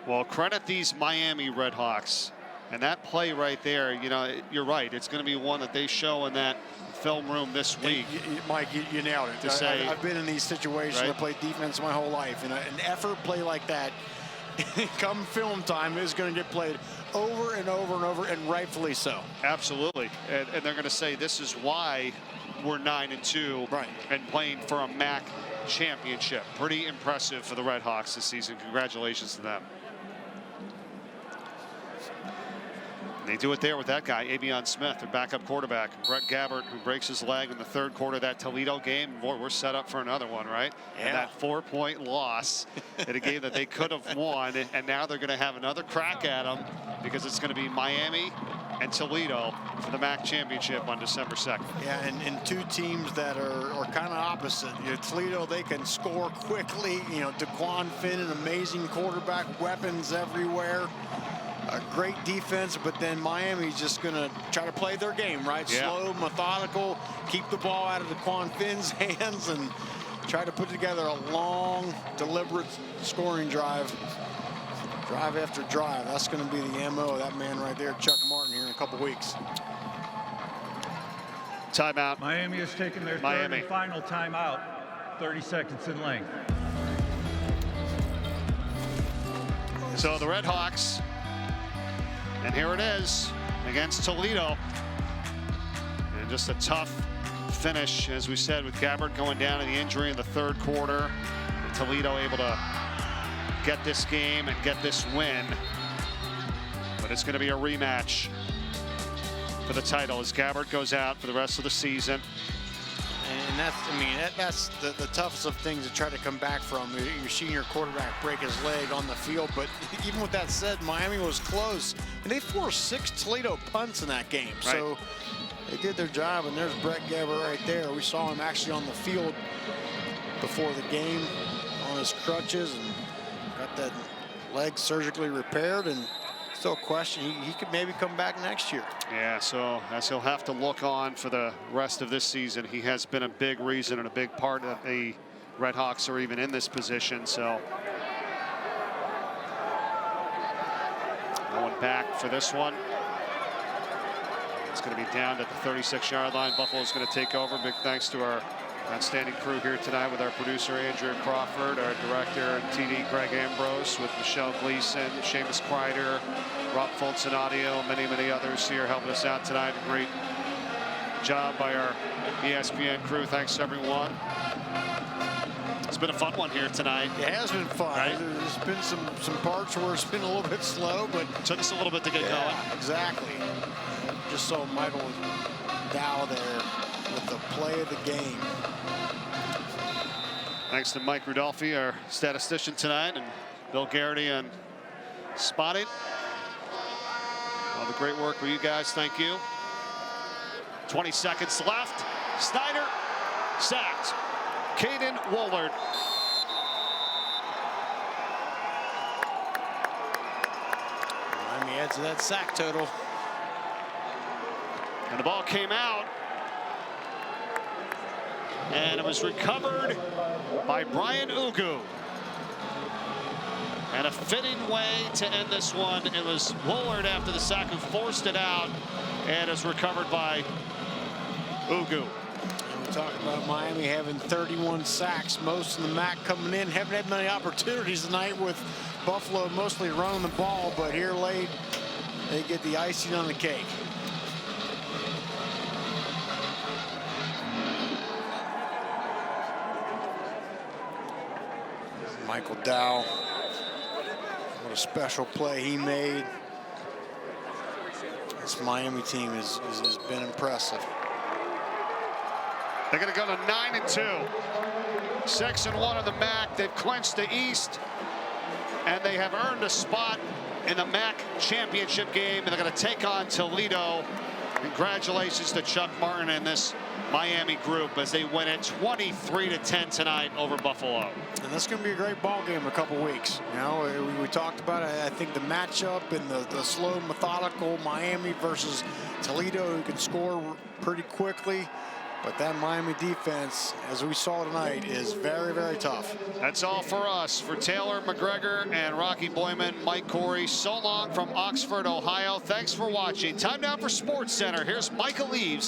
Well, credit these Miami Redhawks. And that play right there, you know, you're right. It's going to be one that they show in that film room this week. Mike, you nailed it. I've been in these situations. I played defense my whole life. And an effort play like that, come film time, is going to get played over and over and over, and rightfully so. Absolutely. And they're going to say this is why we're 9-2 and playing for a MAC championship. Pretty impressive for the Redhawks this season. Congratulations to them. They do it there with that guy, Avion Smith, their backup quarterback. Brett Gabbert, who breaks his leg in the 3rd quarter of that Toledo game. Boy, we're set up for another one, right? Yeah. And that 4-point loss in a game that they could have won. And now they're going to have another crack at them, because it's going to be Miami and Toledo for the MAC championship on December 2nd. Yeah, and two teams that are kind of opposite. You know, Toledo, they can score quickly. You know, DeQuan Finn, an amazing quarterback, weapons everywhere. A great defense, but then Miami's just going to try to play their game, right? Yeah. Slow, methodical, keep the ball out of DeQuan Finn's hands, and try to put together a long, deliberate scoring drive. Drive after drive. That's going to be the MO of that man right there, Chuck Martin, here in a couple weeks. Timeout. Miami has taken their third and final timeout, 30 seconds in length. So the Redhawks And here it is against Toledo. And just a tough finish, as we said, with Gabbard going down in the injury in the third quarter. And Toledo able to get this game and get this win. But it's going to be a rematch for the title as Gabbard goes out for the rest of the season. And that's, I mean, that's the toughest of things to try to come back from. You're seeing your quarterback break his leg on the field, but even with that said, Miami was close. And they forced 6 Toledo punts in that game. Right. So they did their job, and there's Brett Gabbard right there. We saw him actually on the field before the game on his crutches and got that leg surgically repaired, and still a question. He could maybe come back next year. Yeah, so as he'll have to look on for the rest of this season, he has been a big reason and a big part that the Red Hawks are even in this position. So going back for this one. It's going to be down at the 36-yard line. Buffalo's going to take over. Big thanks to our outstanding crew here tonight with our producer, Andrea Crawford, our director and TD, Greg Ambrose, with Michelle Gleason, Seamus Kreider, Rob Fultz Audio, and many, many others here helping us out tonight. A great job by our ESPN crew. Thanks, everyone. It's been a fun one here tonight. It has been fun. Right? There's been some parts where it's been a little bit slow, but it took us a little bit to get going. Exactly. Just saw Michael Dow there with the play of the game. Thanks to Mike Rudolphi, our statistician tonight, and Bill Garrity on spotting. All the great work for you guys. Thank you. 20 seconds left. Snyder sacked. Caden Woolard. Miami adds to that sack total. And the ball came out. And it was recovered by Brian Ugu. And a fitting way to end this one. It was Woolard after the sack who forced it out, and is recovered by Ugu. We talked about Miami having 31 sacks, most in the MAC coming in. Haven't had many opportunities tonight with Buffalo mostly running the ball, but here late they get the icing on the cake. Michael Dow, what a special play he made. This Miami team has been impressive. They're going to go to 9-2. 6-1 on the MAC. They've clinched the East, and they have earned a spot in the MAC championship game, and they're going to take on Toledo. Congratulations to Chuck Martin and this Miami group as they win it 23-10 tonight over Buffalo. And that's going to be a great ball game in a couple weeks. You know, we talked about it. I think the matchup and the slow, methodical Miami versus Toledo, who can score pretty quickly. But that Miami defense, as we saw tonight, is very, very tough. That's all for us. For Taylor McGregor and Rocky Boyman, Mike Corey, so long from Oxford, Ohio. Thanks for watching. Time now for Sports Center. Here's Michael Eaves.